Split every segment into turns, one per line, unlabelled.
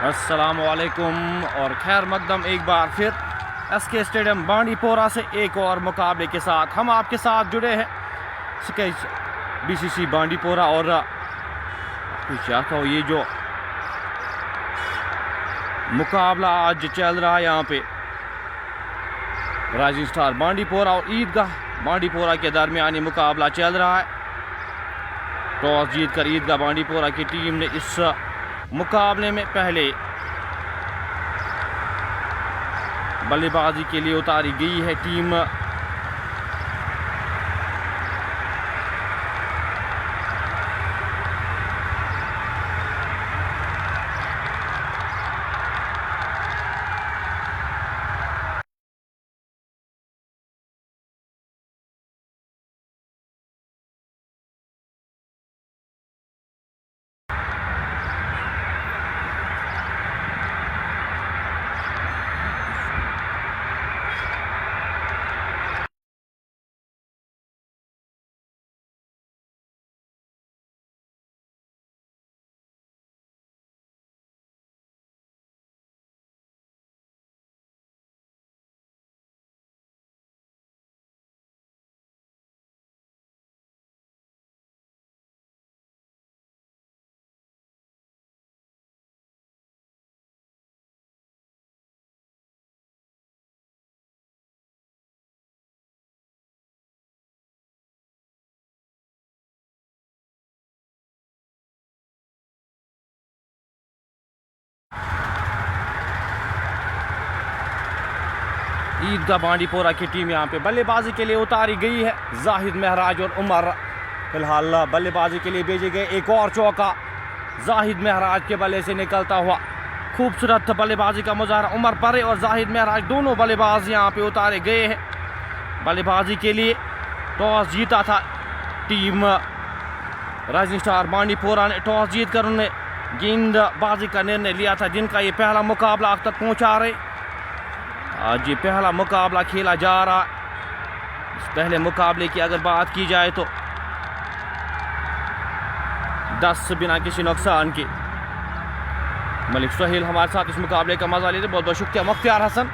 अस्सलामुअलैकुम और खैर मकदम एक बार फिर एसके स्टेडियम बांडीपोरा से एक और मुकाबले के साथ हम आपके साथ जुड़े हैं। स्केच बीसीसी बांडीपोरा और चाहता हूँ ये जो मुकाबला आज चल रहा है यहाँ पे राइजिंग स्टार बांडीपोरा और ईदगाह बांडीपोरा के दरमियान मुकाबला चल रहा है। टॉस जीतकर ईदगाह बांडीपोरा की टीम ने इस मुकाबले में पहले बल्लेबाजी के लिए उतारी गई है टीम ईदगाह बांडीपोरा की टीम यहाँ पे बल्लेबाजी के लिए उतारी गई है। जाहिद महराज और उमर फिलहाल बल्लेबाजी के लिए भेजे गए। एक और चौका जाहिद महराज के बल्ले से निकलता हुआ खूबसूरत बल्लेबाजी का मुजाहरा। उमर परे और जाहिद महराज दोनों बल्लेबाज यहाँ पे उतारे गए हैं बल्लेबाजी के लिए। टॉस जीता था टीम राइजिंग स्टार बांडीपोरा ने। टॉस जीत कर उन्होंने गेंदबाजी का निर्णय लिया था, जिनका ये पहला मुकाबला अब तक पहुँचा रहे। आज ये पहला मुकाबला खेला जा रहा है। इस पहले मुकाबले की अगर बात की जाए तो 10 बिना किसी नुकसान के। मलिक सुहेल हमारे साथ इस मुकाबले का मजा लेते, बहुत बहुत शुक्रिया। मुख्तियार हसन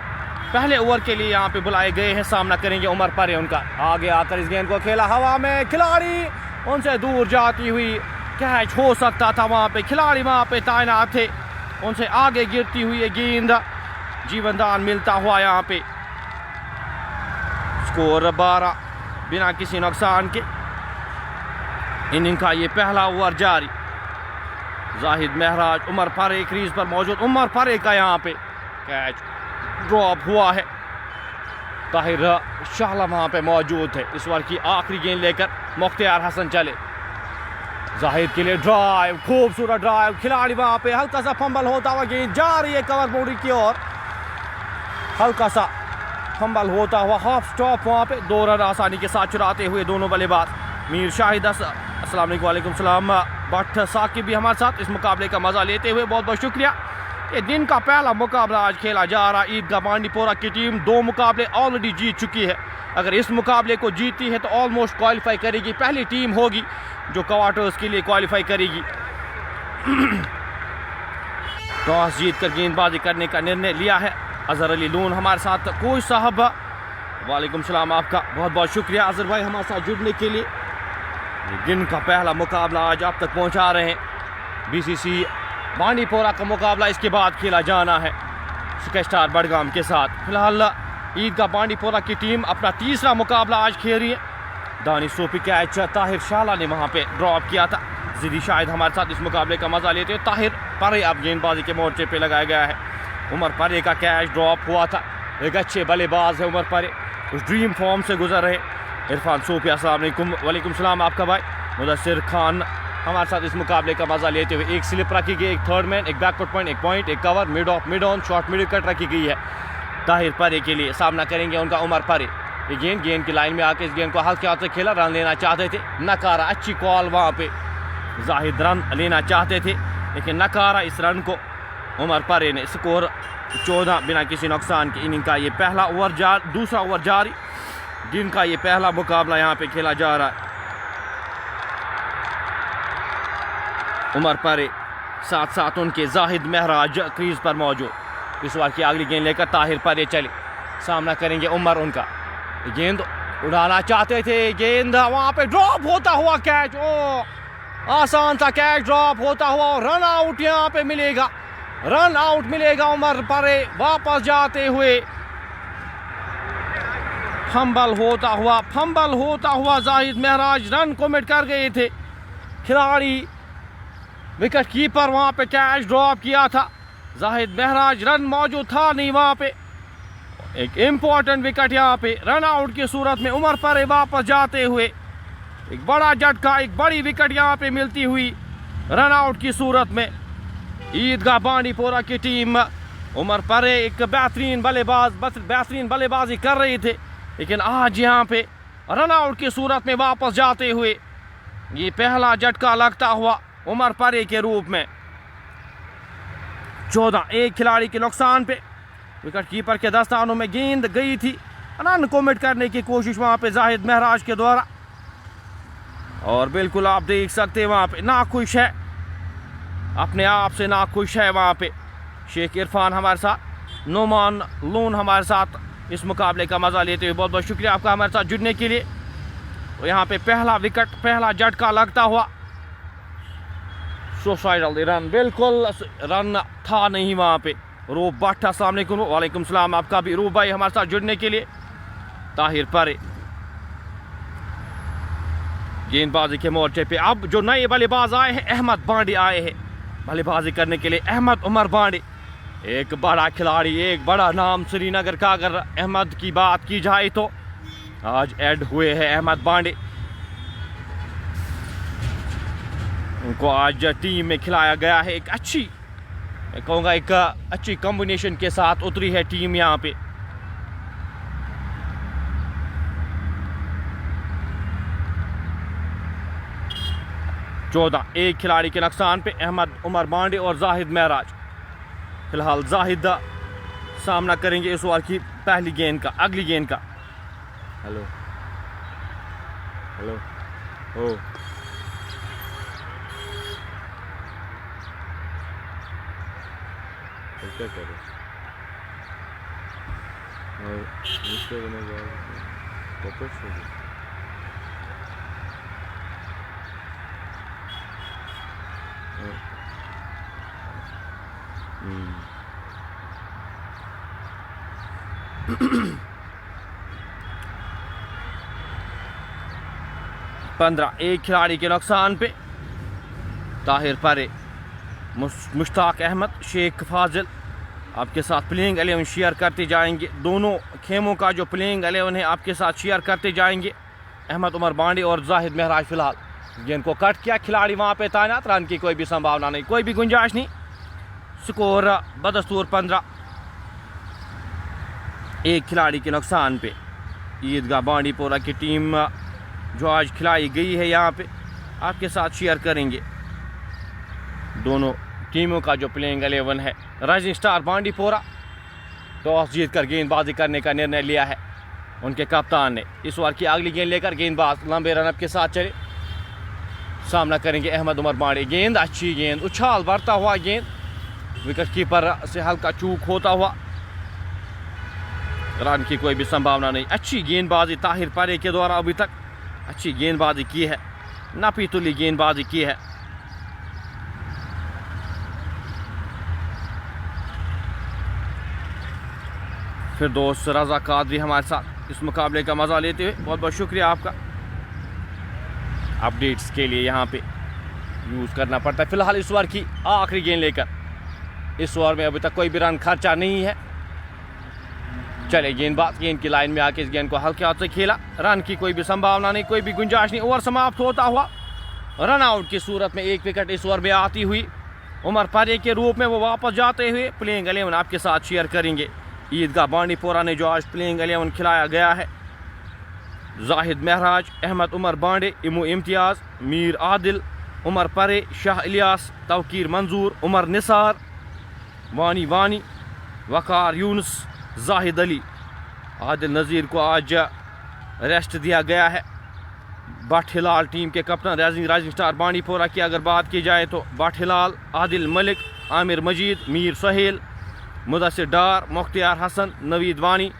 पहले ओवर के लिए यहाँ पे बुलाए गए हैं, सामना करेंगे उमर परे उनका। आगे आकर इस गेंद को खेला हवा में, खिलाड़ी उनसे दूर जाती हुई कैच हो सकता था। वहाँ पे खिलाड़ी वहाँ पे तैनात थे, उनसे आगे गिरती हुई ये गेंद जीवनदान मिलता हुआ यहाँ पे। स्कोर 12 बिना किसी नुकसान के। इनिंग का ये पहला ओवर जारी। जाहिद महराज उमर परे क्रीज पर मौजूद। उमर परे का यहाँ पे कैच ड्रॉप हुआ है। ताहिर शाहला वहाँ पे मौजूद है। इस ओवर की आखिरी गेंद लेकर मुख्तियार हसन चले। जाहिद के लिए ड्राइव, खूबसूरत ड्राइव। खिलाड़ी वहाँ पे हल्का सा फंबल होता हुआ गेंद जा रही है कवर बाउंड्री की ओर। हल्का सा फंबल होता हुआ हाफ स्टॉप वहाँ पे। 2 रन आसानी के साथ चुराते हुए दोनों बल्लेबाज। मीर शाहिद अस्सलाम वालेकुम सलाम भट्ट साकिब भी हमारे साथ इस मुकाबले का मजा लेते हुए, बहुत बहुत शुक्रिया। ये दिन का पहला मुकाबला आज खेला जा रहा है। ईदगाह बांडीपोरा की टीम 2 मुकाबले ऑलरेडी जीत चुकी है। अगर इस मुकाबले को जीतती है तो ऑलमोस्ट क्वालिफाई करेगी। पहली टीम होगी जो क्वार्टर्स के लिए क्वालिफाई करेगी। टॉस जीतकर गेंदबाजी करने का निर्णय लिया है। अजहर अली लून हमारे साथ। कोई साहब वालेकुम सलाम, आपका बहुत बहुत शुक्रिया अजहर भाई हमारे साथ जुड़ने के लिए। दिन का पहला मुकाबला आज आप तक पहुंचा रहे हैं। बीसीसी बांडीपोरा का मुकाबला इसके बाद खेला जाना है स्केच स्टार बडगाम के साथ। फिलहाल ईदगाह बांडीपोरा की टीम अपना तीसरा मुकाबला आज खेल रही है। दानिश सोफी कैच ताहिर शाहला ने वहाँ पे ड्रॉप किया था। जिदी शाहिद हमारे साथ इस मुकाबले का मजा लेते हैं। ताहिर परे अब गेंदबाजी के मोर्चे पे लगाया गया है। उमर परे का कैच ड्रॉप हुआ था। एक अच्छे बल्लेबाज है उमर परे, उस ड्रीम फॉर्म से गुजर रहे। इरफान सोफी अस्सलाम वालेकुम सलाम आपका भाई। मुदस्सिर खान हमारे साथ इस मुकाबले का मजा लेते हुए। एक स्लिप रखी गई, एक थर्ड मैन, एक बैकवर्ड पॉइंट, एक पॉइंट, एक cover, mid of, mid on, short mid cut रखी गई है। ताहिर परे के लिए सामना करेंगे उनका उमर परे। ये गेंद की लाइन में आके इस गेंद को हल्के हाथ से खेला, रन लेना चाहते थे, नकारा। अच्छी कॉल वहाँ पे, जाहिद रन लेना चाहते थे लेकिन नकारा इस रन को उमर परे ने। स्कोर 14 बिना किसी नुकसान के। इनिंग का ये पहला ओवर दूसरा ओवर जारी। दिन का ये पहला मुकाबला यहाँ पे खेला जा रहा है। उमर परे साथ साथ उनके जाहिद महराज क्रीज पर मौजूद। इस बार की अगली गेंद लेकर ताहिर पर चले, सामना करेंगे उमर उनका। गेंद उड़ाना चाहते थे, गेंद वहां पे ड्रॉप होता हुआ कैच। ओ आसान सा कैच ड्रॉप होता हुआ और रन आउट यहाँ पे मिलेगा, रन आउट मिलेगा उमर परे वापस जाते हुए। फंबल होता हुआ जाहिद महराज रन कमिट कर गए थे। खिलाड़ी विकेट कीपर वहां पे कैच ड्रॉप किया था, जाहिद महराज रन मौजूद था नहीं वहां पे। एक इम्पोर्टेंट विकेट यहाँ पे रन आउट की सूरत में उमर परे वापस जाते हुए। एक बड़ा झटका, एक बड़ी विकेट यहाँ पे मिलती हुई रन आउट की सूरत में। ईदगाह बांडीपोरा की टीम उमर परे एक बेहतरीन बल्लेबाजी कर रही थे, लेकिन आज यहाँ पे रन आउट की सूरत में वापस जाते हुए ये पहला झटका लगता हुआ उमर परे के रूप में। 14 एक खिलाड़ी के नुकसान पे विकेट कीपर के दस्तानों में गेंद गई थी। रन कमिट करने की कोशिश वहां पे जाहिद महराज के द्वारा, और बिल्कुल आप देख सकते हैं वहां पे नाखुश है, अपने आप से नाखुश है वहां पे। शेख इरफान हमारे साथ, नोमान लून हमारे साथ इस मुकाबले का मजा लेते हुए बहुत बहुत शुक्रिया आपका हमारे साथ जुड़ने के लिए। तो यहाँ पे पहला विकेट, पहला झटका लगता हुआ सुसाइडल रन, बिल्कुल रन था नहीं वहां पे। रूप भट्ट अस्सलाम वालेकुम। वालेकुम सलाम आपका भी रूप भाई हमारे साथ जुड़ने के लिए। ताहिर परे गेंदबाजी के मोर्चे पे अब जो नए बल्लेबाज आए हैं, अहमद बांडी आए हैं बल्लेबाजी करने के लिए। अहमद उमर बांडी एक बड़ा खिलाड़ी, एक बड़ा नाम श्रीनगर का। अगर अहमद की बात की जाए तो आज ऐड हुए हैं अहमद बांडी, उनको आज टीम में खिलाया गया है। एक अच्छी, मैं कहूँगा एक अच्छी कॉम्बिनेशन के साथ उतरी है टीम यहाँ पे। चौदह एक खिलाड़ी के नुकसान पे अहमद उमर बांडी और जाहिद महराज। फिलहाल जाहिद सामना करेंगे इस ओवर की पहली गेंद का, अगली गेंद का। हेलो हेलो ओ क्या करो पंद्रह एक खिलाड़ी के नुकसान पे ताहिर परे, मुश्ताक अहमद, शेख फाजिल आपके साथ प्लेइंग 11 शेयर करते जाएंगे। दोनों खेमों का जो प्लेइंग 11 है आपके साथ शेयर करते जाएंगे। अहमद उमर बांडी और जाहिद महराज फिलहाल गेंद को कट किया, खिलाड़ी वहां पे तैनात, रन की कोई भी संभावना नहीं, कोई भी गुंजाइश नहीं। स्कोर बदस्तूर 15 एक खिलाड़ी के नुकसान पे। ईदगाह बांडीपोरा की टीम जो आज खिलाई गई है यहाँ पे आपके साथ शेयर करेंगे दोनों टीमों का जो प्लेइंग 11 है। राइजिंग स्टार बांडीपोरा टॉस जीतकर गेंदबाजी करने का निर्णय लिया है उनके कप्तान ने। इस ओवर की अगली गेंद लेकर गेंदबाज लंबे रनअप के साथ चले, सामना करेंगे अहमद उमर बांडी। गेंद अच्छी गेंद, उछाल भरता हुआ गेंद, विकेट कीपर से हल्का चूक होता हुआ, रन की कोई भी संभावना नहीं। अच्छी गेंदबाजी ताहिर परे के द्वारा अभी तक अच्छी गेंदबाजी की है, नापी तुली गेंदबाजी की है। फिर दोस्त रजा कादरी हमारे साथ इस मुकाबले का मजा लेते हुए बहुत बहुत शुक्रिया आपका। अपडेट्स के लिए यहाँ पे यूज़ करना पड़ता है। फिलहाल इस ओवर की आखिरी गेंद लेकर, इस ओवर में अभी तक कोई भी रन खर्चा नहीं है। चले गेंदबाज गेंद की लाइन में आके इस गेंद को हल्के हाथ से खेला, रन की कोई भी संभावना नहीं, कोई भी गुंजाइश नहीं। ओवर समाप्त होता हुआ रन आउट की सूरत में एक विकेट इस ओवर में आती हुई उमर परे के रूप में वो वापस जाते हुए प्लेइंग 11 आपके साथ शेयर करेंगे। ईदगाह बांडीपोरा ने जो आज प्लेइंग 11 खिलाया गया है, जाहिद महराज, अहमद उमर बांडे, इमू इम्तियाज़, मीर आदिल, उमर परे, शाह इलियास, तवकीर मंजूर, उमर निसार, वानी, वकार यूनुस, जाहिद अली। आदिल नज़ीर को आज रेस्ट दिया गया है, भट्ट हिलाल टीम के कप्तान राइजिंग स्टार बांडीपोरा की अगर बात की जाए तो भट्ट हिलाल, आदिल मलिक, आमिर मजीद, मीर सुहेल, मुदस्सिर डार, मुख्तियार हसन, नवीद वानी,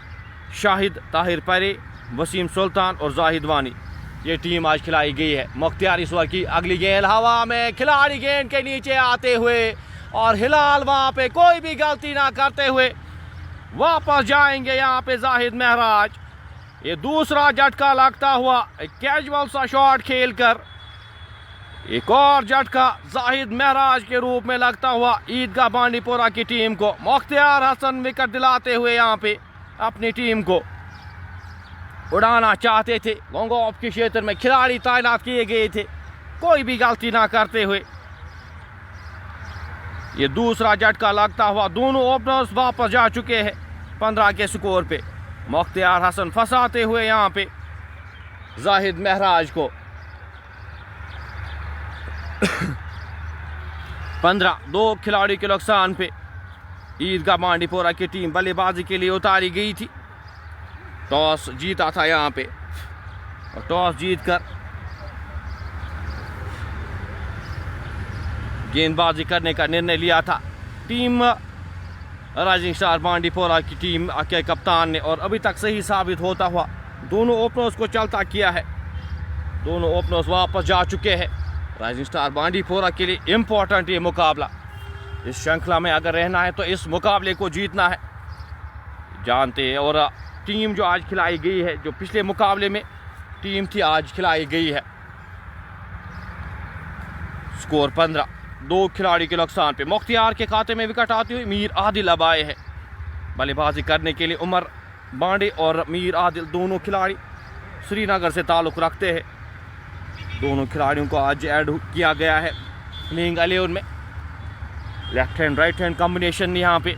शाहिद, ताहिर परे, वसीम सुल्तान और जाहिद वानी, ये टीम आज खिलाई गई है। मुख्तियार इस की अगली गेंद हवा में, खिलाड़ी गेंद के नीचे आते हुए और हिलाल वहाँ पे कोई भी गलती ना करते हुए वापस जाएंगे। यहाँ पे जाहिद महराज, ये दूसरा झटका लगता हुआ, एक कैजुअल सा शॉट खेलकर एक और झटका जाहिद महराज के रूप में लगता हुआ ईदगाह बांडीपोरा की टीम को। मुख्तियार हसन विकेट दिलाते हुए यहाँ पे अपनी टीम को उड़ाना चाहते थे। लॉन्ग ऑफ के क्षेत्र में खिलाड़ी तैनात किए गए थे, कोई भी गलती ना करते हुए ये दूसरा झटका लगता हुआ दोनों ओपनर्स वापस जा चुके हैं 15 के स्कोर पे। मुख्तियार हसन फंसाते हुए यहाँ पे जाहिद महराज को 15-2 खिलाड़ी के नुकसान पे ईदगाह बांडीपोरा की टीम बल्लेबाजी के लिए उतारी गई थी। टॉस जीता था यहाँ पे और टॉस जीतकर गेंदबाजी करने का निर्णय लिया था टीम राइजिंग स्टार बांडीपोरा की टीम के कप्तान ने, और अभी तक सही साबित होता हुआ दोनों ओपनर्स को चलता किया है। दोनों ओपनर्स वापस जा चुके हैं। राइजिंग स्टार बांडीपोरा के लिए इम्पोर्टेंट ये मुकाबला, इस श्रृंखला में अगर रहना है तो इस मुकाबले को जीतना है, जानते हैं। और टीम जो आज खिलाई गई है, जो पिछले मुकाबले में टीम थी आज खिलाई गई है, स्कोर 15-2 खिलाड़ी के नुकसान पे। मुख्तियार के खाते में विकेट आते हुए मीर आदिल अब आए हैं बल्लेबाजी करने के लिए। उमर बांडे और मीर आदिल दोनों खिलाड़ी श्रीनगर से ताल्लुक़ रखते हैं। दोनों खिलाड़ियों को आज ऐड किया गया है प्लेइंग 11 में। Left hand right hand combination यहाँ पे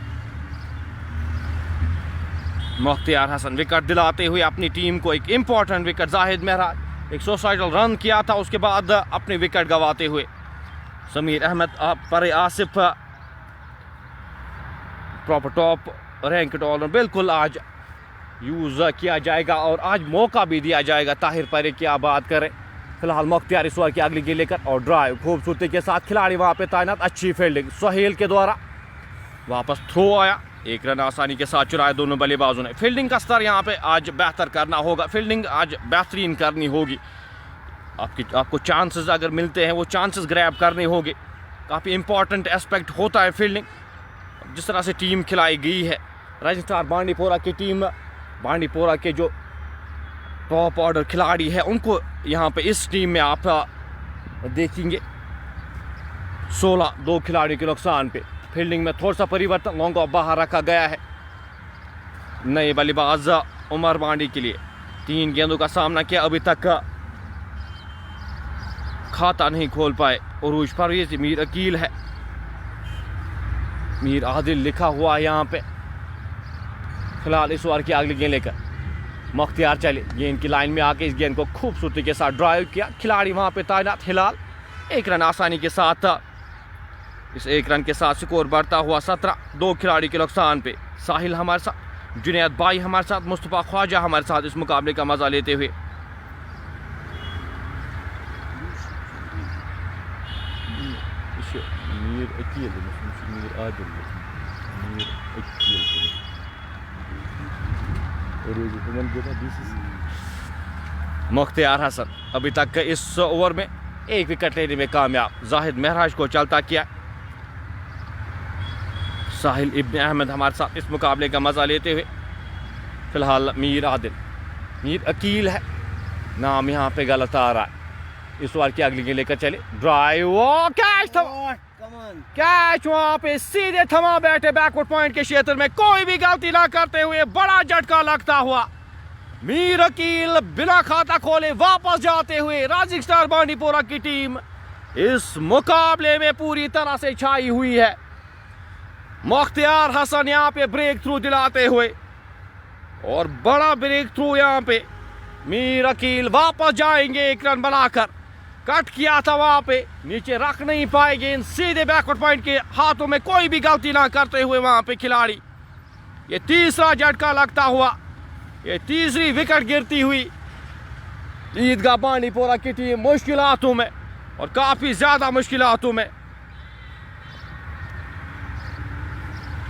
मुख्तियार हसन विकेट दिलाते हुए अपनी टीम को एक इम्पॉर्टेंट विकेट। जाहिद महराज एक सुसाइडल रन किया था, उसके बाद अपने विकेट गंवाते हुए समीर अहमद पर आसिफ प्रॉपर टॉप रैंक ऑलर बिल्कुल आज यूज़ किया जाएगा और आज मौका भी दिया जाएगा। ताहिर परे की आप बात करें, फिलहाल मुख्तियार इस की अगली गेंद लेकर और ड्राइव खूबसूरती के साथ खिलाड़ी वहाँ पे तैनात। अच्छी फील्डिंग सुहेल के द्वारा, वापस थ्रो आया, एक रन आसानी के साथ चुराया दोनों बल्लेबाजों ने। फील्डिंग का स्तर यहाँ पे आज बेहतर करना होगा, फील्डिंग आज बेहतरीन करनी होगी। आपको चांसेस अगर मिलते हैं वो चांसेस ग्रैब करने होंगे। काफ़ी इंपॉर्टेंट एस्पेक्ट होता है फील्डिंग। जिस तरह से टीम खिलाई गई है राइजिंग स्टार बांडीपोरा की टीम, बांडीपोरा के जो टॉप ऑर्डर खिलाड़ी है उनको यहाँ पे इस टीम में आप देखेंगे 16-2 खिलाड़ी के नुकसान पे। फील्डिंग में थोड़ा सा परिवर्तन, लॉन्ग ऑफ बाहर रखा गया है नए बल्लेबाज उमर बांडी के लिए। 3 गेंदों का सामना किया, अभी तक खाता नहीं खोल पाए। उरूज परवेज, मीर अकील है, मीर आदिल लिखा हुआ है यहाँ पे। फिलहाल इस ओवर की अगली गेंद लेकर मुख्तियार चले, गेंद की लाइन में आके इस गेंद को खूबसूरती के साथ ड्राइव किया। खिलाड़ी वहाँ पे तैनात हिलाल, 1 रन आसानी के साथ। इस 1 रन के साथ स्कोर बढ़ता हुआ 17-2 खिलाड़ी के नुकसान पे। साहिल हमारे साथ, जुनैद भाई हमारे साथ, मुस्तफ़ा ख्वाजा हमारे साथ इस मुकाबले का मजा लेते हुए। मुख्तियार हसन अभी तक इस ओवर में 1 विकेट लेने में कामयाब। जाहिद महराज को चलता किया। साहिल इब्न अहमद हमारे साथ इस मुकाबले का मजा लेते हुए। फिलहाल मीर आदिल, मीर अकील है नाम यहाँ पे गलत आ रहा है। इस ओवर की अगली गेंद लेकर चले, ड्राइव, कैच था, कैच वहां पे सीधे थमा बैठे बैकवर्ड पॉइंट के क्षेत्र में, कोई भी गलती ना करते हुए बड़ा झटका लगता हुआ मीर अकील बिना खाता खोले वापस जाते हुए। राइजिंग स्टार बांडीपोरा की टीम इस मुकाबले में पूरी तरह से छाई हुई है। मुख्तियार हसन यहाँ पे ब्रेक थ्रू दिलाते हुए और बड़ा ब्रेक थ्रू यहाँ पे मीर अकील वापस जाएंगे 1 रन बनाकर। कट किया था वहां पे, नीचे रख नहीं पाए गेंद, सीधे बैकवर्ड पॉइंट के हाथों में, कोई भी गलती ना करते हुए वहां पे खिलाड़ी। ये तीसरा झटका लगता हुआ, ये तीसरी विकेट गिरती हुई ईदगाह बांडीपोरा की टीम मुश्किलातों में और काफ़ी ज़्यादा मुश्किलातों में।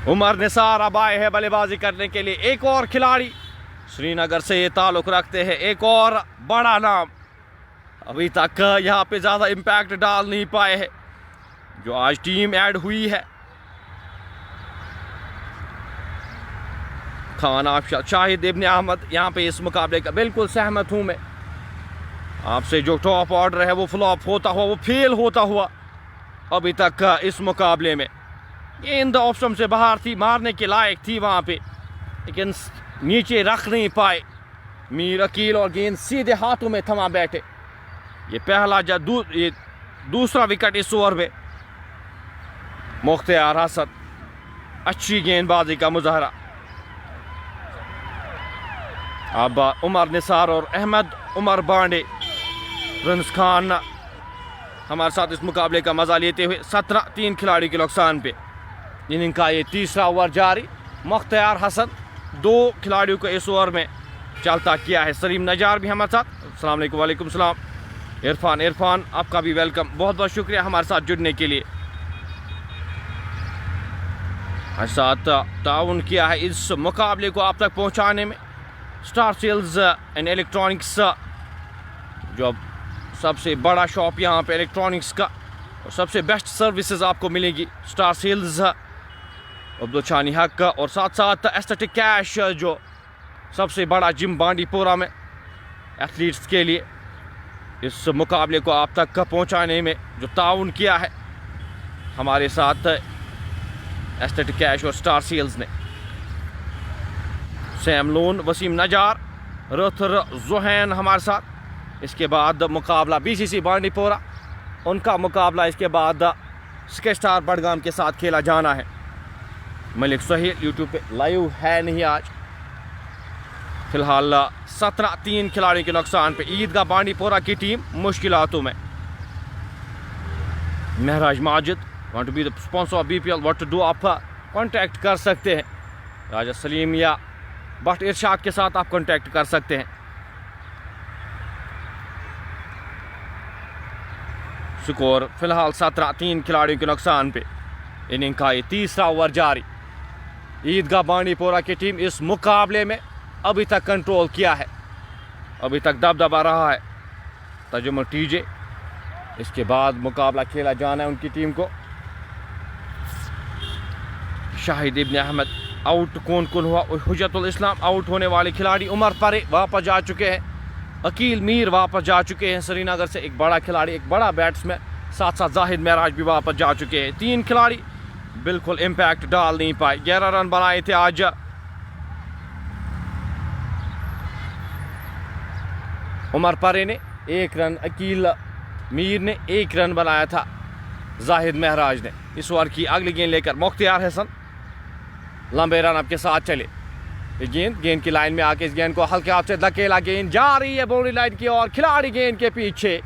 उमर निसार अब आए हैं बल्लेबाजी करने के लिए। एक और खिलाड़ी श्रीनगर से ये ताल्लुक़ रखते हैं, एक और बड़ा नाम, अभी तक यहाँ पे ज़्यादा इम्पैक्ट डाल नहीं पाए हैं, जो आज टीम ऐड हुई है। खान आफशाद, शाहिद इब्न अहमद यहाँ पे इस मुकाबले का बिल्कुल सहमत हूँ मैं आपसे। जो टॉप ऑर्डर है वो फ्लॉप होता हुआ, वो फेल होता हुआ अभी तक इस मुकाबले में। गेंद ऑफ स्टंप से बाहर थी, मारने के लायक थी वहाँ पे, लेकिन नीचे रख नहीं पाए मीर अकील और गेंद सीधे हाथों में थमा बैठे। ये पहला ये दूसरा विकेट इस ओवर में। मुख्तियार हसन, अच्छी गेंदबाजी का मुजाहरा। अब उमर निसार और अहमद उमर बांडे, प्रिंस खान हमारे साथ इस मुकाबले का मजा लेते हुए। 17-3 खिलाड़ी के नुकसान पे इनिंग का ये तीसरा ओवर जारी। मुख्तियार हसन 2 खिलाड़ियों को इस ओवर में चलता किया है। सलीम नजार भी हमारे साथ। अस्सलाम वालेकुम। वालेकुम सलाम। इरफान आपका भी वेलकम, बहुत बहुत शुक्रिया हमारे साथ जुड़ने के लिए। साथ ताउन किया है इस मुकाबले को आप तक पहुंचाने में स्टार सेल्स एंड इलेक्ट्रॉनिक्स, जो सबसे बड़ा शॉप यहाँ पे इलेक्ट्रॉनिक्स का, और सबसे बेस्ट सर्विसेज आपको मिलेगी स्टार सेल्स अब्दुल हक का। और साथ साथ एस्थेटिक कैश, जो सबसे बड़ा जिम बांडीपोरा में एथलीट्स के लिए इस मुकाबले को आप तक पहुँचाने में जो ताउन किया है हमारे साथ एस्थेटिक कैश और स्टार सेल्स ने। सैम लोन, वसीम नजार, रथर जोहैन हमारे साथ। इसके बाद मुकाबला बीसीसी बांडीपोरा, उनका मुकाबला इसके बाद स्केच स्टार बडगाम के साथ खेला जाना है। मलिक सोहेल यूट्यूब पे लाइव है नहीं आज। फिलहाल 17-3 खिलाड़ियों के नुकसान पे ईदगाह बांडीपोरा की टीम मुश्किलातों में। Mehraj Majid, want to be the sponsor of BPL, what to do, आप कांटेक्ट कर सकते हैं। राजा सलीम या बट इरशाद के साथ आप कांटेक्ट कर सकते हैं। स्कोर फिलहाल 17-3 खिलाड़ियों के नुकसान पे इनिंग का ये तीसरा ओवर जारी। ईदगाह बांडीपोरा की टीम इस मुकाबले में अभी तक कंट्रोल किया है, अभी तक दबदबा रहा है तजुम्मल टीजे। इसके बाद मुकाबला खेला जाना है उनकी टीम को। शाहिद इब्न अहमद आउट, कौन कौन हुआ? हुज्जतुल इस्लाम आउट होने वाले खिलाड़ी। उमर परे वापस जा चुके हैं, अकील मीर वापस जा चुके हैं श्रीनगर से, एक बड़ा खिलाड़ी, एक बड़ा बैट्समैन। साथ साथ जाहिद महराज भी वापस जा चुके हैं। 3 खिलाड़ी बिल्कुल इम्पैक्ट डाल नहीं पाए। 11 रन बनाए थे आज उमर परे ने 1 रन, अकील मीर ने 1 रन बनाया था, जाहिद महराज ने। इस ओवर की अगली गेंद लेकर मुख्तियार हसन लंबे रन आपके साथ चले। गेंद की लाइन में आके इस गेंद को हल्के हाथ से धकेला, गेंद जा रही है बाउंड्री लाइन की ओर, खिलाड़ी गेंद के पीछे।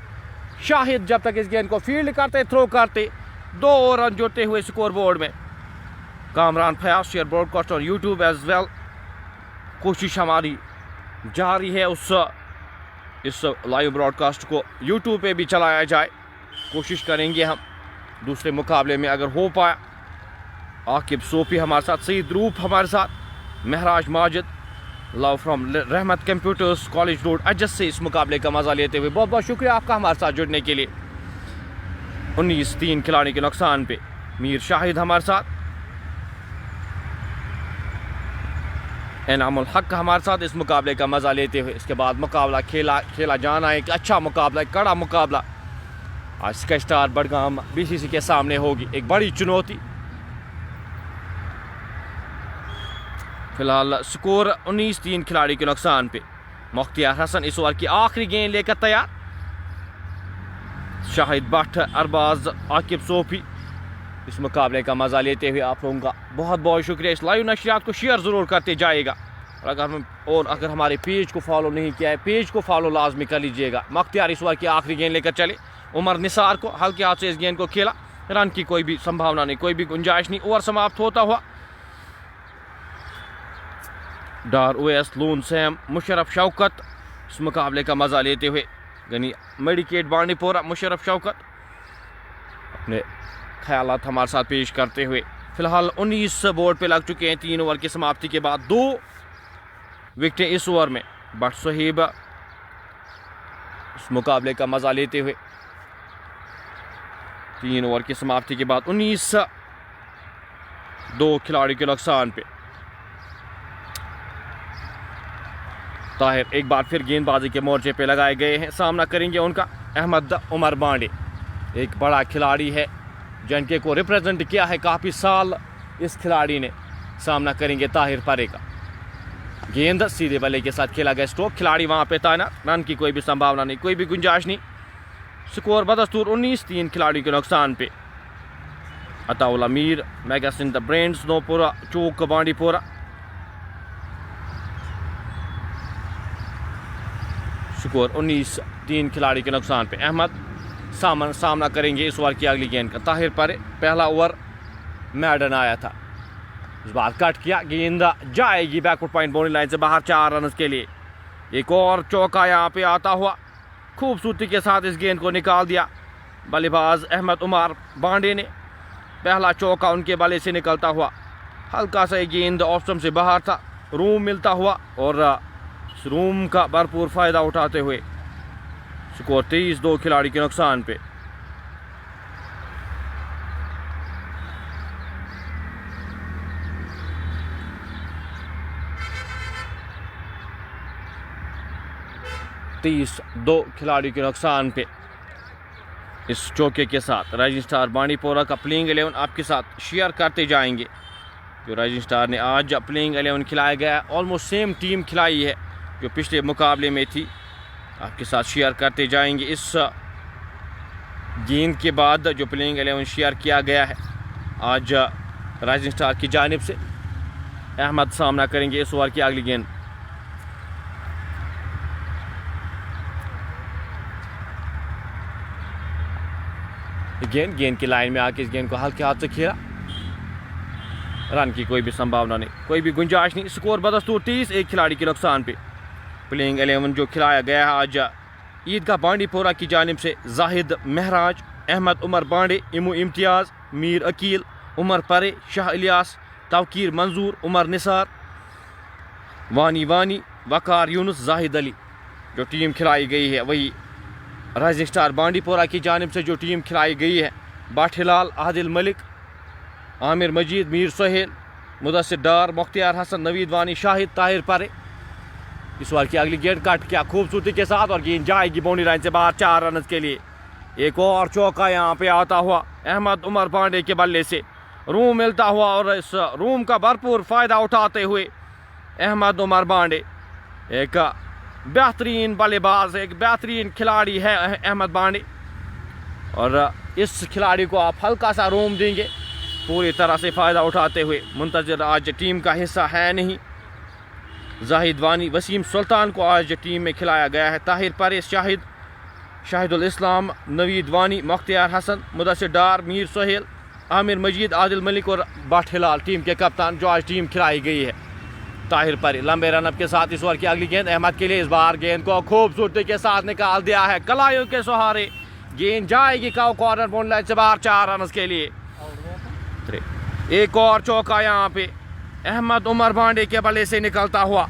शाहिद जब तक इस गेंद को फील्ड करते, थ्रो करते, 2 रन जुड़ते हुए स्कोर बोर्ड में। कामरान फयाज, शेयर ब्रॉडकास्ट और यूट्यूब एज वेल। कोशिश हमारी जारी है इस लाइव ब्रॉडकास्ट को यूट्यूब पे भी चलाया जाए। कोशिश करेंगे हम दूसरे मुकाबले में अगर हो पाया। आकिब सोफी हमारे साथ, सईद रूफ हमारे साथ, महराज माजिद, लव फ्रॉम रहमत कंप्यूटर्स कॉलेज रोड अजस से इस मुकाबले का मजा लेते हुए बहुत बहुत शुक्रिया आपका हमारे साथ जुड़ने के लिए। 19-3 खिलाड़ी के नुकसान पे मीर शाहिद हमारे साथ, इनामुल हक हमारे साथ इस मुकाबले का मजा लेते हुए। इसके बाद मुकाबला खेला जाना है, एक अच्छा मुकाबला, एक कड़ा मुकाबला आज स्केच स्टार बडगाम बीसीसी के सामने होगी, एक बड़ी चुनौती। फिलहाल स्कोर 19-3 खिलाड़ी के नुकसान पे। मुख्तियार हसन इस ओवर की आखिरी गेंद लेकर तैयार। शाहिद भट्ट, अरबाज, आकिब सोफी इस मुकाबले का मजा लेते हुए आप लोगों का बहुत बहुत शुक्रिया। इस लाइव नशरियात को शेयर ज़रूर करते जाइएगा, और अगर हमारे पेज को फॉलो नहीं किया है, पेज को फॉलो लाजमी कर लीजिएगा। मुख्तियार इस ओवर की आखिरी गेंद लेकर चले। उमर निसार को हल्के हाथ से इस गेंद को खेला, रन की कोई भी संभावना नहीं, कोई भी गुंजाइश नहीं। ओवर समाप्त होता हुआ डार ओएस, लून सैम, मुशर्रफ शौकत, इस मुकाबले का मज़ा लेते हुए गनी मेडिकेट बांडीपोरा मुशर्रफ शौकत अपने ख्यालात हमारे साथ पेश करते हुए। फिलहाल 19 बोर्ड पे लग चुके हैं 3 ओवर की समाप्ति के बाद। 2 विकेटें इस ओवर में। बट सुहेब इस मुकाबले का मज़ा लेते हुए 3 ओवर की समाप्ति के बाद 19 2 खिलाड़ियों के नुकसान पे। ताहिर एक बार फिर गेंदबाजी के मोर्चे पे लगाए गए हैं। सामना करेंगे उनका अहमद उमर बांडे, एक बड़ा खिलाड़ी है जिनके को रिप्रेजेंट किया है काफ़ी साल इस खिलाड़ी ने। सामना करेंगे ताहिर परे का। गेंद सीधे बल्ले के साथ खेला गया स्ट्रोक। खिलाड़ी वहां पे था ना, रन की कोई भी संभावना नहीं, कोई भी गुंजाइश नहीं। स्कोर बदस्तूर 19-3 खिलाड़ियों के नुकसान पे। अताउल अमीर मैगसिन the brands Nowpora Chowk Bandipora. Score 19-3 खिलाड़ी के नुकसान पे। अहमद सामना करेंगे इस ओवर की अगली गेंद का। ताहिर पर पहला ओवर मैडन आया था, इस बार कट किया, गेंद जाएगी बैकवर्ड पॉइंट बाउंड्री लाइन से बाहर 4 रन के लिए। एक और चौका यहाँ पे आता हुआ खूबसूरती के साथ इस गेंद को निकाल दिया बल्लेबाज अहमद उमर बांडे ने। पहला चौका उनके बल्ले से निकलता हुआ, हल्का सा गेंद ऑफ स्टंप से बाहर था, रूम मिलता हुआ और रूम का भरपूर फ़ायदा उठाते हुए स्कोर 23-2 खिलाड़ी के नुकसान पे। दो खिलाड़ी के नुकसान पे। इस चौके के साथ राइजिंग स्टार बांडीपोरा का प्लेइंग 11 आपके साथ शेयर करते जाएंगे। जो राइजिंग स्टार ने आज प्लेइंग 11 खिलाया गया, ऑलमोस्ट सेम टीम खिलाई है जो पिछले मुकाबले में थी, आपके साथ शेयर करते जाएंगे। इस गेंद के बाद जो प्लेइंग 11 शेयर किया गया है आज राइजिंग स्टार की जानिब से। अहमद सामना करेंगे इस ओवर की अगली गेंद। गेंद की लाइन में आके इस गेंद को हल्के हाथ से खेला, रन की कोई भी संभावना नहीं, कोई भी गुंजाइश नहीं। स्कोर बदस्तूर 30-1 खिलाड़ी के नुकसान पे। प्लेइंग 11 जो खिलाया गया है आज ईदगाह बांडीपोरा की जानिब से। जाहिद महराज, अहमद उमर बांडे, इमू इम्तियाज़, मीर अकील, उमर परे, शाह इलियास, तवकीर मंजूर, उमर निसार, वानी वकार यूनुस, जाहिद अली। जो टीम खिलाई गई है वही राइजिंग स्टार बांडीपोरा की जानिब से जो टीम खिलाई गई है। बाट हिलाल, आदिल मलिक, आमिर मजीद, मीर सोहेल, मुदस्सिर डार, मुख्तियार हसन, नवीद वानी, शाहिद, ताहिर परे। इस ओवर की अगली गेंद कट किया खूबसूरती के साथ और गेंद जाएगी बाउंड्री लाइन से बाहर 4 रन के लिए। एक और चौका यहाँ पे आता हुआ अहमद उमर बांडे के बल्ले से, रूम मिलता हुआ और इस रूम का भरपूर फ़ायदा उठाते हुए अहमद उमर बांडे एक बेहतरीन बल्लेबाज, एक बेहतरीन खिलाड़ी है अहमद बांडे। और इस खिलाड़ी को आप हल्का सा रूम देंगे पूरी तरह से फ़ायदा उठाते हुए। मुंतज़िर आज टीम का हिस्सा है नहीं। जाहिद वानी, वसीम सुल्तान को आज टीम में खिलाया गया है। ताहिर परेश, शाहिदुल इस्लाम, नवीद वानी, मुख्तियार हसन, मुदस्सिर डार, मीर सोहेल, आमिर मजीद, आदिल मलिक और बाट हिलाल टीम के कप्तान जो आज टीम खिलाई गई है। ताहिर परे लंबे रनअप के साथ इस ओवर की अगली गेंद अहमद के लिए। इस बार गेंद को खूबसूरती के साथ निकाल दिया है कलाइयों के सहारे। गेंद जाएगी काउ कॉर्नर बाउंड्री लाइन से बाहर 4 रन के लिए। एक और चौका यहाँ पे अहमद उमर बांडे के बल्ले से निकलता हुआ।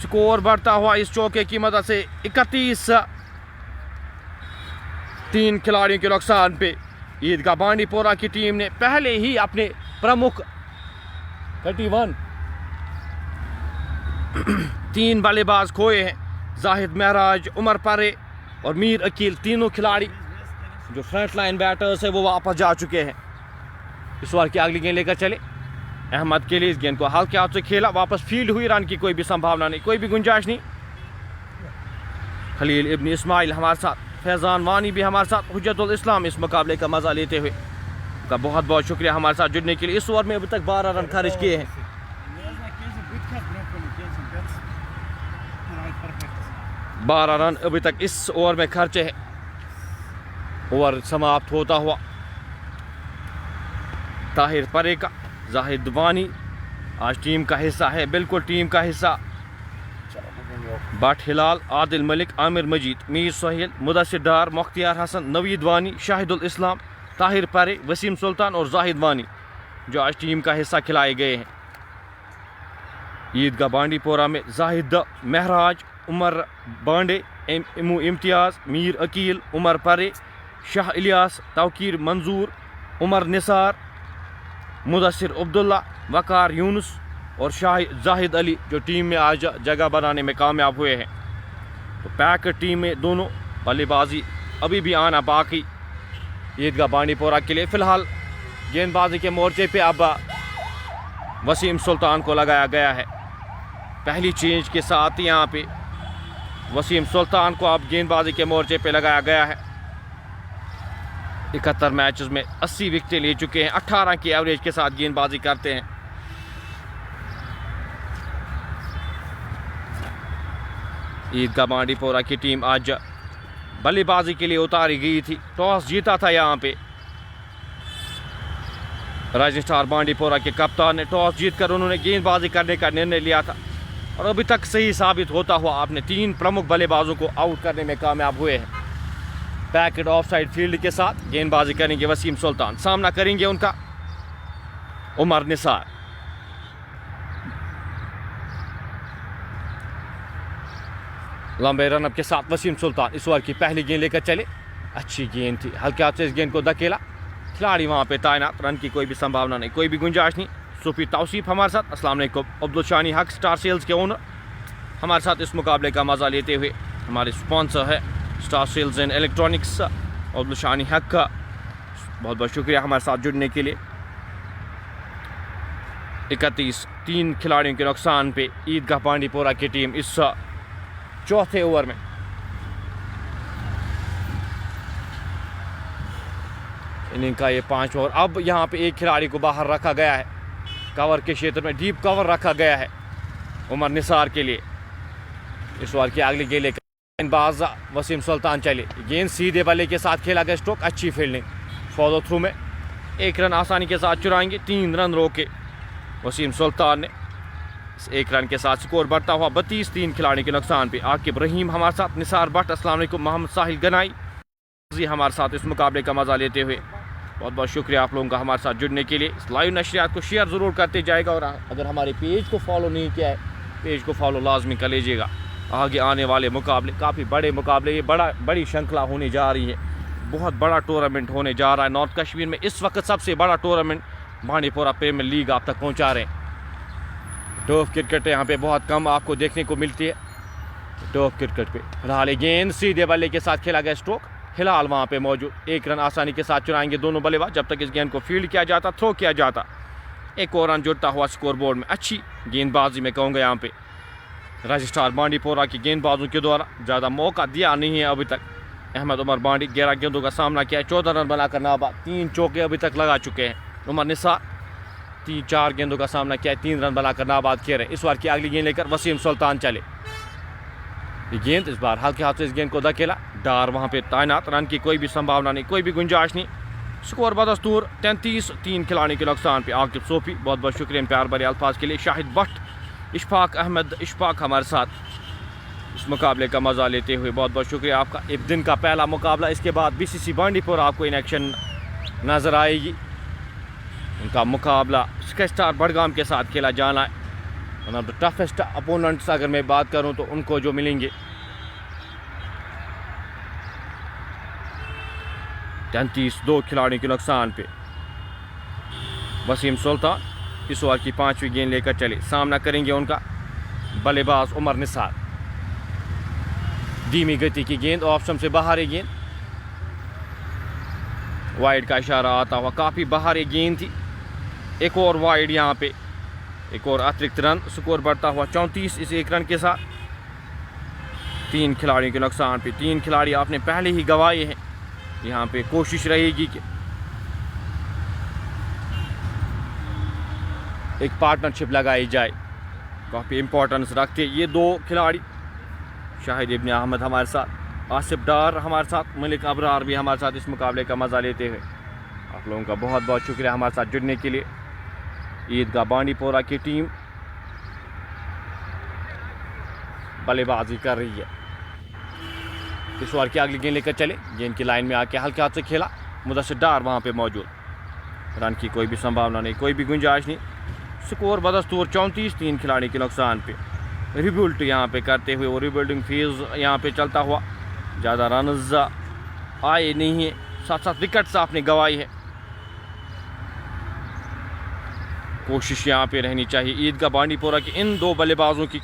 स्कोर बढ़ता हुआ इस चौके की मदद से 31-3 खिलाड़ियों के नुकसान पे। ईदगाह बांडीपोरा की टीम ने पहले ही अपने प्रमुख 3 बल्लेबाज खोए हैं। जाहिद महराज, उमर परे और मीर अकील, तीनों खिलाड़ी जो फ्रंट लाइन बैटर्स है वो वापस जा चुके हैं। इस ओवर की अगली गेंद लेकर चले अहमद के लिए। इस गेंद को हल्के हाथ से खेला, वापस फील्ड हुई, रन की कोई भी संभावना नहीं, कोई भी गुंजाइश नहीं। खलील इब्न इस्माइल हमारे साथ, फैज़ान वानी भी हमारे साथ, हुज्जतुल इस्लाम इस मुकाबले का मज़ा लेते हुए। का बहुत बहुत शुक्रिया हमारे साथ जुड़ने के लिए। इस ओवर में अभी तक 12 रन खर्च किए हैं। 12 रन अभी तक इस ओवर में खर्चे हैं। ओवर समाप्त होता हुआ ताहिर परे का, जाहिद वानी आज टीम का हिस्सा है, बिल्कुल टीम का हिस्सा। बट हिलाल, आदिल मलिक, आमिर मजीद, मीर सोहेल, मुदस्सिर डार, मुख्तियार हसन, नवीद वानी, शाहिदुल इस्लाम, ताहिर परे, वसीम सुल्तान और जाहिद वानी जो आज टीम का हिस्सा खिलाए गए हैं। ईदगाह बांडीपोरा में जाहिद, महराज, उमर बांडे, इम्तियाज़, मीर अकील, उमर परे, शाह इलियास, तौकीर मंजूर, उमर निसार, मुदस्सिर अब्दुल्ला, वकार यूनुस और शाह जाहिद अली जो टीम में आज जगह बनाने में कामयाब हुए हैं। तो पैक टीम में दोनों बल्लेबाजी अभी भी आना बाकी ईदगाह बांडीपोरा के लिए। फ़िलहाल गेंदबाजी के मोर्चे पे अब वसीम सुल्तान को लगाया गया है। पहली चेंज के साथ यहाँ पे वसीम सुल्तान को अब गेंदबाजी के मोर्चे पे लगाया गया है। 71 मैचेस में 80 विकेटें ले चुके हैं, 18 की एवरेज के साथ गेंदबाजी करते हैं। ईदगाह बांडीपोरा की टीम आज बल्लेबाजी के लिए उतारी गई थी। टॉस जीता था यहाँ पे राइजिंग स्टार बांडीपोरा के कप्तान ने। टॉस जीतकर उन्होंने गेंदबाजी करने का निर्णय लिया था और अभी तक सही साबित होता हुआ आपने 3 प्रमुख बल्लेबाजों को आउट करने में कामयाब हुए हैं। पैकेट ऑफ साइड फील्ड के साथ गेंदबाजी करेंगे वसीम सुल्तान, सामना करेंगे उनका उमर निसार। लंबे रनअप के साथ वसीम सुल्तान इस ओवर की पहली गेंद लेकर चले। अच्छी गेंद थी, हल्के हाथ से इस गेंद को धकेला। खिलाड़ी वहां पे तैनात, रन की कोई भी संभावना नहीं, कोई भी गुंजाइश नहीं। सूफी तौसीफ हमारे साथ, अस्सलाम वालेकुम। अब्दुल शानी हक स्टार सेल्स के ओनर हमारे साथ इस मुकाबले का मजा लेते हुए। हमारे स्पॉन्सर है star sales and electronics, Abdul Shani Haq का बहुत बहुत शुक्रिया हमारे साथ जुड़ने के लिए। 31 3 खिलाड़ियों के नुकसान पे ईदगाह बांडीपोरा की टीम इस चौथे ओवर में इनिंग का ये 5 ओवर। अब यहाँ पे एक खिलाड़ी को बाहर रखा गया है, कवर के क्षेत्र में डीप कवर रखा गया है उमर निसार के लिए। इस ओवर की अगली गेंद लेकर गेंदबाज वसीम सुल्तान चले। गेंद सीधे बल्ले के साथ खेला गया स्ट्रोक, अच्छी फील्डिंग, फॉलो थ्रू में 1 रन आसानी के साथ चुराएंगे। 3 रन रोके वसीम सुल्तान ने। 1 रन के साथ स्कोर बढ़ता हुआ 32 3 खिलाड़ी के नुकसान पे। आकिब रहीम हमारे साथ, निसार भट्ट, अस्सलाम वालेकुम। मोहम्मद साहिल गनाई जी हमारे साथ इस मुकाबले का मजा लेते हुए। बहुत बहुत शुक्रिया आप लोगों का हमारे साथ जुड़ने के लिए। इस लाइव नशरियात को शेयर ज़रूर करते जाएगा और अगर हमारे पेज को फॉलो नहीं किया है, पेज को फॉलो लाजमी कर लीजिएगा। आगे आने वाले मुकाबले काफ़ी बड़े मुकाबले, ये बड़ी श्रृंखला होने जा रही है। बहुत बड़ा टूर्नामेंट होने जा रहा है नॉर्थ कश्मीर में। इस वक्त सबसे बड़ा टूर्नामेंट बांडीपोरा प्रीमियर लीग आप तक पहुँचा रहे हैं। टर्फ क्रिकेट यहाँ पे बहुत कम आपको देखने को मिलती है टर्फ क्रिकेट पे। फिलहाल गेंद सीधे बल्ले के साथ खेला गया स्ट्रोक, हिलाल वहाँ पे मौजूद। 1 रन आसानी के साथ चुराएंगे दोनों बल्लेबाज जब तक इस गेंद को फील्ड किया जाता, थ्रो किया जाता। 1 और रन जुड़ता हुआ स्कोर बोर्ड में। अच्छी गेंदबाजी में कहूँगा यहाँ पे राइजिंग स्टार बांडीपोरा की गेंदबाजों के द्वारा ज़्यादा मौका दिया नहीं है अभी तक। अहमद उमर बांडी 11 गेंदों का सामना किया है, 14 रन बनाकर नाबाद। 3 चौके अभी तक लगा चुके हैं। उमर निसार 4 गेंदों का सामना किया है, 3 रन बनाकर नाबाद किए रहे। इस बार की अगली गेंद लेकर वसीम सुल्तान चले। ये गेंद इस बार हल्के हाथ से इस गेंद को धकेला। डार वहाँ पे तैनात, रन की कोई भी संभावना नहीं, कोई भी गुंजाइश नहीं। स्कोर बदस्तूर 33 3 खिलाड़ी के नुकसान पे। आकिब सोफी बहुत बहुत शुक्रिया इन प्यार भरे अल्फाज के लिए। शाहिद भट्ट, इशफाक अहमद, इशफाक हमारे साथ इस मुकाबले का मज़ा लेते हुए बहुत बहुत शुक्रिया आपका। एक दिन का पहला मुकाबला, इसके बाद BCC बांडीपोरा आपको इन एक्शन नज़र आएगी। उनका मुकाबला स्काई स्टार बड़गाम के साथ खेला जाना है। One of the toughest opponents अगर मैं बात करूं तो उनको जो मिलेंगे 33 2 खिलाड़ियों के नुकसान पे। वसीम सुल्तान इस ओवर की 5वीं गेंद लेकर चले, सामना करेंगे उनका बल्लेबाज उमर निसार। धीमी गति की गेंद, ऑप्शन से बाहर गेंद, वाइड का इशारा आता हुआ, काफ़ी बाहर गेंद थी। 1 और वाइड यहाँ पे, 1 और अतिरिक्त रन। स्कोर बढ़ता हुआ 34 इस 1 रन के साथ। 3 खिलाड़ियों के नुकसान पे। 3 खिलाड़ी आपने पहले ही गंवाए हैं। यहाँ पे कोशिश रहेगी कि एक पार्टनरशिप लगाई जाए, काफ़ी इम्पोर्टेंस रखते ये 2 खिलाड़ी। शाहिद इब्न अहमद हमारे साथ, आसिफ डार हमारे साथ, मलिक अबरार भी हमारे साथ इस मुकाबले का मज़ा लेते हुए। आप लोगों का बहुत बहुत शुक्रिया हमारे साथ जुड़ने के लिए। ईदगाह बांडीपोरा की टीम बल्लेबाजी कर रही है। इस ओवर की अगली गेंद लेकर चले, गेंद की लाइन में आके हल्के हाथ से खेला, मुदस्सिर डार वहाँ पे मौजूद, रन की कोई भी संभावना नहीं, कोई भी गुंजाइश नहीं। स्कोर बदस्तूर 34-3 खिलाड़ी के नुकसान पे। रिबिल्ड यहाँ पे करते हुए और रिबिल्डिंग फेज यहाँ पे चलता हुआ, ज़्यादा रन्स आए नहीं है, 7-7 विकेट्स आपने गंवाई है। कोशिश यहाँ पे रहनी चाहिए ईदगाह बांडीपोरा की इन दो बल्लेबाजों की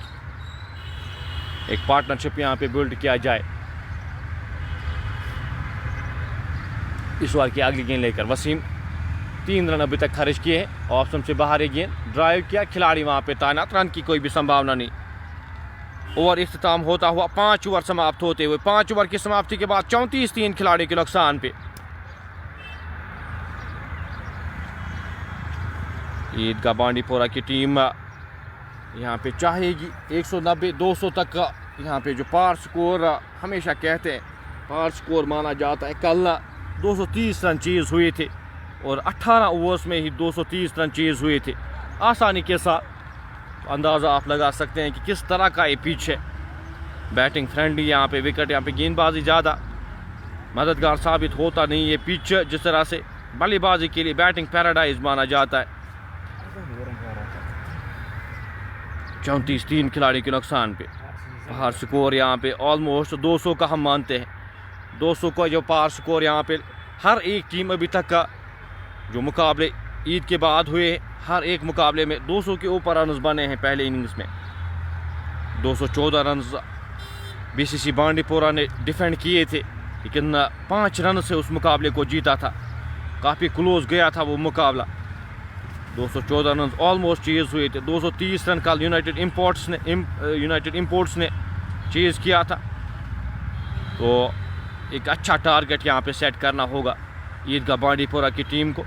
एक पार्टनरशिप यहाँ पे बिल्ड किया जाए। इस ओवर की अगली गेंद लेकर वसीम, 3 रन अभी तक खर्च किए हैं, ऑप्शन से बाहर एक गेंद, ड्राइव किया, खिलाड़ी वहाँ पे तैनात, रन की कोई भी संभावना नहीं। ओवर इख्तिताम होता हुआ 5 ओवर समाप्त होते हुए, 5 ओवर की समाप्ति के बाद 34-3 खिलाड़ी के नुकसान पे। ईदगाह बांडीपोरा की टीम यहाँ पे चाहेगी 190-200 तक का यहाँ पे जो पार स्कोर हमेशा कहते हैं पार स्कोर माना जाता है। कल 230 रन चेज हुए थे और 18 ओवर्स में ही 230 रन चेज हुए थे आसानी के साथ। तो अंदाज़ा आप लगा सकते हैं कि किस तरह का ये पिच है। बैटिंग फ्रेंडली यहाँ पे विकेट, यहाँ पे गेंदबाजी ज़्यादा मददगार साबित होता नहीं ये पिच, जिस तरह से बल्लेबाजी के लिए बैटिंग पैराडाइज माना जाता है। 34-3 खिलाड़ी के नुकसान पे। पार स्कोर यहाँ पे ऑलमोस्ट 200 का हम मानते हैं, 200 का जो पार स्कोर यहाँ पे हर एक टीम अभी तक का जो मुकाबले ईद के बाद हुए, हर एक मुकाबले में 200 के ऊपर रन्स बने हैं। पहले इनिंग्स में 214 रन्स बीसीसी बांडीपोरा ने डिफेंड किए थे, लेकिन 5 रन से उस मुकाबले को जीता था। काफ़ी क्लोज गया था वो मुकाबला। 214 रन ऑलमोस्ट चेज हुए थे। 230 रन कल यूनाइटेड इंपोर्ट्स ने चेज किया था। तो एक अच्छा टारगेट यहाँ पे सेट करना होगा ईदगाह बांडीपोरा की टीम को।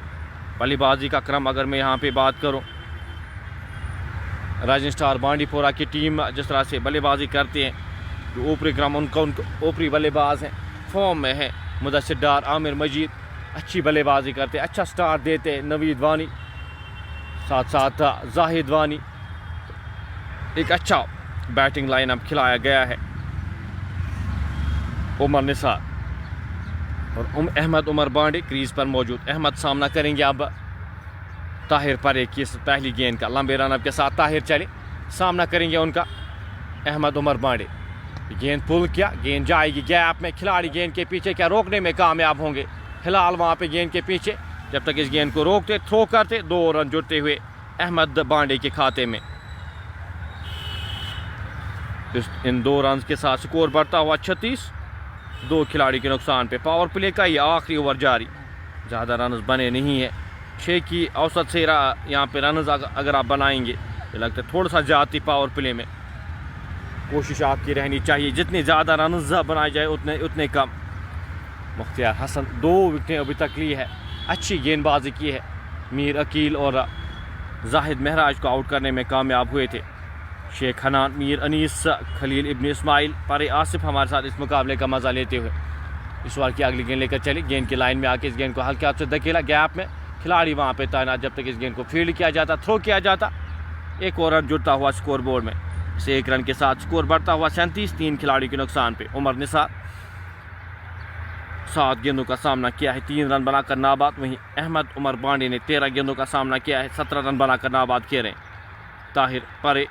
बल्लेबाजी का क्रम अगर मैं यहाँ पे बात करूँ, राइजिंग स्टार बांडीपोरा की टीम जिस तरह से बल्लेबाजी करते हैं, जो ऊपरी क्रम उनका ऊपरी बल्लेबाज हैं, फॉर्म में है। मुदस्सिर डार, आमिर मजीद अच्छी बल्लेबाजी करते हैं, अच्छा स्टार्ट देते हैं। नवीद वानी साथ साथ जाहिद वानी, एक अच्छा बैटिंग लाइनअप खिलाया गया है। उमर निसार और अहमद उमर बांडे क्रीज पर मौजूद। अहमद सामना करेंगे अब ताहिर परे की पहली गेंद का, लंबे रनअप के साथ ताहिर चले, सामना करेंगे उनका अहमद उमर बांडे। गेंद पुल किया, गेंद जाएगी गैप में, खिलाड़ी गेंद के पीछे क्या रोकने में कामयाब होंगे। हिलाल वहाँ पे गेंद के पीछे, जब तक इस गेंद को रोकते थ्रो करते 2 रन जुड़ते हुए अहमद बांडे के खाते में। इन 2 रन के साथ स्कोर बढ़ता हुआ 36, 2 खिलाड़ी के नुकसान पे। पावर प्ले का ये आखिरी ओवर जारी, ज़्यादा रन बने नहीं है। 6 की औसत से यहाँ पे रन अगर आप बनाएंगे तो लगता है थोड़ा सा जाती पावर प्ले में। कोशिश आपकी रहनी चाहिए जितने ज़्यादा रन बनाए जाए उतने कम। मुख्तियार हसन 2 विकेटें अभी तक ली है, अच्छी गेंदबाजी की है। मीर अकील और जाहिद महराज को आउट करने में कामयाब हुए थे। शेख हनान, मीर अनीस, खलील इब्न इस्माइल, पारे आसिफ हमारे साथ इस मुकाबले का मज़ा लेते हुए। इस ओवर की अगली गेंद लेकर चली, गेंद की लाइन में आके इस गेंद को हल्के हाथ से धकेला, गैप में खिलाड़ी वहाँ पे तैनात। जब तक इस गेंद को फील्ड किया जाता, थ्रो किया जाता, 1 और रन जुड़ता हुआ स्कोर बोर्ड में। इसे 1 रन के साथ स्कोर बढ़ता हुआ 37-3 खिलाड़ी के नुकसान पे। उमर निसार 7 गेंदों का सामना किया है, 3 रन बनाकर नाबाद। वहीं अहमद उमर बांडे ने 13 गेंदों का सामना किया है, 17 रन बनाकर नाबाद किए रहे। ताहिर परे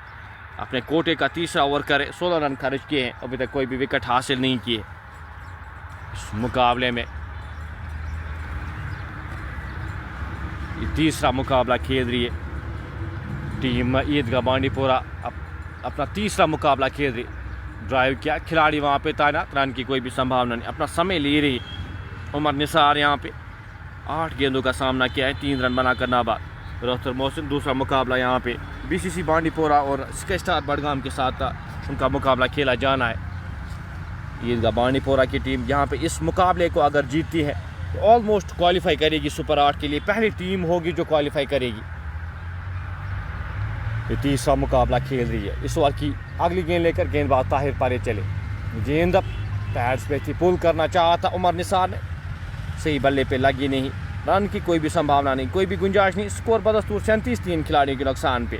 अपने कोटे का तीसरा ओवर करे, 16 रन खर्च किए हैं, अभी तक कोई भी विकेट हासिल नहीं किए इस मुकाबले में। ये तीसरा मुकाबला खेल रही है टीम ईदगाह बांडीपोरा, अपना तीसरा मुकाबला खेल रही। ड्राइव किया, खिलाड़ी वहाँ पे तैनात, रन की कोई भी संभावना नहीं, अपना समय ले रही। उमर निसार यहाँ पे 8 गेंदों का सामना किया है, 3 रन बनाकर नाबाद। रोहतर मोहसिन दूसरा मुकाबला यहाँ पे बीसीसी बांडीपोरा और स्काई स्टार बडगाम के साथ उनका मुकाबला खेला जाना है। ईदगाह बांडीपोरा की टीम यहाँ पे इस मुकाबले को अगर जीतती है तो ऑलमोस्ट क्वालिफाई करेगी सुपर 8 के लिए, पहली टीम होगी जो क्वालिफाई करेगी। ये तीसरा मुकाबला खेल रही है। इस ओवर की अगली गेंद लेकर गेंदबाज ताहिर परे चले, गेंद पैड्स पे थी, पुल करना चाहा था उमर निसार ने, सही बल्ले पे लगी नहीं, रन की कोई भी संभावना नहीं, कोई भी गुंजाइश नहीं। स्कोर बदस्तूर 37-3 खिलाड़ियों के नुकसान पे।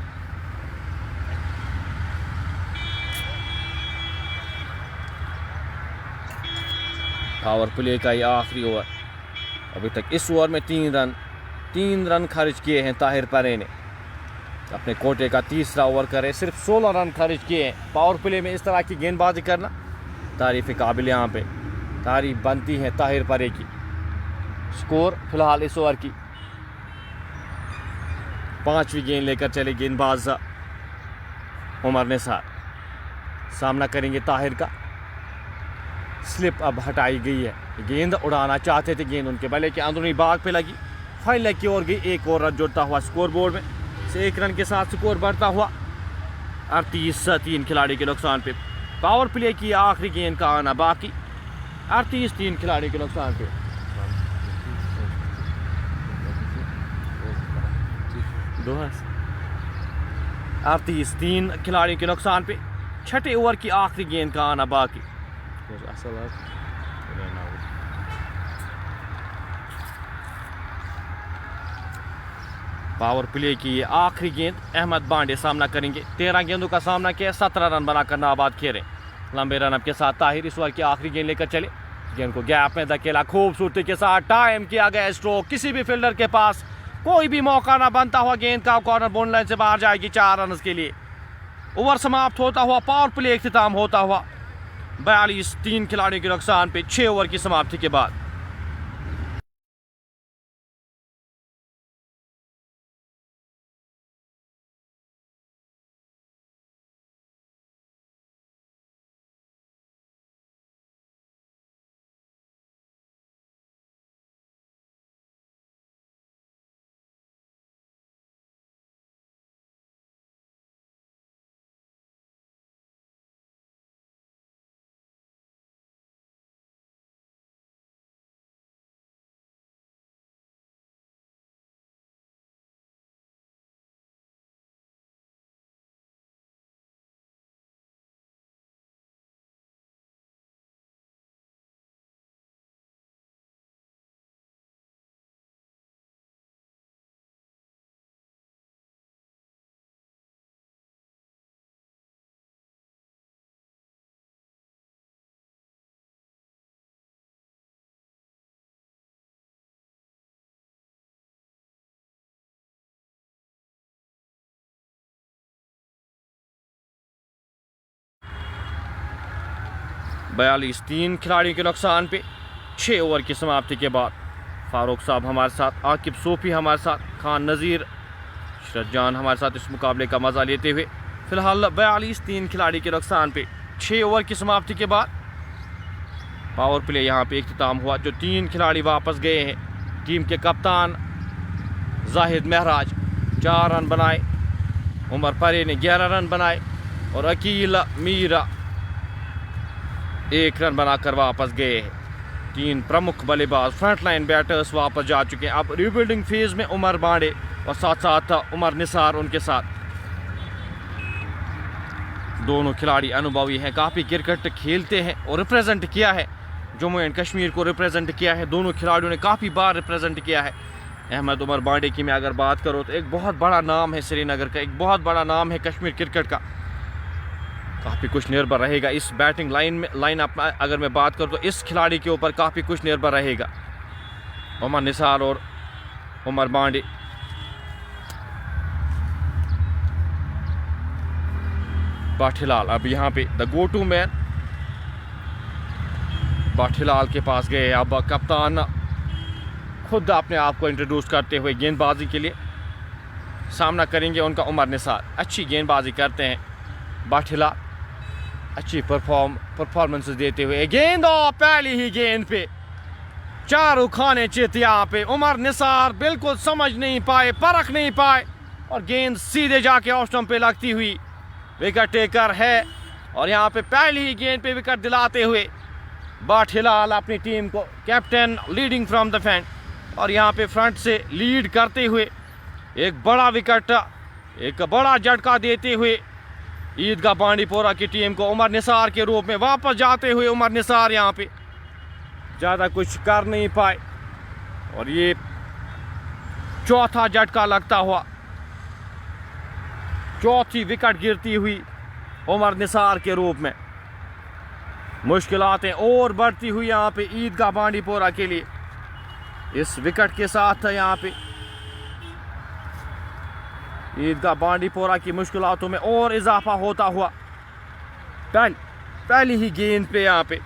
पावर प्ले का ये आखिरी ओवर। अभी तक इस ओवर में 3 रन खर्च किए हैं ताहिर परे ने। अपने कोटे का तीसरा ओवर करे, सिर्फ 16 रन खर्च किए हैं। पावर प्ले में इस तरह की गेंदबाजी करना तारीफ़ काबिल। यहाँ पे तारीफ बनती है ताहिर परे की। स्कोर फिलहाल इस ओवर की 5वीं गेंद लेकर चले गेंदबाज उमर निसार। सामना करेंगे ताहिर का। स्लिप अब हटाई गई है। गेंद उड़ाना चाहते थे, गेंद उनके बल्ले के अंदरूनी भाग पे लगी, फाइल लेग की ओर गई। एक और रन जुड़ता हुआ स्कोर बोर्ड में से 1 रन के साथ स्कोर बढ़ता हुआ 38-3 खिलाड़ी के नुकसान पे। पावर प्ले की आखिरी गेंद का आना बाकी 38-3 खिलाड़ी के नुकसान पे। 38-3 खिलाड़ी के नुकसान पे। छठे ओवर की आखिरी गेंद का आना बाकी। पावर प्ले की ये आखिरी गेंद अहमद बांडे सामना करेंगे। 13 गेंदों का सामना किया, 17 रन बनाकर नाबाद खेले। लंबे रन अप के साथ ताहिर इस ओवर की आखिरी गेंद लेकर चले। गेंद को गैप में धकेला, खूबसूरती के साथ टाइम किया गया स्ट्रोक। किसी भी फील्डर के पास कोई भी मौका ना बनता हुआ गेंद का कॉर्नर बाउंड्री लाइन से बाहर जाएगी 4 रन के लिए। ओवर समाप्त होता हुआ, पावर प्ले इख्तिताम होता हुआ 42-3 खिलाड़ियों के नुकसान पे 6 ओवर की समाप्ति के बाद। बयालीस 3 खिलाड़ियों के नुकसान पे 6 ओवर की समाप्ति के बाद। फारूक साहब हमारे साथ, आकिब सोफी हमारे साथ, खान नज़ीर, शरद जान हमारे साथ इस मुकाबले का मज़ा लेते हुए। फिलहाल 42-3 खिलाड़ी के नुकसान पे 6 ओवर की समाप्ति के बाद पावर प्ले यहाँ पे इख्तिताम हुआ। जो 3 खिलाड़ी वापस गए हैं, टीम के कप्तान जाहिद महराज 4 रन बनाए, उमर परे ने 11 रन बनाए और अकील मीरा 1 रन बनाकर वापस गए हैं। 3 प्रमुख बल्लेबाज फ्रंट लाइन बैटर्स वापस जा चुके हैं। अब रिबिल्डिंग फेज में उमर बांडे और साथ साथ उमर निसार उनके साथ। दोनों खिलाड़ी अनुभवी हैं, काफ़ी क्रिकेट खेलते हैं और रिप्रेजेंट किया है, जम्मू एंड कश्मीर को रिप्रेजेंट किया है। दोनों खिलाड़ियों ने काफ़ी बार रिप्रेजेंट किया है। अहमद उमर बांडे की मैं अगर बात करूँ तो एक बहुत बड़ा नाम है श्रीनगर का, एक बहुत बड़ा नाम है कश्मीर क्रिकेट का। काफ़ी कुछ निर्भर रहेगा इस बैटिंग लाइन अप अगर मैं बात करूँ तो इस खिलाड़ी के ऊपर काफ़ी कुछ निर्भर रहेगा। उमर निसार और उमर बांडे। बाठीलाल अब यहाँ पे द गो टू मैन बाठीलाल के पास गए। अब कप्तान खुद अपने आप को इंट्रोड्यूस करते हुए गेंदबाजी के लिए सामना करेंगे उनका उमर निसार। अच्छी गेंदबाजी करते हैं बाठीलाल, अच्छी परफॉर्मेंसेस देते हुए। गेंद और पहली ही गेंद पे चारों खाने चित। यहाँ पे उमर निसार बिल्कुल समझ नहीं पाए, परख नहीं पाए और गेंद सीधे जाके ऑफ स्टंप पे लगती हुई विकेट टेकर है। और यहाँ पे पहली ही गेंद पे विकेट दिलाते हुए बाठीलाल अपनी टीम को captain leading from the front और यहाँ पे फ्रंट से लीड करते हुए एक बड़ा विकेट, एक बड़ा झटका देते हुए ईदगाह बांडीपोरा की टीम को उमर निसार के रूप में वापस जाते हुए उमर निसार यहाँ पे ज़्यादा कुछ कर नहीं पाए और ये चौथा झटका लगता हुआ, चौथी विकेट गिरती हुई उमर निसार के रूप में। मुश्किलातें और बढ़ती हुई यहाँ पे ईदगाह बांडीपोरा के लिए। इस विकेट के साथ यहाँ पे ईदगाह बांडीपोरा की मुश्किलातों में और इजाफा होता हुआ। पहली ही गेंद पे यहाँ पे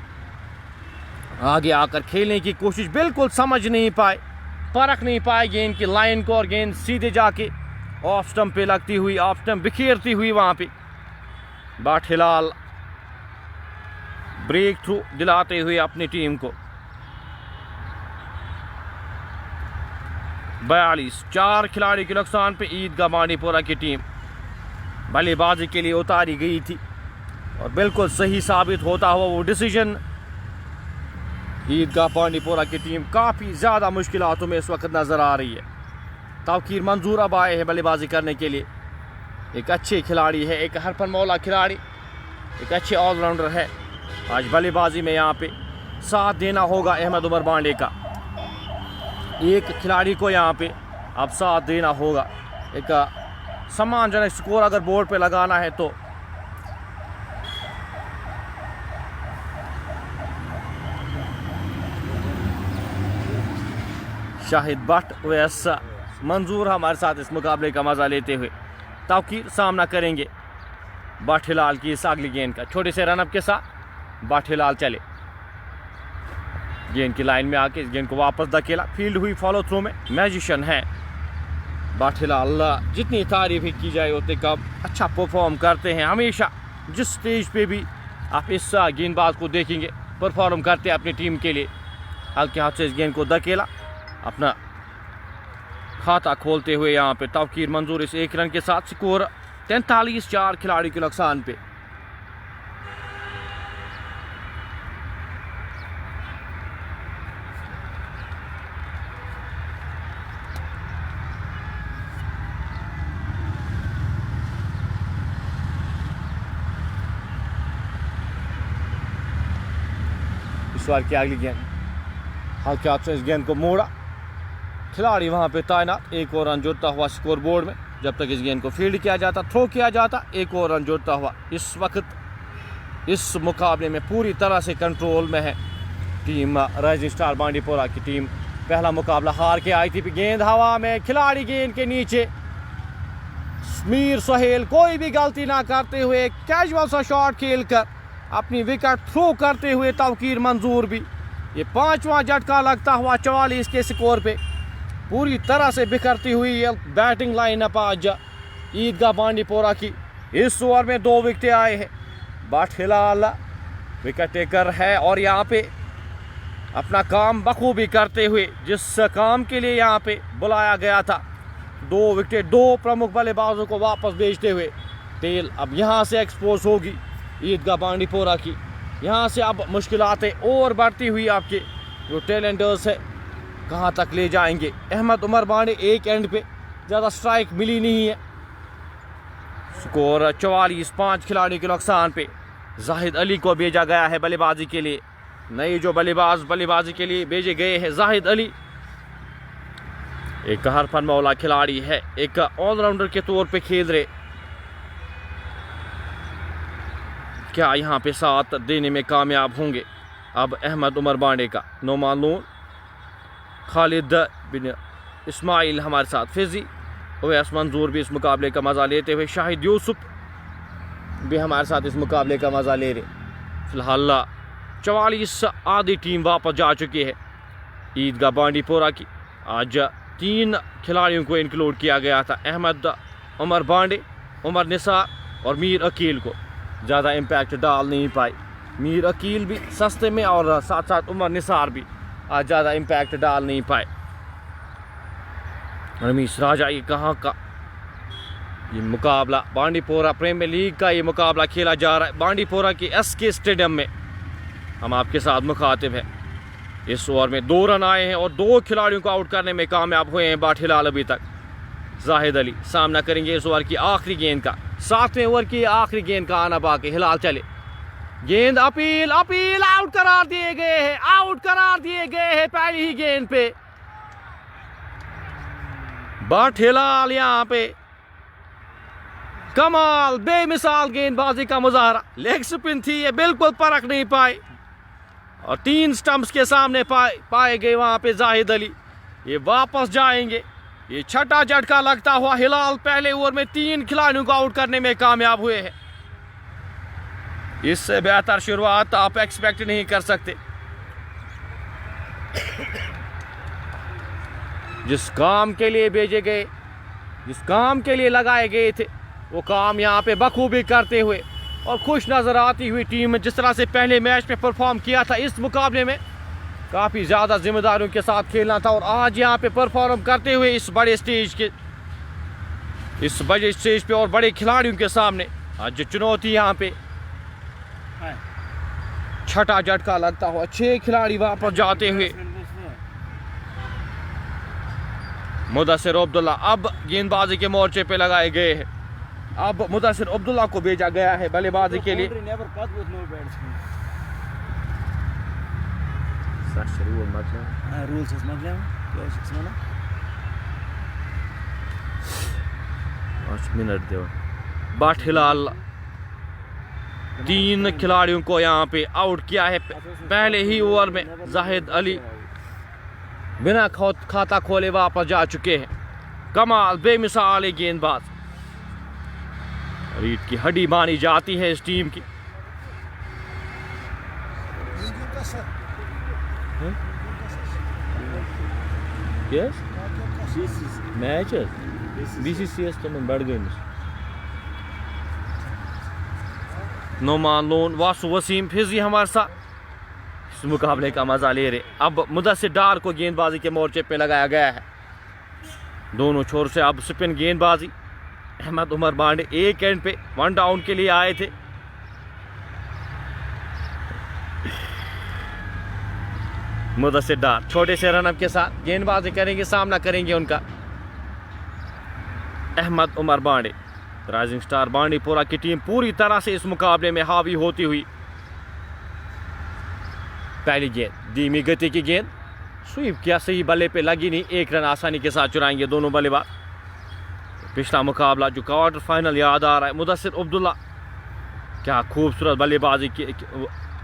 आगे आकर खेलने की कोशिश, बिल्कुल समझ नहीं पाए, परख नहीं पाए गेंद की लाइन को, और गेंद सीधे जाके ऑफ स्टंप पे लगती हुई, ऑफ स्टंप बिखेरती हुई वहाँ पे बाट हिलाल ब्रेक थ्रू दिलाते हुए अपनी टीम को। 42 4 खिलाड़ी के नुकसान पे ईदगाह बांडीपोरा की टीम बल्लेबाजी के लिए उतारी गई थी, और बिल्कुल सही साबित होता हुआ वो डिसीजन। ईदगाह बांडीपोरा की टीम काफ़ी ज़्यादा मुश्किलातों में इस वक्त नज़र आ रही है। तवकीर मंजूर अब आए हैं बल्लेबाजी करने के लिए। एक अच्छे खिलाड़ी है, एक हरफन मौला खिलाड़ी, एक अच्छे ऑलराउंडर है। आज बल्लेबाजी में यहाँ पे साथ देना होगा अहमद उमर बांडे का। एक खिलाड़ी को यहाँ पे अब साथ देना होगा। एक सम्मानजनक स्कोर अगर बोर्ड पे लगाना है तो शाहिद भट्ट वैस मंजूर हमारे साथ इस मुकाबले का मज़ा लेते हुए तवकीर सामना करेंगे बाट हिलाल की इस अगली गेंद का। छोटे से रनअप के साथ बाट हिलाल चले, गेंद की लाइन में आके इस गेंद को वापस धकेला, फील्ड हुई फॉलो थ्रू में। मैजिशियन है बाट हिलाल, जितनी तारीफ की जाए उतनी कम। अच्छा परफॉर्म करते हैं हमेशा, जिस स्टेज पे भी आप इस गेंदबाज को देखेंगे परफॉर्म करते हैं अपनी टीम के लिए। हल्के हाथ से इस गेंद को धकेला, अपना खाता खोलते हुए यहाँ पे तवकीर मंजूर इस 1 रन के साथ। स्कोर 43 4 खिलाड़ी के नुकसान पे। इस बार की अगली गेंद हल्के हाथ से इस गेंद को मोड़ा, खिलाड़ी वहां पे तैनात। 1 और रन जुड़ता हुआ स्कोर बोर्ड में। जब तक इस गेंद को फील्ड किया जाता, थ्रो किया जाता, 1 और रन जुड़ता हुआ। इस वक्त इस मुकाबले में पूरी तरह से कंट्रोल में है टीम राइजिंग स्टार बांडीपोरा की टीम। पहला मुकाबला हार के आई थी। गेंद हवा में, खिलाड़ी गेंद के नीचे, मीर सुहेल कोई भी गलती ना करते हुए कैजुअल सा शॉट खेलकर अपनी विकेट थ्रो करते हुए तवकीर मंजूर भी ये 5वां झटका लगता हुआ 44 के स्कोर पे पूरी तरह से बिखरती हुई ये बैटिंग लाइनअप आज ईदगाह बांडीपोरा की। इस ओवर में 2 विकेटें आए हैं। बाट हिलाल विकेट टेकर है और यहाँ पे अपना काम बखूबी करते हुए, जिस काम के लिए यहाँ पे बुलाया गया था, 2 विकेट 2 प्रमुख बल्लेबाजों को वापस भेजते हुए टेल अब यहाँ से एक्सपोज होगी ईदगाह बांडीपोरा की। यहाँ से अब मुश्किलातें और बढ़ती हुई आपके जो टैलेंटर्स है कहाँ तक ले जाएंगे। अहमद उमर बांडे एक एंड पे, ज़्यादा स्ट्राइक मिली नहीं है। स्कोर 44 5 खिलाड़ी के नुकसान पे। जाहिद अली को भेजा गया है बल्लेबाजी के लिए। नए जो बल्लेबाजी के लिए भेजे गए हैं जाहिद अली, एक हरफन मौला खिलाड़ी है, एक ऑलराउंडर के तौर पे खेल रहे। क्या यहाँ पे साथ देने में कामयाब होंगे अब अहमद उमर बांडे का। नोमान लून, खालिद बिन इस्माइल हमारे साथ, फिजी ओवैस मंजूर भी इस मुकाबले का मज़ा लेते हुए, शाहिद यूसुफ भी हमारे साथ इस मुकाबले का मज़ा ले रहे। फिलहाल 44 आधी टीम वापस जा चुकी है ईदगाह बांडीपोरा की। आज 3 खिलाड़ियों को इंक्लूड किया गया था, अहमद उमर बांडे, उमर निसार और मीर अकील को ज़्यादा इम्पैक्ट डाल नहीं पाई। मीर अकील भी सस्ते में और साथ साथ उमर निसार भी आज ज़्यादा इम्पैक्ट डाल नहीं पाए। रमीश राजा, ये कहाँ का ये मुकाबला, बांडीपोरा प्रीमियर लीग का ये मुकाबला खेला जा रहा है बांडीपोरा के SK स्टेडियम में। हम आपके साथ मुखातिब हैं। इस ओवर में 2 रन आए हैं और 2 खिलाड़ियों को आउट करने में कामयाब हुए हैं बाट हिलाल अभी तक। जाहिद अली सामना करेंगे इस ओवर की आखिरी गेंद का, 7वें ओवर की आखिरी गेंद का आना बाकी। हिलाल चले, गेंद अपील आउट करार दिए गए हैं, आउट करार दिए गए हैं पहली ही गेंद पे। बाट हिलाल यहाँ पे कमाल बेमिसाल गेंदबाजी का मुजाहरा। लेग स्पिन थी, ये बिल्कुल परख नहीं पाए और 3 स्टंप्स के सामने पाए गए वहां पे जाहिद अली। ये वापस जाएंगे। ये छठा झटका लगता हुआ हिलाल पहले ओवर में 3 खिलाड़ियों को आउट करने में कामयाब हुए हैं। इससे बेहतर शुरुआत आप एक्सपेक्ट नहीं कर सकते। जिस काम के लिए भेजे गए, जिस काम के लिए लगाए गए थे, वो काम यहाँ पे बखूबी करते हुए और खुश नज़र आती हुई टीम जिस तरह से पहले मैच में परफॉर्म किया था, इस मुकाबले में काफ़ी ज़्यादा जिम्मेदारियों के साथ खेलना था और आज यहाँ पे परफॉर्म करते हुए इस बड़े स्टेज पे और बड़े खिलाड़ियों के सामने आज जो चुनौती यहाँ पे छठा झटका लगता हुआ 6 खिलाड़ी वापस जाते हुए। मुदस्सिर अब्दुल्ला अब गेंदबाजी के मोर्चे पे लगाए गए हैं। अब मुदस्सिर अब्दुल्ला को भेजा गया है बल्लेबाजी के लिए। बट हिलाल 3 खिलाड़ियों को यहाँ पे आउट किया है पहले ही ओवर में। जाहिद अली बिना खाता खोले वापस जा चुके हैं। कमाल बेमिसाल गेंदबाज, रीढ़ की हड्डी मानी जाती है इस टीम की। मैच BCCS तो मैं बढ़ गई। नोमान लोन वासु वसीम फिजी हमारे साथ इस मुकाबले का मजा ले रहे। अब मुदस्सिर डार को गेंदबाजी के मोर्चे पे लगाया गया है। दोनों छोर से अब स्पिन गेंदबाजी। अहमद उमर बांडे एक एंड पे 1 डाउन के लिए आए थे। मुदस्सिर डार छोटे से रनअप के साथ गेंदबाजी करेंगे, सामना करेंगे उनका अहमद उमर बांडे। राइजिंग स्टार बांडीपोरा की टीम पूरी तरह से इस मुकाबले में हावी होती हुई। पहली गेंद धीमी गति की गेंद, स्वीप किया, सही बल्ले पे लगी नहीं। 1 रन आसानी के साथ चुराएंगे दोनों बल्लेबाज। पिछला मुकाबला जो क्वार्टर फाइनल याद आ रहा है, मुदस्सिर अब्दुल्ला क्या खूबसूरत बल्लेबाजी की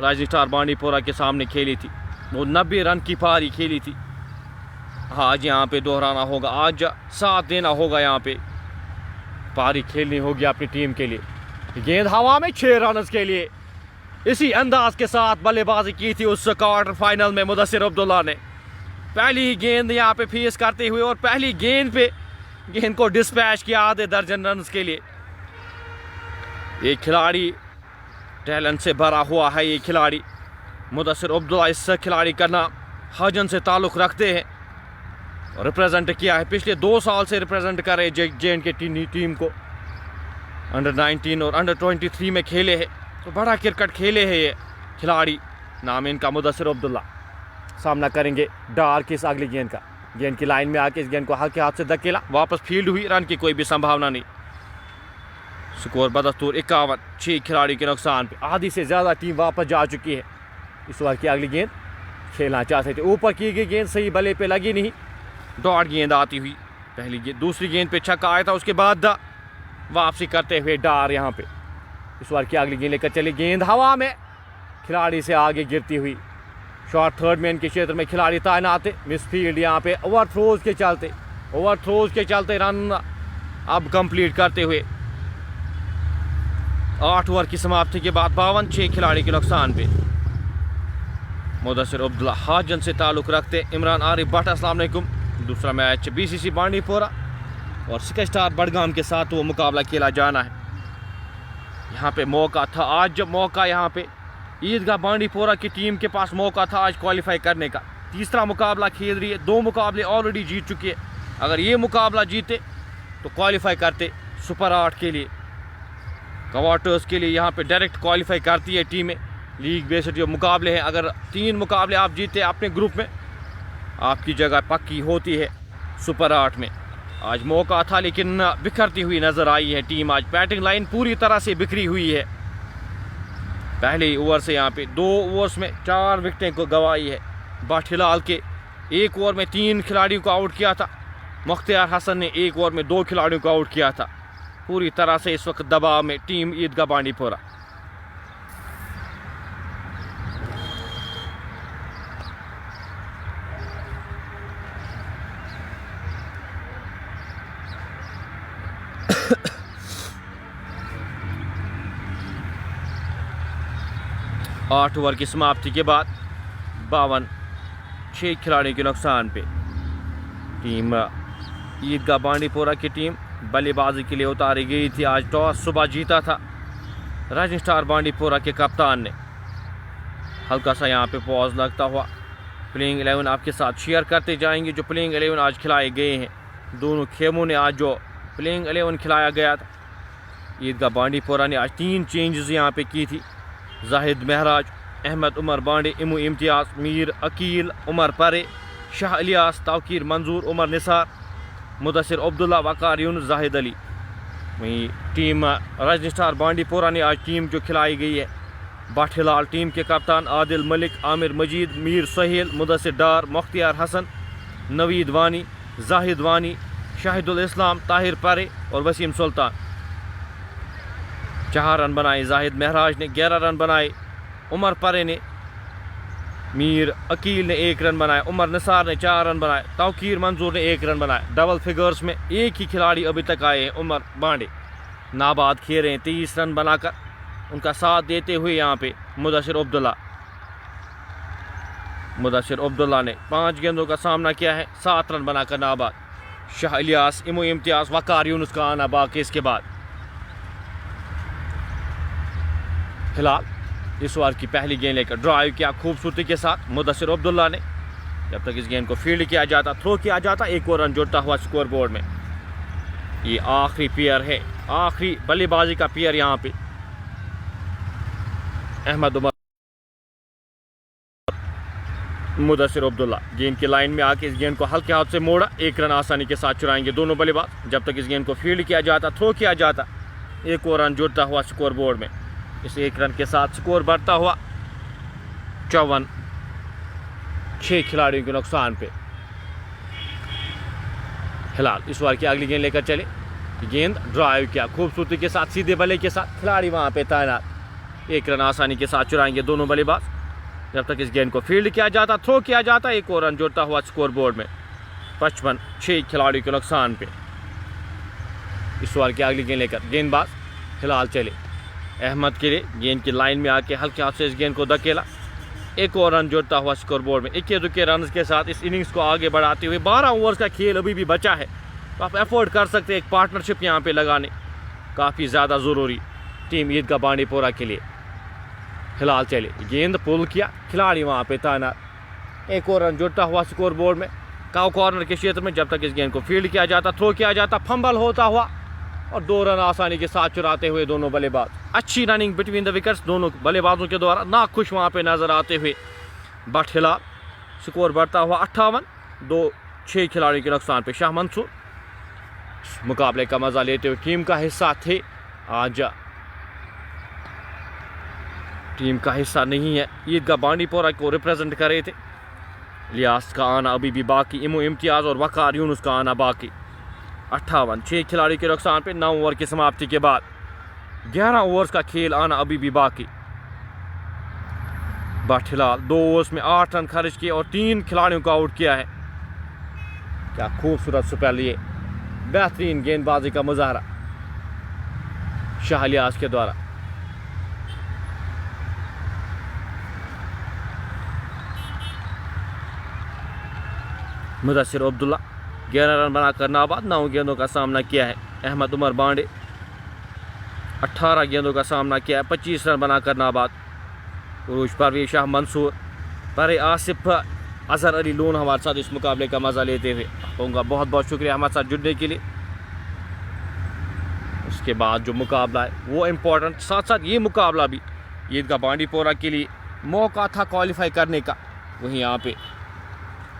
राइजिंग स्टार बांडीपोरा के सामने खेली थी। वो 90 रन की पारी खेली थी। आज यहाँ पे दोहराना होगा, आज साथ देना होगा, यहाँ पे पारी खेलनी होगी अपनी टीम के लिए। गेंद हवा में 6 रन के लिए इसी अंदाज के साथ बल्लेबाजी की थी उस क्वार्टर फाइनल में मुदस्सिर अब्दुल्ला ने। पहली गेंद यहाँ पे फेस करते हुए और पहली गेंद पे गेंद को डिस्पैच किया आधे दर्जन रन के लिए। ये खिलाड़ी टैलेंट से भरा हुआ है। ये खिलाड़ी मुदस्सिर अब्दुल्ला, इस खिलाड़ी का नाम हजन से ताल्लुक़ रखते हैं और रिप्रेजेंट किया है। पिछले 2 साल से रिप्रेजेंट कर रहे JNK के टीम को। अंडर 19 और अंडर 23 में खेले हैं, तो बड़ा क्रिकेट खेले हैं ये खिलाड़ी। नाम इनका मुदस्सिर अब्दुल्ला। सामना करेंगे डार की इस अगली गेंद का। गेंद की लाइन में आके इस गेंद को हल्के हाथ से धकेला, वापस फील्ड हुई, रन की कोई भी संभावना नहीं। स्कोर बदस्तूर 51, 6 खिलाड़ी के नुकसान पे। आधी से ज़्यादा टीम वापस जा चुकी है। इस ओवर की अगली गेंद खेलना चाहते थे, ऊपर की गई गेंद सही बल्ले पे लगी नहीं। डॉट गेंद आती हुई पहली गेंद, दूसरी गेंद पे छक्का आया था, उसके बाद वापसी करते हुए डार यहाँ पे इस ओवर की अगली गेंद लेकर चली। गेंद हवा में खिलाड़ी से आगे गिरती हुई। शॉर्ट थर्ड मैन के क्षेत्र में खिलाड़ी तैनात थे। मिस फील्ड यहाँ पे ओवर थ्रोज के चलते रन अब कंप्लीट करते हुए 8 ओवर की समाप्ति के बाद 52, 6 खिलाड़ी के नुकसान पे। मुदस्सिर अब्दुल्ला हाजन से ताल्लुक़ रखते इमरान आरिफ भट्ट। अस्सलाम वालेकुम। दूसरा मैच BCC बांडीपोरा और सिक्का स्टार बडगाम के साथ वो मुकाबला खेला जाना है। यहाँ पे मौका था आज, जब मौका यहाँ पे ईदगाह बांडीपोरा की टीम के पास मौका था आज क्वालिफाई करने का। तीसरा मुकाबला खेल रही है, 2 मुकाबले ऑलरेडी जीत चुकी है। अगर ये मुकाबला जीते तो क्वालिफाई करते सुपर 8 के लिए, क्वार्टर्स के लिए। यहाँ पे डायरेक्ट क्वालिफाई करती है टीमें। लीग बेस्ड जो मुकाबले हैं, अगर 3 मुकाबले आप जीते अपने ग्रुप में, आपकी जगह पक्की होती है सुपर 8 में। आज मौका था लेकिन बिखरती हुई नज़र आई है टीम। आज बैटिंग लाइन पूरी तरह से बिखरी हुई है। पहले ओवर से यहाँ पे 2 ओवर्स में 4 विकेटें को गंवाई है। बट हिलाल के 1 ओवर में 3 खिलाड़ियों को आउट किया था। मुख्तियार हसन ने 1 ओवर में 2 खिलाड़ियों को आउट किया था। पूरी तरह से इस वक्त दबाव में टीम ईदगाह बांडीपोरा। आठ ओवर की समाप्ति के बाद 52 6 खिलाड़ियों के नुकसान पे टीम ईदगाह बांडीपोरा की टीम बल्लेबाजी के लिए उतारी गई थी। आज टॉस सुबह जीता था राइजिंग स्टार बांडीपोरा के कप्तान ने। हल्का सा यहाँ पे पॉज लगता हुआ प्लेइंग 11 आपके साथ शेयर करते जाएंगे। जो प्लेइंग 11 आज खिलाए गए हैं, दोनों खेमों ने आज जो प्लेइंग 11 खिलाया गया था, ईदगाह बांडीपोरा ने आज 3 चेंजेस यहाँ पे की थी। जाहिद महराज, अहमद उमर बांडे, इमू इम्तियाज़, मीर अकील, उमर परे, शाह इलियास, तौकीर मंजूर, उमर निसार, मुदस्सिर अब्दुल्ला, वकार यूनुस, जाहिद अली। वहीं टीम राइजिंग स्टार बांडीपोरा ने आज टीम जो खिलाई गई है, भट्ट हिलाल टीम के कप्तान, आदिल मलिक, आमिर मजीद, मीर सोहेल, मुदस्सिर डार, मुख्तियार हसन, नवीद वानी, जाहिद वानी, शाहिदुल इस्लाम, ताहिर परे और वसीम सुल्तान। 4 रन बनाए जाहिद महराज ने, 11 रन बनाए उमर परे ने, मीर अकील ने 1 रन बनाया, उमर निसार ने 4 रन बनाए, तौकीर मंजूर ने 1 रन बनाया। डबल फिगर्स में एक ही खिलाड़ी अभी तक आए हैं, उमर बांडे नाबाद खेल रहे हैं 30 रन बनाकर। उनका साथ देते हुए यहाँ पे मुदस्सिर अब्दुल्ला ने 5 गेंदों का सामना किया है, 7 रन बनाकर नाबाद। शाह इलियास, इमू इम्तियाज़, वकार यूनुस का आना बाकी। इसके बाद फिलहाल इस ओवर की पहली गेंद लेकर ड्राइव किया खूबसूरती के साथ मुदस्सिर अब्दुल्ला ने। जब तक इस गेंद को फील्ड किया जाता, थ्रो किया जाता, 1 और रन जुड़ता हुआ स्कोर बोर्ड में। ये आखिरी पेयर है, आखिरी बल्लेबाजी का पेयर यहाँ पे। अहमद उमर, मुदस्सिर अब्दुल्ला गेंद की लाइन में आके इस गेंद को हल्के हाथ से मोड़ा, 1 रन आसानी के साथ चुराएंगे दोनों बल्लेबाज। जब तक इस गेंद को फील्ड किया जाता, थ्रो किया जाता, 1 और रन जुड़ता हुआ स्कोर बोर्ड में। इस 1 रन के साथ स्कोर बढ़ता हुआ 54 6 खिलाड़ियों के नुकसान पे। फिलहाल इस ओवर की अगली गेंद लेकर चले। गेंद ड्राइव किया खूबसूरती के साथ, सीधे बल्ले के साथ, खिलाड़ी वहां पे तैनात, 1 रन आसानी के साथ चुराएंगे दोनों बल्लेबाज। जब तक इस गेंद को फील्ड किया जाता, थ्रो किया जाता, 1 और रन जुड़ता हुआ स्कोर बोर्ड में। 55 6 खिलाड़ियों के नुकसान पे। इस ओवर की अगली गेंद लेकर गेंदबाज फिलहाल चले। अहमद के लिए गेंद की लाइन में आके हल्के हाथ से इस गेंद को धकेला, 1 और रन जुड़ता हुआ स्कोर बोर्ड में। 21 रन के साथ इस इनिंग्स को आगे बढ़ाते हुए 12 ओवर्स का खेल अभी भी बचा है, तो आप एफोर्ड कर सकते हैं एक पार्टनरशिप यहाँ पे लगाने, काफ़ी ज़्यादा ज़रूरी टीम ईदगाह बांडीपोरा के लिए। फिलहाल चले, गेंद पुल किया, खिलाड़ी वहाँ पे तैनात, 1 और रन जुड़ता हुआ स्कोर बोर्ड में। काउ कॉर्नर के क्षेत्र में जब तक इस गेंद को फील्ड किया जाता, थ्रो किया जाता, फंबल होता हुआ और 2 रन आसानी के साथ चुराते हुए दोनों बल्लेबाज। अच्छी रनिंग बिटवीन द विकेट्स दोनों बल्लेबाजों के द्वारा, नाखुश वहाँ पे नजर आते हुए भट्ट हिलाल। स्कोर बढ़ता हुआ 58 2 6 खिलाड़ियों के नुकसान पे। शाह मंसूर मुकाबले का मजा लेते हुए टीम का हिस्सा थे, आज टीम का हिस्सा नहीं है, ईदगाह बांडीपोरा को रिप्रेजेंट कर रहे थे। इलियास का आना अभी भी बाकी, इमू इम्तियाज़ और वकार यूनुस का आना बाकी। 58 6 खिलाड़ी के नुकसान पे। 9 ओवर की समाप्ति के बाद 11 ओवर्स का खेल आना अभी भी बाकी। भट्ट हिलाल 2 ओवर्स में 8 रन खर्च किए और 3 खिलाड़ियों को आउट किया है। क्या खूबसूरत स्पेल, ये बेहतरीन गेंदबाजी का मुजाहरा शाह इलियास के द्वारा। मुदस्सिर अब्दुल्ला 11 रन बनाकर नाबाद, 9 गेंदों का सामना किया है। अहमद उमर बांडे 18 गेंदों का सामना किया है, 25 रन बनाकर नाबाद। उरूज परवेज, शाह मंसूर, परे आसिफ, अजहर अली लोन हमारे साथ इस मुकाबले का मज़ा लेते हुए। कहूँगा बहुत बहुत शुक्रिया हमारे साथ जुड़ने के लिए। उसके बाद जो मुकाबला है वो इम्पोर्टेंट, साथ साथ ये मुकाबला भी ईदगाह बांडीपोरा के लिए मौका था क्वालिफाई करने का। वहीं यहाँ पे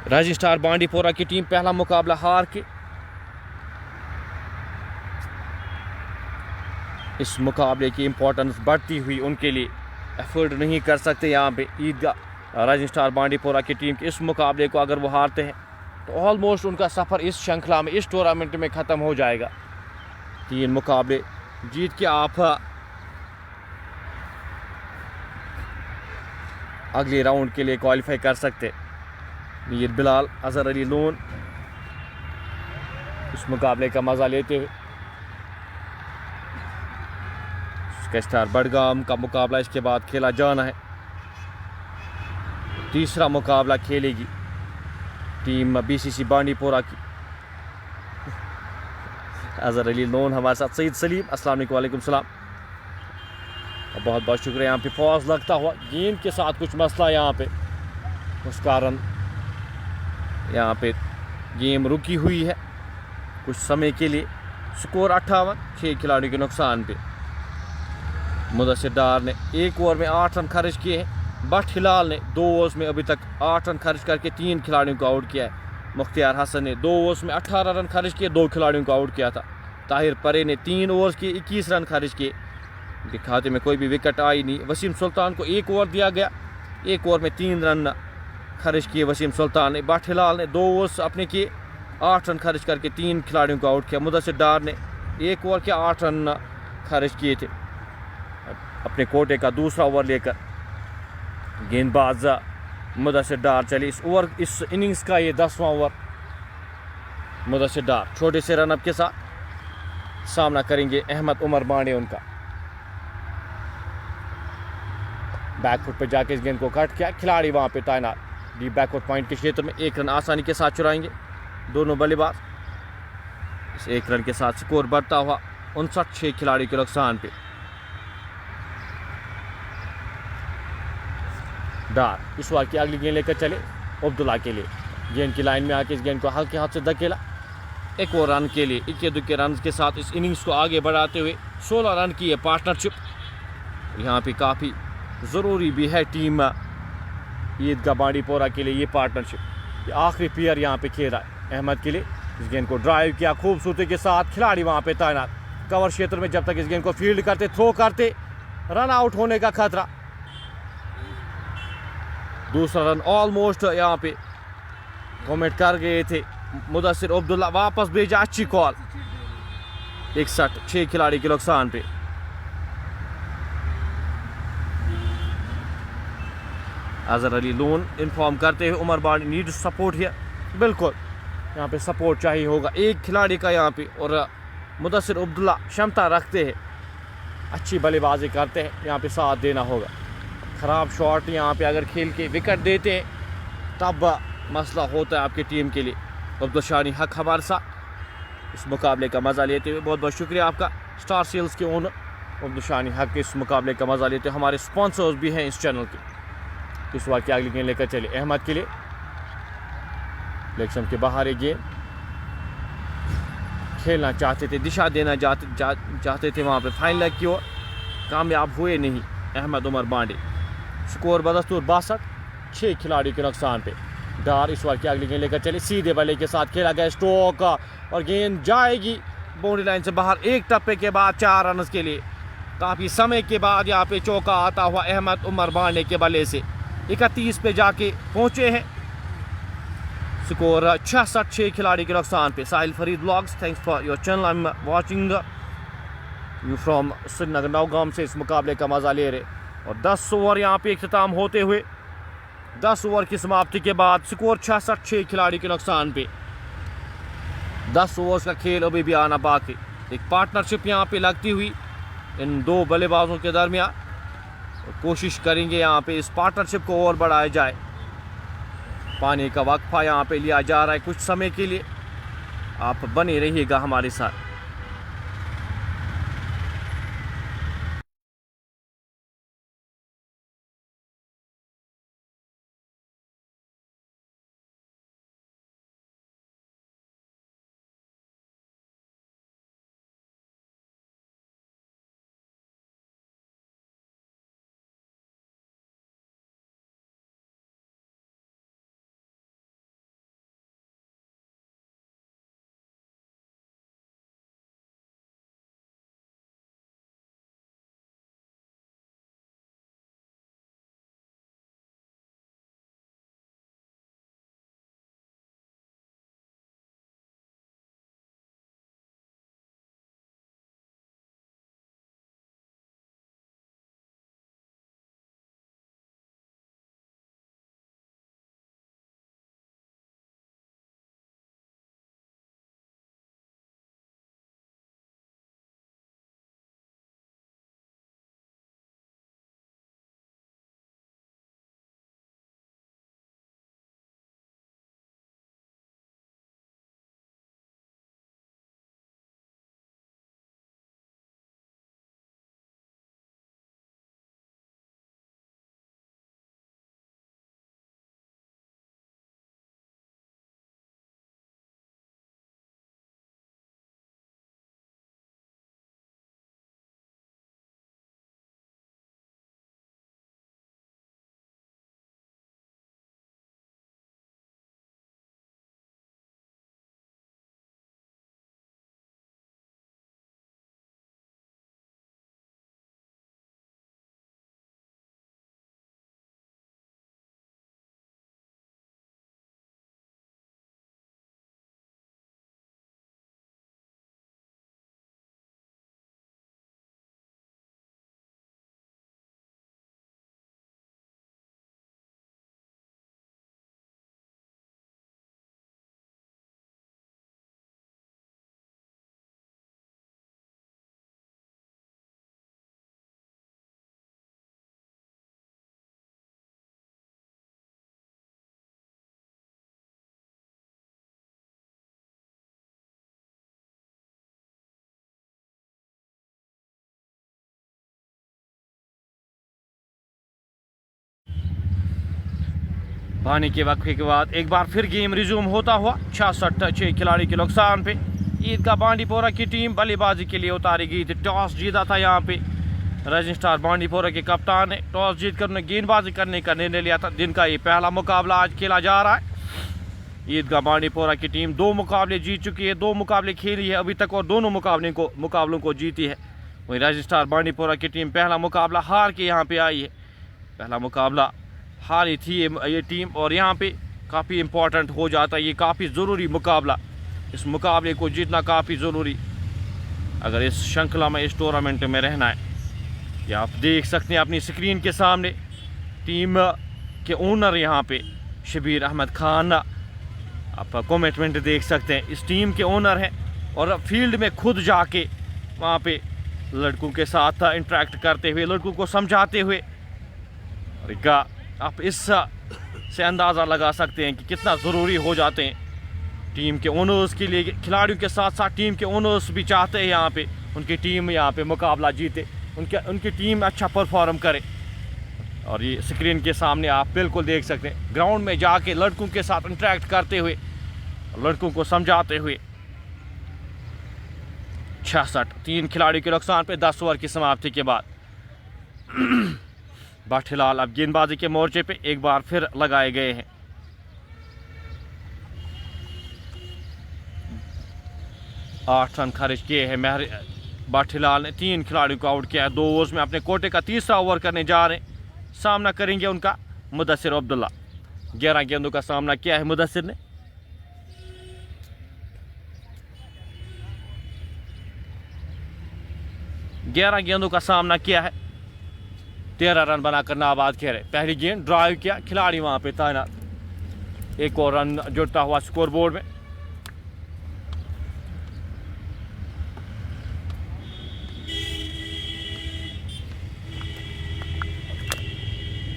राइजिंग स्टार बांडीपोरा की टीम पहला मुकाबला हार के इस मुकाबले की इम्पोर्टेंस बढ़ती हुई उनके लिए एफर्ट नहीं कर सकते। यहाँ पे ईदगाह राइजिंग स्टार बांडीपोरा की टीम के इस मुकाबले को अगर वो हारते हैं तो ऑलमोस्ट उनका सफ़र इस श्रृंखला में, इस टूर्नामेंट में ख़त्म हो जाएगा। 3 मुकाबले जीत के आप अगले राउंड के लिए क्वालिफाई कर सकते। मीर बिलाल, अजहर अली लोन इस मुकाबले का मज़ा लेते हुए। स्टार बडगाम का मुकाबला इसके बाद खेला जाना है। तीसरा मुकाबला खेलेगी टीम BCC बांडीपोरा की। अजहर अली लोन हमारे साथ, सईद सलीम अस्सलाम वालेकुम सलाम, बहुत बहुत शुक्रिया। यहाँ पे पॉज लगता हुआ, गेंद के साथ कुछ मसला यहाँ पे, उस कारण यहाँ पे गेम रुकी हुई है कुछ समय के लिए। स्कोर 58, 6 खिलाड़ियों के नुकसान पे। मुदस्सिर डार ने 1 ओवर में 8 रन खर्च किए हैं। बट हिलाल ने 2 ओवर्स में अभी तक 8 रन खर्च करके 3 खिलाड़ियों को आउट किया है। मुख्तियार हसन ने 2 ओवर्स में 18 रन खर्च किए, 2 खिलाड़ियों को आउट किया था। ताहिर परे ने 3 ओवर्स के 21 रन खर्च किए, उनके खाते में कोई भी विकेट आई नहीं। वसीम सुल्तान को 1 ओवर दिया गया, 1 ओवर में 3 रन खर्च किए वसीम सुल्तान ने। बट हिलाल ने 2 ओवर्स अपने किए, 8 रन खर्च करके 3 खिलाड़ियों को आउट किया। मुदस्सिर डार ने 1 ओवर के 8 रन खर्च किए थे अपने कोटे का दूसरा ओवर लेकर। गेंदबाज मुदस्सिर डार चले इस इनिंग्स का ये 10वां ओवर। मुदस्सिर डार छोटे से रनअप के साथ सामना करेंगे अहमद उमर बांडे उनका। बैकफुट पे जाके इस गेंद को कट किया, खिलाड़ी वहां पे तैनात डीप बैकवर्ड पॉइंट के क्षेत्र में। 1 रन आसानी के साथ चुराएंगे दोनों बल्लेबाज। इस 1 रन के साथ स्कोर बढ़ता हुआ 59, 6 खिलाड़ी के नुकसान पे। डार इस बार की अगली गेंद लेकर चले अब्दुल्ला के लिए। गेंद की लाइन में आके इस गेंद को हल्के हाथ से धकेला। 1 और रन के लिए इक्के दुक्के रन के साथ इस इनिंग्स को आगे बढ़ाते हुए 16 रन की है पार्टनरशिप। यहाँ पे काफ़ी ज़रूरी भी है टीम ईदगाह बांडीपोरा के लिए ये पार्टनरशिप। आखिरी प्लेयर यहाँ पे खेल रहा है अहमद के लिए। इस गेंद को ड्राइव किया खूबसूरती के साथ, खिलाड़ी वहाँ पे तैनात कवर क्षेत्र में। जब तक इस गेंद को फील्ड करते, थ्रो करते, रन आउट होने का खतरा। दूसरा रन ऑलमोस्ट यहाँ पे कमिट कर गए थे मुदस्सिर अब्दुल्ला, वापस भेजा, अच्छी कॉल। 61, 6 खिलाड़ी के नुकसान पे। अजहर अली लोन इन्फॉर्म करते हुए उमर बांडी नीड सपोर्ट हियर। बिल्कुल यहाँ पे सपोर्ट चाहिए होगा एक खिलाड़ी का यहाँ पे, और मुदस्सिर अब्दुल्ला क्षमता रखते हैं, अच्छी बल्लेबाजी करते हैं, यहाँ पे साथ देना होगा। ख़राब शॉट यहाँ पे अगर खेल के विकेट देते हैं तब मसला होता है आपकी टीम के लिए। अब्दुल शानी हक हमारे साथ इस मुकाबले का मज़ा लेते हुए, बहुत बहुत शुक्रिया आपका स्टार सेल्स के ओनर अब्दुल शानी हक इस मुकाबले का मज़ा लेते हुए। हमारे स्पॉन्सर्स भी हैं इस चैनल के। इस बार की अगली गेंद लेकर चले अहमद के लिए। लेक्शन के बाहर एक गेंद खेलना चाहते थे, दिशा देना चाहते थे वहाँ पे फाइन लेग की ओर, कामयाब हुए नहीं अहमद उमर बांडे। स्कोर बदस्तूर 62, 6 खिलाड़ी के नुकसान पे। डार इस बार की अगली गेंद लेकर चले, सीधे बल्ले के साथ खेला गया स्ट्रोक और गेंद जाएगी बाउंड्री लाइन से बाहर। एक टप्पे के बाद 4 रन के लिए काफ़ी समय के बाद यहाँ पे चौका आता हुआ अहमद उमर बांडे के बल्ले से 31 पे जाके पहुँचे हैं। स्कोर 66, 6 खिलाड़ी के नुकसान पे। Sahil Farid vlogs, thanks for your channel, I am watching you from Srinagar Nowgam से इस मुकाबले का मज़ा ले रहे। और 10 ओवर यहाँ पे इख्तिताम होते हुए 10 ओवर की समाप्ति के बाद स्कोर 66, 6 खिलाड़ी के नुकसान पे। 10 ओवर्स का खेल अभी भी आना बाकी। एक पार्टनरशिप यहाँ पे लगती हुई इन 2 बल्लेबाजों के दरमियान, कोशिश करेंगे यहाँ पे इस पार्टनरशिप को और बढ़ाया जाए। पानी का वक्फा यहाँ पे लिया जा रहा है कुछ समय के लिए, आप बने रहिएगा हमारे साथ। पानी के वक्फे के बाद एक बार फिर गेम रिज्यूम होता हुआ 66 खिलाड़ी के नुकसान पे ईदगाह बांडीपोरा की टीम बल्लेबाजी के लिए उतारी गई थी। टॉस जीता था यहाँ पे राइजिंग स्टार बांडीपोरा के कप्तान ने। टॉस जीत कर उन्हें गेंदबाजी करने का निर्णय लिया था। दिन का ये पहला मुकाबला आज खेला जा रहा है। ईदगाह बांडीपोरा की टीम 2 मुकाबले जीत चुकी है, 2 मुकाबले खेली है अभी तक और दोनों मुकाबलों को जीती है। वहीं राइजिंग स्टार बांडीपोरा की टीम पहला मुकाबला हार के यहाँ पे आई है। पहला मुकाबला हारी थी ये टीम और यहाँ पे काफ़ी इम्पोर्टेंट हो जाता है। ये काफ़ी ज़रूरी मुकाबला, इस मुकाबले को जीतना काफ़ी ज़रूरी अगर इस श्रृंखला में, इस टूर्नामेंट में रहना है। ये आप देख सकते हैं अपनी स्क्रीन के सामने टीम के ओनर यहाँ पे शबीर अहमद खान, आप कमिटमेंट देख सकते हैं। इस टीम के ओनर हैं और फील्ड में खुद जाके वहाँ पे लड़कों के साथ इंटरेक्ट करते हुए, लड़कों को समझाते हुए, आप इस से अंदाज़ा लगा सकते हैं कि कितना ज़रूरी हो जाते हैं टीम के ओनर्स के लिए। खिलाड़ियों के साथ साथ टीम के ओनर्स भी चाहते हैं यहाँ पे उनकी टीम यहाँ पे मुकाबला जीते, उनकी टीम अच्छा परफॉर्म करे। और ये स्क्रीन के सामने आप बिल्कुल देख सकते हैं ग्राउंड में जाके लड़कों के साथ इंटरेक्ट करते हुए, लड़कों को समझाते हुए। 3 खिलाड़ी के नुकसान पे 10 ओवर की समाप्ति के बाद बाठिलाल अब गेंदबाजी के मोर्चे पे एक बार फिर लगाए गए हैं। आठ रन खर्च किए हैं बाठिलाल ने। 3 खिलाड़ियों को आउट किया है 2 ओवर्स में। अपने कोटे का तीसरा ओवर करने जा रहे हैं। सामना करेंगे उनका मुदस्सिर अब्दुल्ला। 11 गेंदों का सामना किया है मुदस्सिर ने। गेंदों का सामना किया है, 13 रन बनाकर नाबाद खेल रहे। पहली गेंद ड्राइव किया, खिलाड़ी वहां पे तैनात। एक और रन जुड़ता हुआ स्कोर बोर्ड में।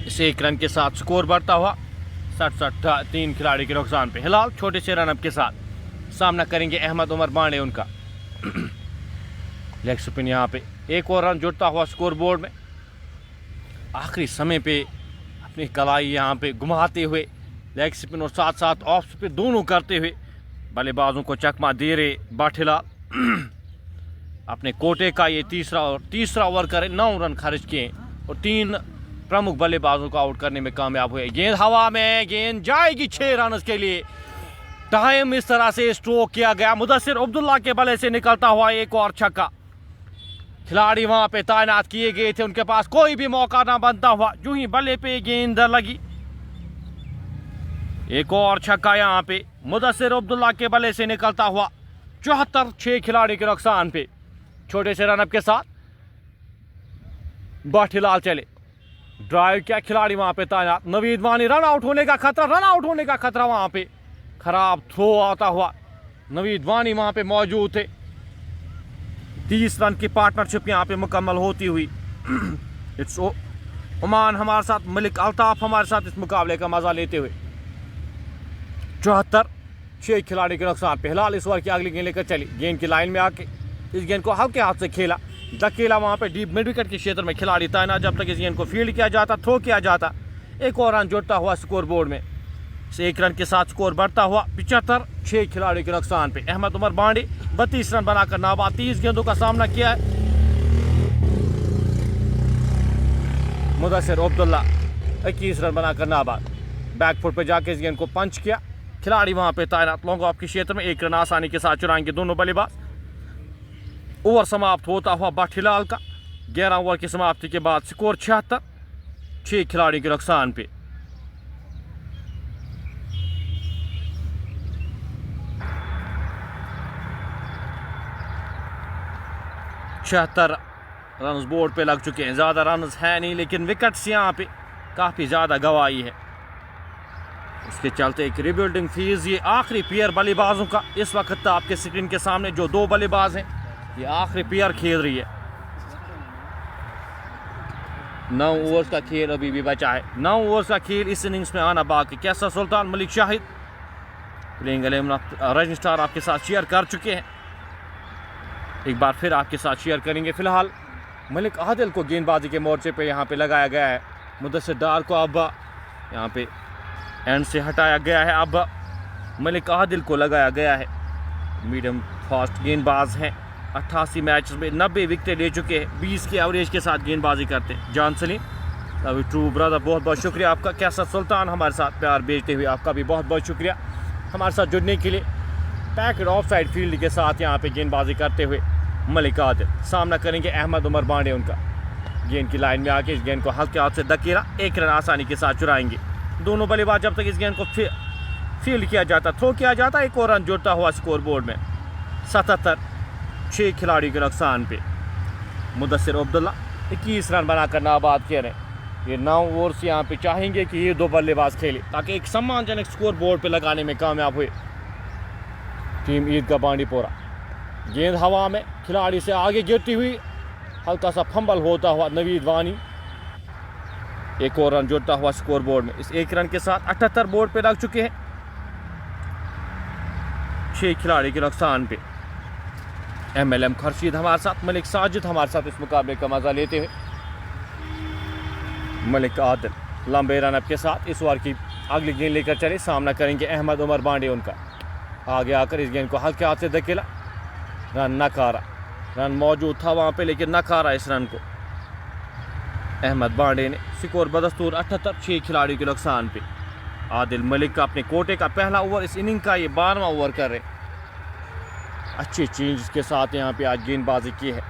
इस 1 रन के साथ स्कोर बढ़ता हुआ 67। 3 खिलाड़ी के नुकसान पे हिलाल छोटे से रनअप के साथ सामना करेंगे अहमद उमर बांडे उनका। लेग स्पिन यहाँ पे एक और रन जुड़ता हुआ स्कोर बोर्ड में। आखिरी समय पे अपनी कलाई यहाँ पे घुमाते हुए लेग स्पिन और साथ साथ ऑफ स्पिन दोनों करते हुए बल्लेबाजों को चकमा दे रहे बाठिलाल। अपने कोटे का ये तीसरा ओवर करे, 9 रन खर्च किए और 3 प्रमुख बल्लेबाजों को आउट करने में कामयाब हुए। गेंद हवा में, गेंद जाएगी 6 रन के लिए। टाइम इस तरह से स्ट्रोक किया गया। मुदस्सिर अब्दुल्ला के बल्ले से निकलता हुआ एक और छक्का। खिलाड़ी वहां पे तैनात किए गए थे, उनके पास कोई भी मौका ना बनता हुआ। जो ही बल्ले पे गेंद लगी, एक और छक्का यहाँ पे मुदस्सिर अब्दुल्ला के बल्ले से निकलता हुआ। 74। 6 खिलाड़ी के नुकसान पे छोटे से रनअप के साथ बाठिलाल चले। ड्राइव किया, खिलाड़ी वहां पे तैनात। नवीद वानी, रन आउट होने का खतरा वहां पे। खराब थ्रो आता हुआ नवीद वानी वहां पे मौजूद थे। 30 रन की पार्टनरशिप यहाँ पे मुकम्मल होती हुई। इट्स ओमान हमारे साथ, मलिक अल्ताफ हमारे साथ इस मुकाबले का मजा लेते हुए। 74। 6 खिलाड़ी के नुकसान पे हिलाल इस ओवर की अगली गेंद लेकर चली। गेंद की लाइन में आके इस गेंद को हल्के हाथ से खेला, धकेला वहां पे डीप मिड विकेट के क्षेत्र में। खिलाड़ी तैनात, जब तक इस गेंद को फील्ड किया जाता, थ्रो किया जाता। एक और रन जुड़ता हुआ स्कोर बोर्ड में। से 1 रन के साथ स्कोर बढ़ता हुआ 75। 6 खिलाड़ी के नुकसान पे अहमद उमर बांडे 32 रन बनाकर नाबाद। 30 गेंदों का सामना किया है मुदस्सिर अब्दुल्ला, 21 रन बनाकर नाबाद। बैकफुट पे जाके इस गेंद को पंच किया। खिलाड़ी वहां पे तैनात लॉन्ग ऑफ के क्षेत्र में। 1 रन आसानी के साथ चुराएंगे दोनों बल्लेबाज। ओवर समाप्त होता हुआ बाठिलाल का। 11 ओवर की समाप्ति के बाद स्कोर 76। 6 खिलाड़ी के नुकसान पे। रन बोर्ड पे लग चुके हैं। ज़्यादा रन है नहीं, लेकिन विकेट्स यहाँ पे काफ़ी ज़्यादा गवाई है। इसके चलते एक रिबिल्डिंग फीस, ये आखिरी पेयर बल्लेबाजों का इस वक्त आपके स्क्रीन के सामने जो 2 बल्लेबाज हैं, ये आखिरी पेयर खेल रही है। 9 ओवर्स का खेल अभी भी बचा है। 9 ओवर्स का खेल इस इनिंग्स में आना बाकी। Kaiser Sultan, Malik Shahid playing 11 rising star आपके साथ शेयर कर चुके हैं। एक बार फिर आपके साथ शेयर करेंगे। फिलहाल मलिक आदिल को गेंदबाजी के मोर्चे पे यहाँ पे लगाया गया है। मुदस्सिर डार को अब यहाँ पे एंड से हटाया गया है। अब मलिक आदिल को लगाया गया है। मीडियम फास्ट गेंदबाज हैं, 88 मैच में 90 विकेटें ले चुके हैं, 20 की एवरेज के साथ गेंदबाजी करते हैं। जान सलीम अभी ट्रू ब्रदर, बहुत बहुत शुक्रिया आपका। कैसा सुल्तान हमारे साथ प्यार भेजते हुए आपका भी बहुत बहुत शुक्रिया हमारे साथ जुड़ने के लिए। पैकेट ऑफ साइड फील्ड के साथ यहाँ पे गेंदबाजी करते हुए मलिक आदिल सामना करेंगे अहमद उमर बांडे उनका। गेंद की लाइन में आके इस गेंद को हल्के हाथ से धकेला, 1 रन आसानी के साथ चुराएंगे दोनों बल्लेबाज। जब तक इस गेंद को फील्ड किया जाता, थ्रो किया जाता, एक और रन जुड़ता हुआ स्कोर बोर्ड में। 77, 6 खिलाड़ी के नुकसान पे मुदस्सिर अब्दुल्ला 21 रन बनाकर नाबाद किए रहे। ये 9 ओवर्स यहाँ पे चाहेंगे कि ये 2 बल्लेबाज खेले ताकि एक सम्मानजनक स्कोर बोर्ड पे लगाने में कामयाब हुए टीम ईदगाह बांडीपोरा। गेंद हवा में खिलाड़ी से आगे गिरती हुई, हल्का सा फंबल होता हुआ नवीद वानी, एक और रन जुड़ता हुआ स्कोर बोर्ड में। इस 1 रन के साथ 78 बोर्ड पे लग चुके हैं, 6 खिलाड़ी के नुकसान पे। MLM खर्शीद हमारे साथ, मलिक साजिद हमारे साथ इस मुकाबले का मजा लेते हुए। मलिक आदिल लंबे रनअप के साथ इस ओवर की अगली गेंद लेकर चले, सामना करेंगे अहमद उमर बांडे उनका। आगे आकर इस गेंद को हल्के हाथ से धकेला, रन नकारा। रन मौजूद था वहाँ पे लेकिन नकारा इस रन को अहमद बांडे ने। स्कोर बदस्तूर 78, 6 खिलाड़ी के नुकसान पे। आदिल मलिक का अपने कोटे का पहला ओवर, इस इनिंग का ये 12वां ओवर कर रहे। अच्छे चेंज के साथ यहाँ पे आज गेंदबाजी की है।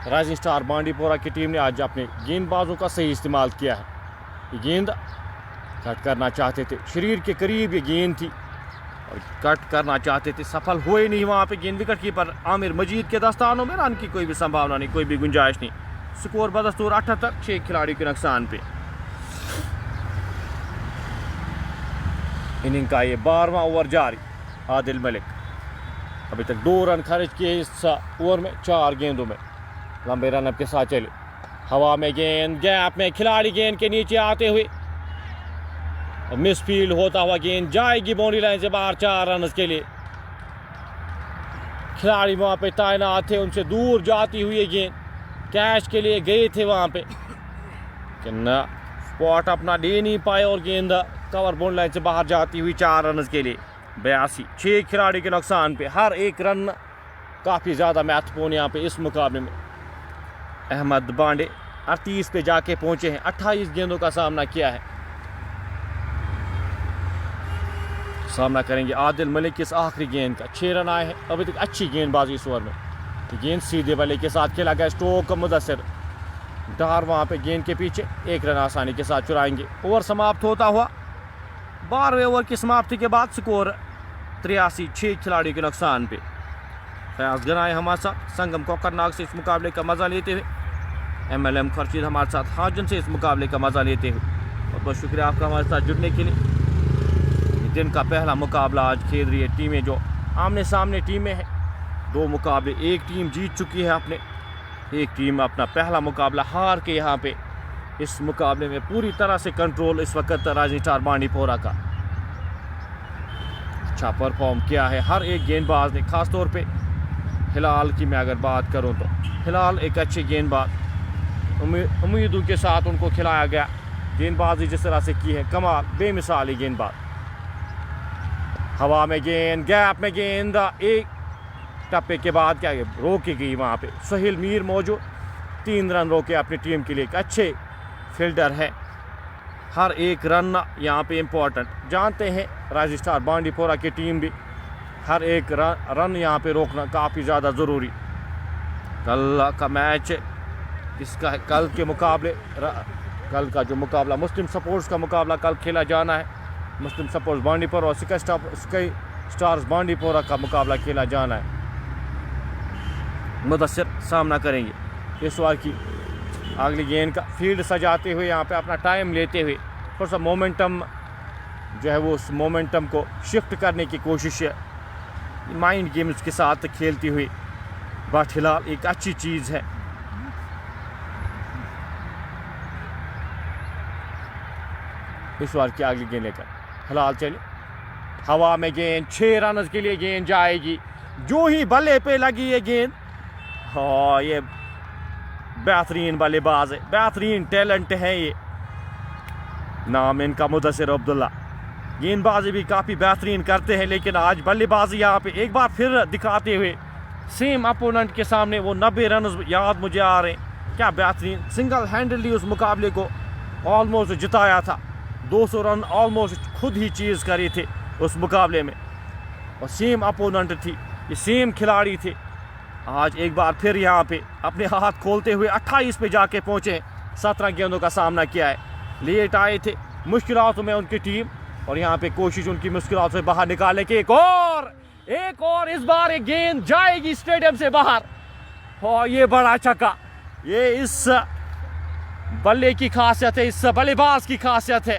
राइजिंग स्टार बांडीपोरा की टीम ने आज अपने गेंदबाजों का सही इस्तेमाल किया है। ये गेंद कट करना चाहते थे, शरीर के करीब ये गेंद थी और कट करना चाहते थे, सफल हुए नहीं। वहाँ पे गेंद विकेट कीपर आमिर मजीद के दस्तानों में, रन की कोई भी संभावना नहीं, कोई भी गुंजाइश नहीं। स्कोर बदस्तूर 78, 6 खिलाड़ी के नुकसान पे। इनिंग का ये 12वां ओवर जारी। आदिल मलिक अभी तक 2 रन खर्च किए इस ओवर में 4 गेंदों में। लंबे रनअप के साथ चले, हवा में गेंद, गैप में खिलाड़ी गेंद के नीचे आते हुए मिस फील्ड होता हुआ गेंद जाएगी बाउंड्री लाइन से बाहर 4 रन के लिए। खिलाड़ी वहाँ पे तैनात थे, उनसे दूर जाती हुई गेंद कैच के लिए गए थे वहाँ पे, न स्पॉट अपना दे नहीं पाए और गेंद कवर बाउंड्री लाइन से बाहर जाती हुई 4 रन के लिए। 82, 6 खिलाड़ी के नुकसान पे। हर एक रन काफ़ी ज़्यादा महत्वपूर्ण यहाँ पे इस मुकाबले में। अहमद बांडे 38 पे जाके पहुँचे हैं, 28 गेंदों का सामना किया है। सामना करेंगे आदिल मलिक की इस आखिरी गेंद का। 6 रन आए हैं, अभी तक अच्छी गेंदबाजी इस ओवर में। गेंद सीधे बल्ले के साथ खेला गया, स्ट्रोक मुदस्सिर डार वहाँ पे गेंद के पीछे, 1 रन आसानी के साथ चुराएंगे। ओवर समाप्त होता हुआ 12वें ओवर की समाप्ति के बाद स्कोर 83, 6 खिलाड़ी के नुकसान पे। फयाज गनाए हमारे साथ संगम कोकरनाग से इस मुकाबले का मजा लेते हुए। MLM खर्शीद हमारे साथ हाजन से इस मुकाबले का मजा लेते हुए। बहुत बहुत शुक्रिया आपका हमारे साथ जुड़ने के लिए। दिन का पहला मुकाबला आज खेल रही है टीमें जो आमने सामने टीमें हैं। 2 मुकाबले, एक टीम जीत चुकी है अपने, एक टीम अपना पहला मुकाबला हार के यहाँ पे इस मुकाबले में पूरी तरह से कंट्रोल इस वक्त राइजिंग स्टार बांडीपोरा का। अच्छा परफॉर्म किया है हर एक गेंदबाज ने, खासतौर पे हिलाल की मैं अगर बात करूँ तो हिलाल एक अच्छे गेंदबाज, उम्मीदों के साथ उनको खिलाया गया। गेंदबाजी जिस तरह से की है, कमाल, बेमिसाली गेंदबाज। हवा में गेंद, गैप में गेंद, एक टप्पे के बाद क्या रोकी गई वहाँ पे। सोहेल मीर मौजूद, 3 रन रोके अपनी टीम के लिए। एक अच्छे फील्डर है, हर एक रन यहाँ पे इम्पोर्टेंट। जानते हैं राइजिंग स्टार बांडीपोरा की टीम भी हर एक रन यहाँ पे रोकना काफ़ी ज़्यादा ज़रूरी। कल का मैच किसका है? कल के मुकाबले, कल का जो मुकाबला मुस्लिम सपोर्ट्स का मुकाबला कल खेला जाना है। मुस्लिम सपोर्ट्स बांडीपोरा और स्काई स्टार्स बांडीपोरा का मुकाबला खेला जाना है। मुदस्सिर सामना करेंगे इस ओवर की अगली गेंद का। फील्ड सजाते हुए यहाँ पे अपना टाइम लेते हुए थोड़ा सा मोमेंटम जो है वो उस मोमेंटम को शिफ्ट करने की कोशिश है, माइंड गेम्स के साथ खेलती हुई। बट हिलाल एक अच्छी चीज़ है। इस ओवर की अगली गेंद लेकर हिलाल चले, हवा में गेंद, 6 रन के लिए गेंद जाएगी। जो ही बल्ले पे लगी ये गेंद, हाँ ये बेहतरीन बल्लेबाज है, बेहतरीन टैलेंट है ये। नाम इनका मुदस्सिर अब्दुल्ला। गेंदबाजी भी काफ़ी बेहतरीन करते हैं, लेकिन आज बल्लेबाजी यहाँ पे एक बार फिर दिखाते हुए सेम अपोनेंट के सामने वो 90 रन याद मुझे आ रहे हैं। क्या बेहतरीन सिंगल हैंडली उस मुकाबले को ऑलमोस्ट जिताया था। 200 रन ऑलमोस्ट खुद ही चीज़ करे थे उस मुकाबले में, और सेम अपोनेंट थी, ये सेम खिलाड़ी थे। आज एक बार फिर यहाँ पे अपने हाथ खोलते हुए 28 पे जाके पहुँचे, 17 गेंदों का सामना किया है। लेट आए थे मुश्किलातों में उनकी टीम, और यहाँ पे कोशिश उनकी मुश्किलात से बाहर निकालने की एक और इस बार एक गेंद जाएगी स्टेडियम से बाहर। और ये बड़ा छक्का, ये इस बल्ले की खासियत है, इस बल्लेबाज की खासियत है।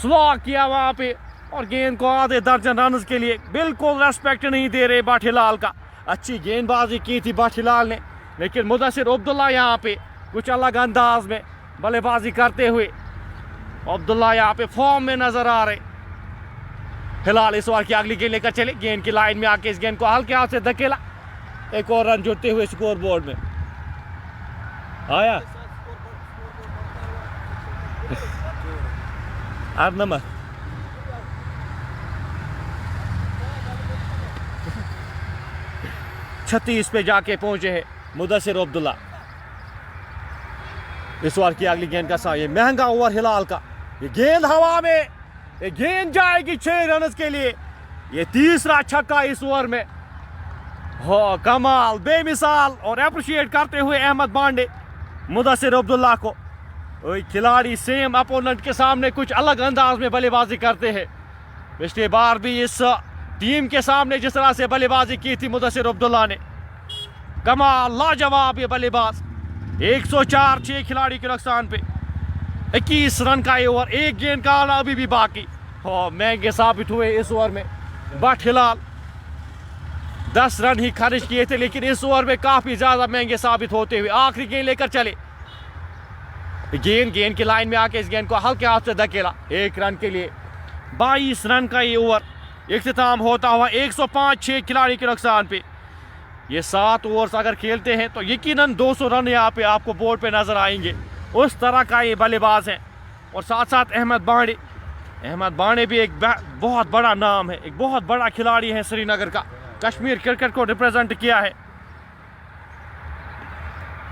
स्लो किया वहाँ पे और गेंद को आधे दर्जन रन के लिए बिल्कुल रेस्पेक्ट नहीं दे रहे बाठीलाल का। अच्छी गेंदबाजी की थी बाठीलाल ने, लेकिन मुदस्सिर अब्दुल्ला यहाँ पे कुछ अलग अंदाज में बल्लेबाजी करते हुए अब्दुल्ला यहाँ पे फॉर्म में नजर आ रहे। फिलहाल इस बार की अगली गेंद लेकर चले, गेंद की लाइन में आके इस गेंद को हल्के हाथ से धकेला, एक और रन जुड़ते हुए स्कोर बोर्ड में आया। नंबर 36 पे जाके पहुंचे हैं मुदस्सिर अब्दुल्ला। इस बार की अगली गेंद का सा ये महंगा ओवर हिलाल का, ये गेंद हवा में, ये गेंद जाएगी 6 रन के लिए। ये तीसरा छक्का इस ओवर में, हो कमाल बेमिसाल, और अप्रिशिएट करते हुए अहमद बांडे मुदस्सिर अब्दुल्ला को। खिलाड़ी सेम अपोनेंट के सामने कुछ अलग अंदाज में बल्लेबाजी करते हैं। पिछली बार भी इस टीम के सामने जिस तरह से बल्लेबाजी की थी मुदस्सिर अब्दुल्ला ने, कमाल लाजवाब ये बल्लेबाज। 104 6 खिलाड़ी के नुकसान पे 21 रन का ये ओवर, एक गेंद का आना अभी भी बाकी। महंगे साबित हुए इस ओवर में बाठीलाल। 10 रन ही खर्च किए थे, लेकिन इस ओवर में काफी ज्यादा महंगे साबित होते हुए आखिरी गेंद लेकर चले। गेंद की लाइन में आके इस गेंद को हल्के हाथ से धकेला, 1 रन के लिए। 22 रन का ये ओवर इख्तिताम होता हुआ 105 6 खिलाड़ी के नुकसान पे। ये 7 ओवर्स अगर खेलते हैं तो यकीनन 200 रन यहाँ पे आपको बोर्ड पे नजर आएंगे। उस तरह का ये बल्लेबाज है। और साथ साथ अहमद बांडे भी एक बहुत बड़ा नाम है, एक बहुत बड़ा खिलाड़ी है श्रीनगर का, कश्मीर क्रिकेट को रिप्रेजेंट किया है।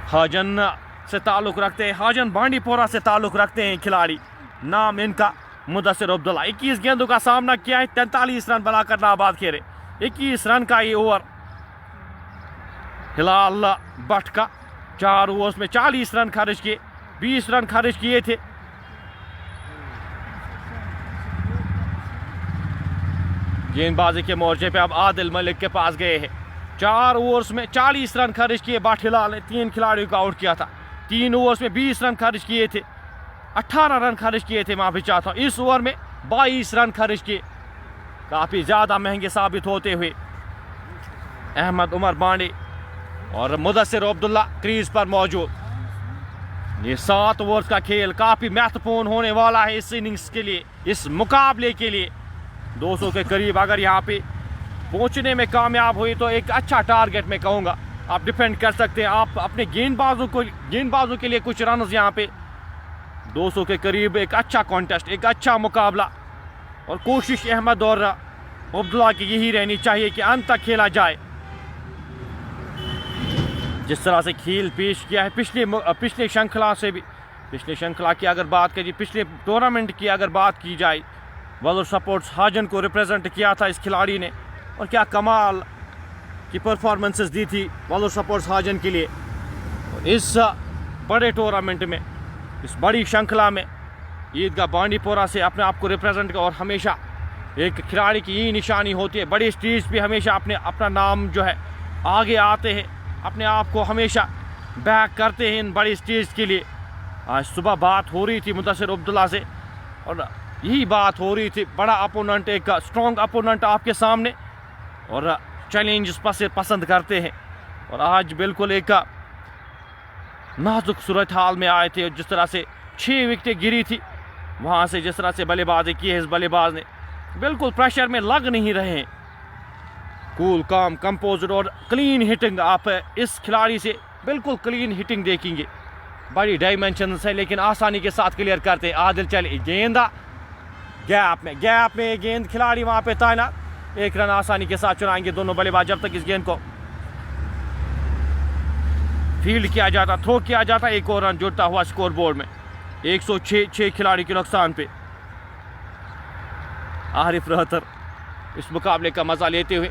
हाजन से ताल्लुक रखते हैं, हाजन बांडीपोरा से ताल्लुक रखते हैं खिलाड़ी, नाम इनका मुदस्सिर अब्दुल्ला। 21 गेंदों का सामना किया है, 43 रन बनाकर नाबाद खेले। 21 रन का ये ओवर हिलाल भट्ट का। 4 ओवर्स में 40 रन खर्च किए, 20 रन खर्च किए थे। गेंदबाजी के मोर्चे पे अब आदिल मलिक के पास गए हैं। 4 ओवर्स में 40 रन खर्च किए बाठीलाल ने, 3 खिलाड़ियों को आउट किया था। 3 ओवर्स में 20 रन खर्च किए थे, 18 रन खर्च किए थे, माफी चाहता हूँ। इस ओवर में 22 रन खर्च किए, काफी ज्यादा महंगे साबित होते हुए अहमद उमर बांडे और मुदस्सिर अब्दुल्ला क्रीज पर मौजूद। ये 7 ओवर्स का खेल काफी महत्वपूर्ण होने वाला है इस इनिंग्स के लिए, इस मुकाबले के लिए। 200 के करीब अगर यहाँ पे पहुंचने में कामयाब हुई तो एक अच्छा टारगेट मैं कहूँगा आप डिफेंड कर सकते हैं। आप अपने गेंदबाजों के लिए कुछ रन यहाँ पे 200 के करीब, एक अच्छा कॉन्टेस्ट, एक अच्छा मुकाबला। और कोशिश अहमद और अब्दुल्ला की यही रहनी चाहिए कि अंत तक खेला जाए। जिस तरह से खेल पेश किया है पिछले श्रृंखला से भी, पिछले श्रृंखला की अगर बात करिए, पिछले टूर्नामेंट की अगर बात की जाए, वॉलर सपोर्ट्स हाजन को रिप्रेजेंट किया था इस खिलाड़ी ने, और क्या कमाल की परफॉर्मेंसेस दी थी वॉलर सपोर्ट्स हाजन के लिए। इस बड़े टूर्नामेंट में, इस बड़ी श्रृंखला में ईदगाह बांडीपोरा से अपने आप को रिप्रेजेंट, और हमेशा एक खिलाड़ी की यही निशानी होती है, बड़ी स्टेज पे हमेशा अपना नाम जो है आगे आते हैं, अपने आप को हमेशा बैक करते हैं इन बड़ी स्टेज के लिए। आज सुबह बात हो रही थी मुदस्सिर अब्दुल्ला से, और यही बात हो रही थी, बड़ा अपोनेंट, एक स्ट्रॉन्ग अपोनेंट आपके सामने, और चैलेंज पसंद करते हैं। और आज बिल्कुल एक नाजुक सूरत हाल में आए थे। जिस तरह से 6 विकेटें गिरी थी, वहाँ से जिस तरह से बल्लेबाजी की है इस बल्लेबाज ने, बिल्कुल प्रेशर में लग नहीं रहे हैं। कूल काम कंपोज्ड और क्लीन हिटिंग, आप इस खिलाड़ी से बिल्कुल क्लीन हिटिंग देखेंगे। बड़ी डायमेंशन है, लेकिन आसानी के साथ क्लियर करते हैं। आदिल चले, गेंदा गैप में गेंद खिलाड़ी वहां पे तैनात, एक रन आसानी के साथ चुराएंगे दोनों बल्लेबाज जब तक इस गेंद को फील्ड किया जाता, थ्रो किया जाता। एक और रन जुड़ता हुआ स्कोर बोर्ड में 106 खिलाड़ी के नुकसान पे। आरिफ रहतर इस मुकाबले का मजा लेते हुए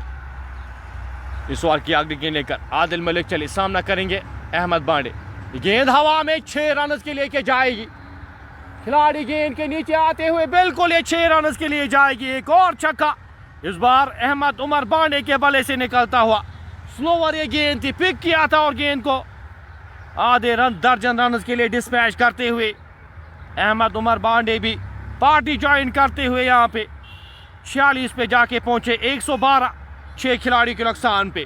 इस ओवर की अगली गेंद लेकर आदिल मलिक चले, सामना करेंगे अहमद बांडे। गेंद हवा में 6 रन के लेके जाएगी, खिलाड़ी गेंद के नीचे आते हुए बिल्कुल ये 6 रन के लिए जाएगी। एक और छक्का इस बार अहमद उमर बांडे के बल्ले से निकलता हुआ। स्लोवर ये गेंद थी, पिक किया था और गेंद को आधे दर्जन रन के लिए डिस्पैच करते हुए अहमद उमर बांडे भी पार्टी ज्वाइन करते हुए यहाँ पे 46 पे जाके पहुंचे। 112 6 खिलाड़ी के नुकसान पे।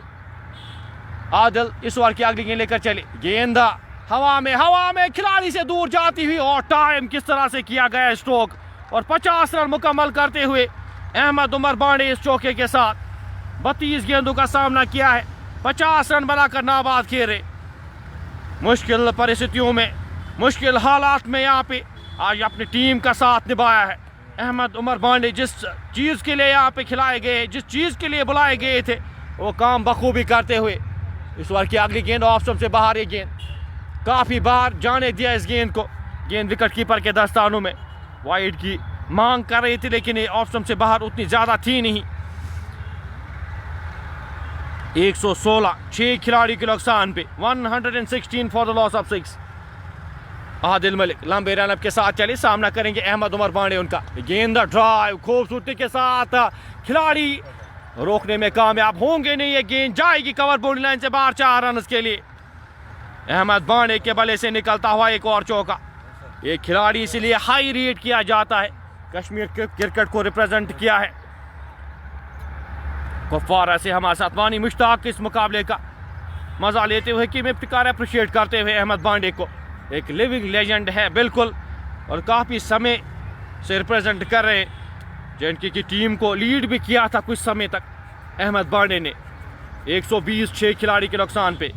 आदिल इस ओवर की अगली गेंद लेकर चले, गेंद हवा में खिलाड़ी से दूर जाती हुई और टाइम किस तरह से किया गया स्ट्रोक और 50 रन मुकम्मल करते हुए अहमद उमर बांडे इस चौके के साथ 32 गेंदों का सामना किया है, 50 रन बनाकर नाबाद खेले। मुश्किल परिस्थितियों में, मुश्किल हालात में यहाँ पे आज अपनी टीम का साथ निभाया है अहमद उमर बांडे। जिस चीज़ के लिए यहाँ पे खिलाए गए, जिस चीज़ के लिए बुलाए गए थे, वो काम बखूबी करते हुए इस ओवर की अगली गेंद ऑफ स्टंप से बाहर। ये गेंद काफ़ी बार जाने दिया इस गेंद को, गेंद विकेट कीपर के दस्तानों में वाइड की मांग कर रही थी, लेकिन ये ऑफ स्टंप से बाहर उतनी ज़्यादा थी नहीं। 116 6 खिलाड़ी के नुकसान पे, 116 for the loss of 6। Adil Malik लंबे रनअप के साथ चले, सामना करेंगे अहमद उमर बांडे उनका। गेंद ड्राइव खूबसूरती के साथ, खिलाड़ी रोकने में कामयाब होंगे नहीं, ये गेंद जाएगी कवर बाउंड्री लाइन से बाहर 4 रन के लिए। अहमद बांडे के बल्ले से निकलता हुआ एक और चौका। ये खिलाड़ी इसलिए हाई रेट किया जाता है, कश्मीर क्रिकेट को रिप्रेजेंट किया है। कुपवारा से हमारे साथ वानी मुश्ताक इस मुकाबले का मजा लेते हुए कि इफ्तिकार अप्रिशिएट करते हुए अहमद बांडे को। एक लिविंग लेजेंड है बिल्कुल, और काफ़ी समय से रिप्रेजेंट कर रहे हैं, जिनकी की टीम को लीड भी किया था कुछ समय तक अहमद बांडे ने। 120 6 खिलाड़ी के नुकसान पे।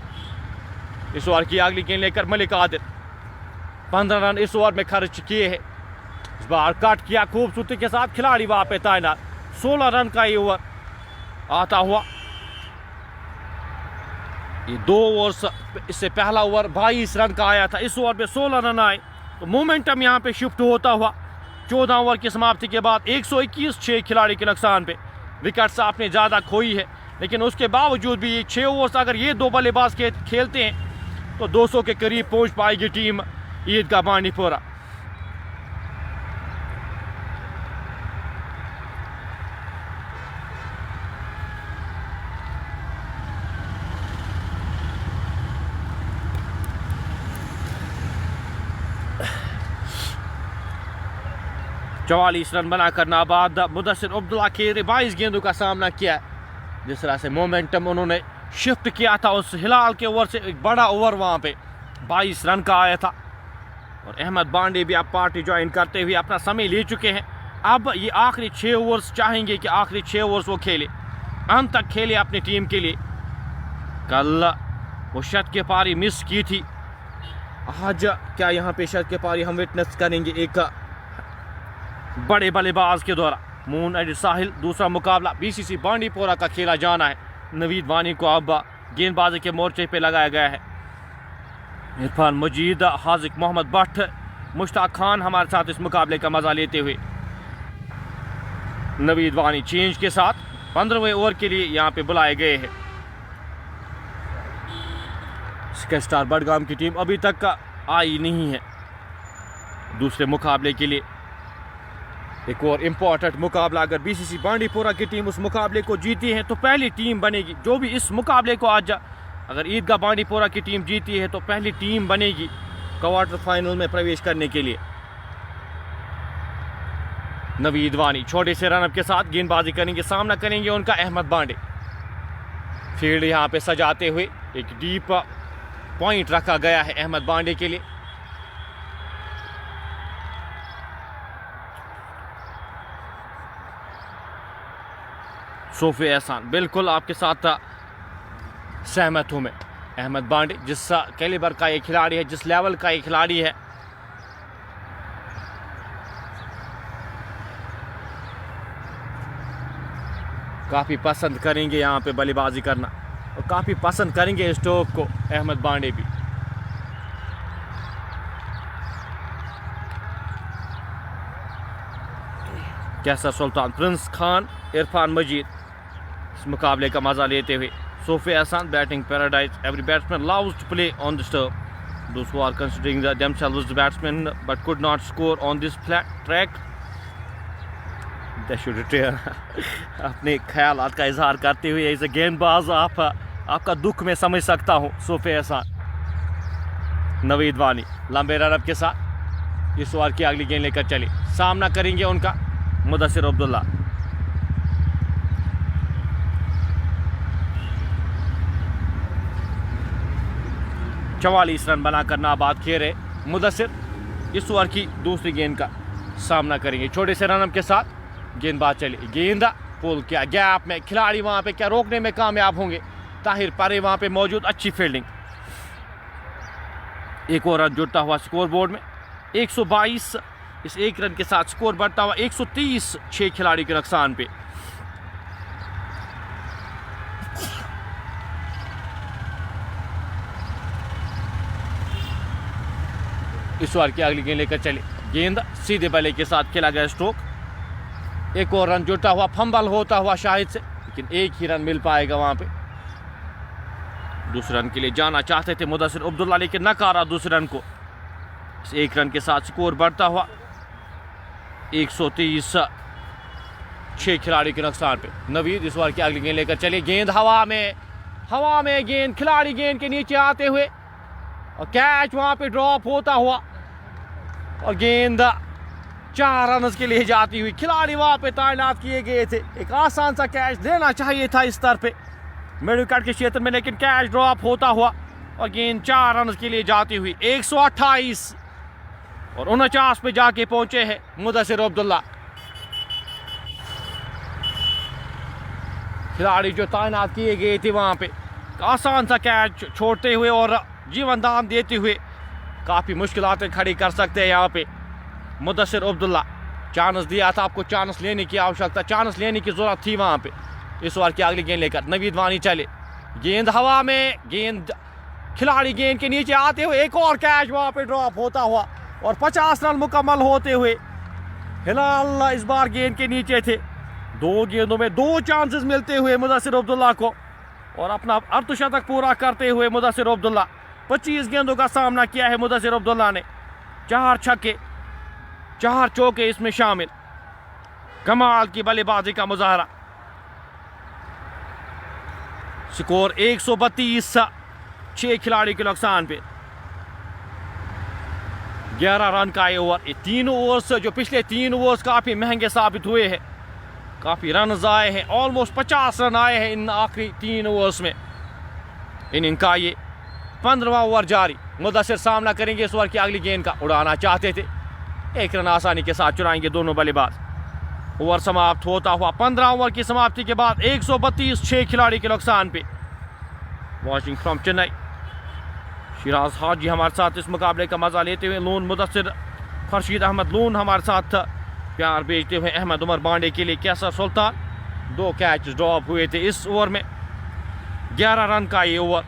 इस ओवर की अगली गेंद लेकर मलिक आदिल 15 रन इस ओवर में खर्च किए हैं। इस बार कट किया खूबसूरती के साथ, खिलाड़ी वहां पे तैनात। 16 रन का ये ओवर आता हुआ। ये 2 ओवर, इससे पहला ओवर 22 रन का आया था, इस ओवर में 16 रन आए, तो मोमेंटम यहाँ पे शिफ्ट होता हुआ। 14 ओवर की समाप्ति के बाद 121 6 खिलाड़ी के नुकसान पे। विकेट्स आपने ज़्यादा खोई है, लेकिन उसके बावजूद भी ये 6 ओवर्स अगर ये 2 बल्लेबाज खेलते हैं तो 200 के करीब पहुंच पाएगी टीम ईदगाह बांडीपोरा। चवालीस रन बनाकर नाबाद मुदस्सिर अब्दुल्ला के 22 गेंदों का सामना किया। जिस तरह से मोमेंटम उन्होंने शिफ्ट किया था उस हिलाल के ओवर से, एक बड़ा ओवर वहां पे 22 रन का आया था। और अहमद बांडे भी अब पार्टी ज्वाइन करते हुए अपना समय ले चुके हैं। अब ये आखिरी 6 ओवर्स चाहेंगे कि आखिरी 6 ओवर्स वो खेले, अंत तक खेले अपनी टीम के लिए। कल वो शत के पारी मिस की थी, आज क्या यहाँ पे शत के पारी हम विटनेस करेंगे एक बड़े बल्लेबाज के द्वारा। मून एड साहिल दूसरा मुकाबला बीसीसी बांडीपोरा का खेला जाना है। नवीद वानी को अब गेंदबाजी के मोर्चे पे लगाया गया है। इरफान मजीद, हाजिक मोहम्मद भट्ट, मुश्ताक खान हमारे साथ इस मुकाबले का मजा लेते हुए। नवीद वानी चेंज के साथ 15वें ओवर के लिए यहाँ पे बुलाए गए हैं। स्काई स्टार बडगाम की टीम अभी तक आई नहीं है दूसरे मुकाबले के लिए। एक और इम्पोर्टेंट मुकाबला, अगर बीसीसी बांडीपोरा की टीम उस मुकाबले को जीती है तो पहली टीम बनेगी जो भी इस मुकाबले को आज, अगर ईदगाह बांडीपोरा की टीम जीती है तो पहली टीम बनेगी क्वार्टर फाइनल में प्रवेश करने के लिए। नवीद वानी छोटे से रनअप के साथ गेंदबाजी करेंगे, सामना करेंगे उनका अहमद बांडे। फील्ड यहाँ पे सजाते हुए एक डीप पॉइंट रखा गया है अहमद बांडे के लिए। सोफे एहसान, बिल्कुल आपके साथ सहमत हूँ मैं। अहमद बांडे जिस कैलिबर का ये खिलाड़ी है, जिस लेवल का ये खिलाड़ी है, काफ़ी पसंद करेंगे यहाँ पे बल्लेबाजी करना और काफ़ी पसंद करेंगे स्टोक को अहमद बांडे भी। कैसर सुल्तान, प्रिंस खान, इरफान मजीद इस मुकाबले का मजा लेते हुए। सोफे एहसान, batting paradise, every batsman loves to play on the turf. Those who are considering themselves the batsmen but could not score on this flat track, they should retire. अपने ख्यालात का इजहार करते हुए एज ए गेंदबाज आपका दुख में समझ सकता हूँ। सोफे एहसान, नवीद वानी लंबे रनअप के साथ इस ओवर की अगली गेंद लेकर चले। सामना करेंगे उनका मुदस्सिर अब्दुल्ला। चवालीस रन बनाकर नाबाद खेल रहे मुदस्सिर इस ओवर की दूसरी गेंद का सामना करेंगे। छोटे से रनअप के साथ गेंदबाज चले, गेंदा पुल किया गैप में, खिलाड़ी वहां पे क्या रोकने में कामयाब होंगे। ताहिर परे वहां पे मौजूद, अच्छी फील्डिंग। एक और रन जुड़ता हुआ स्कोर बोर्ड में 122। इस एक रन के साथ स्कोर बढ़ता हुआ 130 6 खिलाड़ी के नुकसान पे। इस ओवर की अगली गेंद लेकर चले, गेंद सीधे बल्ले के साथ खेला गया स्ट्रोक। एक और रन जुटा हुआ, फंबल होता हुआ शाहिद से, लेकिन एक ही रन मिल पाएगा वहां पे। दूसरे रन के लिए जाना चाहते थे मुदस्सिर अब्दुल्ला, लेकिन नकारा दूसरे रन को। इस एक रन के साथ स्कोर बढ़ता हुआ 130 6 खिलाड़ी के नुकसान पे। नवीद इस ओवर की अगली गेंद लेकर चले, गेंद हवा में गेंद खिलाड़ी गेंद के नीचे आते हुए और कैच वहां पे ड्रॉप होता हुआ और गेंद 4 रन के लिए जाती हुई। खिलाड़ी वहां पे तैनात किए गए थे, एक आसान सा कैच देना चाहिए था इस स्तर पे मिड विकेट के क्षेत्र में, लेकिन कैच ड्रॉप होता हुआ और गेंद 4 रन के लिए जाती हुई। 128 और 49 पे जाके पहुंचे हैं मुदस्सिर अब्दुल्ला। खिलाड़ी जो तैनात किए गए थे वहां पे आसान सा कैच छोड़ते हुए और जीवन दान देते हुए काफ़ी मुश्किलातें खड़ी कर सकते हैं यहाँ पे मुदस्सिर अब्दुल्ला। चांस दिया था आपको, चांस लेने की आवश्यकता, चांस लेने की ज़रूरत थी वहाँ पे। इस ओवर की अगली गेंद लेकर नवीद वानी चले, गेंद हवा में, गेंद खिलाड़ी गेंद के नीचे आते हुए एक और कैच वहाँ पे ड्रॉप होता हुआ और 50 रन मुकम्मल होते हुए। हिलाल इस बार गेंद के नीचे थे, 2 गेंदों में 2 चांसेस मिलते हुए मुदस्सिर अब्दुल्ला को और अपना अर्धशतक पूरा करते हुए मुदस्सिर अब्दुल्ला। 25 गेंदों का सामना किया है मुदस्सिर अब्दुल्ला ने, 4 छक्के 4 चौके इसमें शामिल। कमाल की बल्लेबाजी का मुजाहरा। स्कोर 132 6 खिलाड़ी के नुकसान पे। 11 रन का ये ओवर, 3 ओवर्स जो पिछले 3 ओवर्स काफी महंगे साबित हुए हैं, काफी रन आए हैं, ऑलमोस्ट 50 रन आए हैं इन आखिरी 3 ओवर्स में। इनका ये 15वां ओवर जारी। मुदस्सिर सामना करेंगे इस ओवर की अगली गेंद का, उड़ाना चाहते थे, 1 रन आसानी के साथ चुराएंगे दोनों बल्लेबाज। ओवर समाप्त होता हुआ 15 ओवर की समाप्ति के बाद 132 6 खिलाड़ी के नुकसान पे। वॉचिंग फ्रॉम चेन्नई, शिराज हाजी हमारे साथ इस मुकाबले का मजा लेते हुए। लून मुदस्सिर, खुर्शीद अहमद लून हमारे साथ प्यार भेजते हुए। अहमद उमर बांडे के लिए कैसर सुल्तान, 2 कैच ड्रॉप हुए थे इस ओवर में। 11 रन का ये ओवर,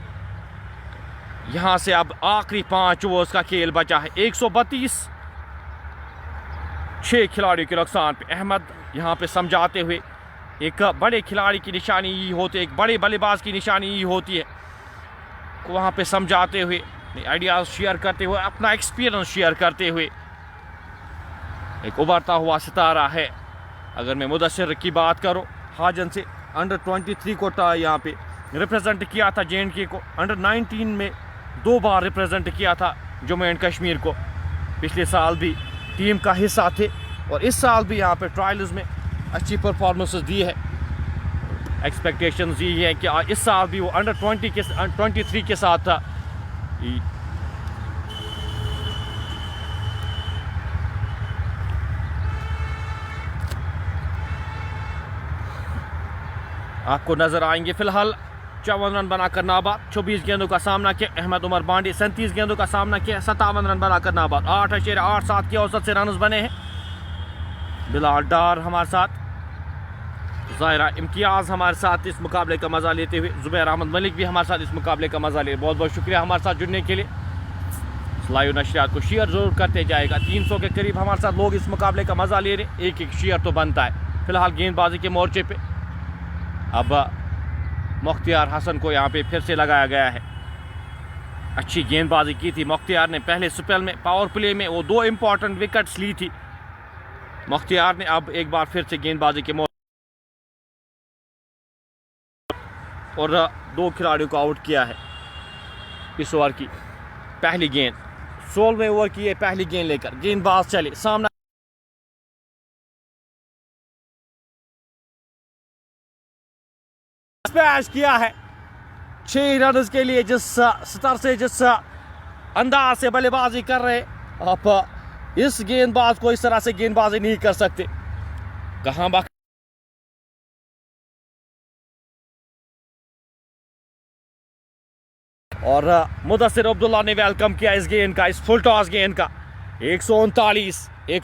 यहां से अब आखिरी 5 ओवर्स का खेल बचा है। 132 6 खिलाड़ी के नुकसान पे। अहमद यहां पे समझाते हुए, एक बड़े खिलाड़ी की निशानी यही होती है, एक बड़े बल्लेबाज की निशानी यही होती है, वहां पे समझाते हुए, आइडियाज शेयर करते हुए, अपना एक्सपीरियंस शेयर करते हुए। एक उभरता हुआ सितारा है। अगर मैं मुदस्सिर की बात करूं, हाजन से अंडर 23 को यहाँ पे रिप्रेजेंट किया था J&K को, अंडर 19 में 2 बार रिप्रेजेंट किया था जम्मू एंड कश्मीर को। पिछले साल भी टीम का हिस्सा थे और इस साल भी यहाँ पे ट्रायल्स में अच्छी परफॉर्मेंसेस दी है। एक्सपेक्टेशंस यही है कि इस साल भी वो अंडर 23 के साथ था। आपको नजर आएंगे फिलहाल 54 रन बनाकर नाबाद। 24 गेंदों का सामना किया अहमद उमर बांडे, 37 गेंदों का सामना किया, 57 रन बनाकर नाबाद। 8.87 की औसत से रन बने हैं। बिलाल डार हमारे साथ ज़ाहिरा इम्तियाज़ हमारे साथ इस मुकाबले का मज़ा लेते हुए, ज़ुबैर अहमद मलिक भी हमारे साथ इस मुकाबले का मज़ा ले। बहुत बहुत शुक्रिया हमारे साथ जुड़ने के लिए। लाइव नशरियात को शेयर ज़रूर करते जाएगा। 300 के करीब हमारे साथ लोग इस मुकाबले का मज़ा ले रहे। एक एक शेयर तो बनता है। फ़िलहाल गेंदबाजी के मोर्चे पे अब मुख्तियार हसन को यहाँ पे फिर से लगाया गया है। अच्छी गेंदबाजी की थी मुख्तियार ने पहले स्पेल में, पावर प्ले में वो 2 इंपॉर्टेंट विकेट्स ली थी मुख्तियार ने। अब एक बार फिर से गेंदबाजी के और 2 खिलाड़ियों को आउट किया है इस ओवर की पहली गेंद। 16वें ओवर की ये पहली गेंद लेकर गेंदबाज चले सामना स्मैश किया है 6 रन के लिए। जिस स्तर से, जिस अंदाज से बल्लेबाजी कर रहे, आप इस गेंदबाज को इस तरह से गेंदबाजी नहीं कर सकते। कहां और मुदस्सिर अब्दुल्ला ने वेलकम किया इस गेंद का, इस फुल टॉस गेंद का। 139 एक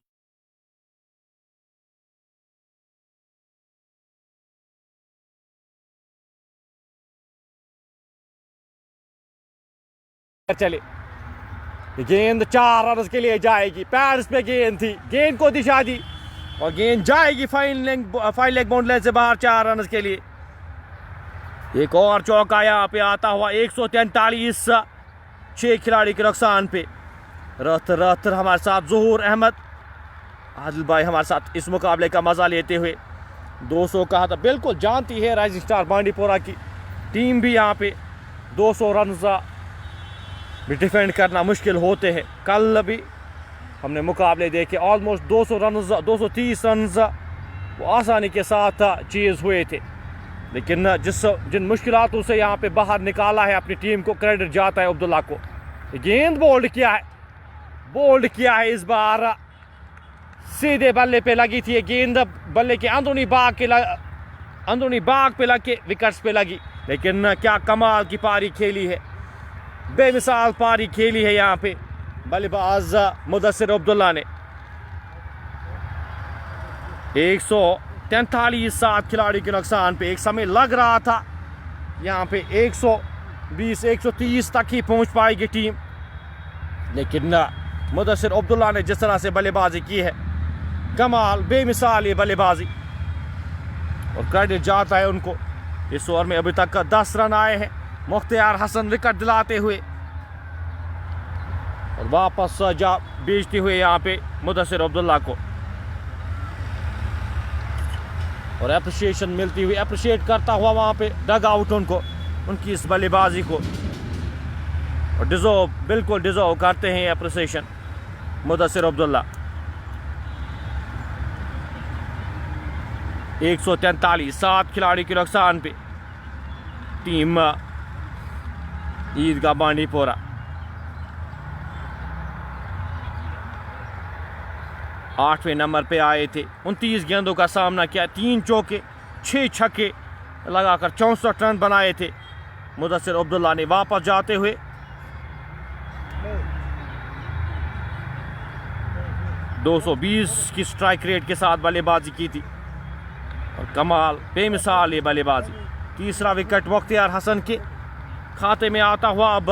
चले। गेंद 4 रन के लिए जाएगी। पैड्स पे गेंद थी, गेंद को दिशा दी और गेंद जाएगी फाइन लेग बाउंड्री से बाहर 4 रन के लिए। एक और चौका यहाँ पे आता हुआ 143 6 खिलाड़ी के नुकसान पे। रहतर हमारे साथ ज़हूर अहमद, आदिल भाई हमारे साथ इस मुकाबले का मज़ा लेते हुए। 200 कहा था, बिल्कुल जानती है राइजिंग स्टार बांडीपोरा की टीम भी यहाँ पे 200 रन भी डिफेंड करना मुश्किल होते हैं। कल भी हमने मुकाबले देखे, ऑलमोस्ट 200 रन 230 रन वो आसानी के साथ चीज़ हुए थे। लेकिन जिन मुश्किलातों से यहाँ पे बाहर निकाला है अपनी टीम को, क्रेडिट जाता है अब्दुल्ला को। गेंद बोल्ड किया है इस बार, सीधे बल्ले पे लगी थी। गेंद बल्ले के अंदरूनी बाग पे लग के विकेट्स पे लगी। लेकिन क्या कमाल की पारी खेली है, बेमिसाल पारी खेली है यहाँ पे बल्लेबाज मुदस्सिर अब्दुल्ला ने। 143 7 खिलाड़ी के नुकसान पे। एक समय लग रहा था यहाँ पे 120 130 तक ही पहुँच पाएगी टीम, लेकिन मुदस्सिर अब्दुल्ला ने जिस तरह से बल्लेबाजी की है, कमाल बेमिसाल ये बल्लेबाजी, और क्रेडिट जाता है उनको। इस ओवर में अभी तक 10 रन आए हैं। मुख्तियार हसन विकेट दिलाते हुए और वापस जा बेचते हुए यहाँ पे मुदस्सिर अब्दुल्ला को, और अप्रिशिएशन मिलती हुई, अप्रिशिएट करता हुआ वहाँ पे डग आउट उनको, उनकी इस बल्लेबाजी को। और बिल्कुल डिजर्व करते हैं अप्रिसिएशन मुदस्सिर अब्दुल्ला। 143 7 खिलाड़ी के नुकसान पे टीम ईदगाह बांडीपोरा। 8वें नंबर पे आए थे। 29 गेंदों का सामना किया, 3 चौके 6 छक्के लगाकर 64 रन बनाए थे मुदस्सिर अब्दुल्ला ने। वापस जाते हुए 220 की स्ट्राइक रेट के साथ बल्लेबाजी की थी, और कमाल बेमिसाल ये बल्लेबाजी। तीसरा विकेट मुख्तियार हसन के खाते में आता हुआ। अब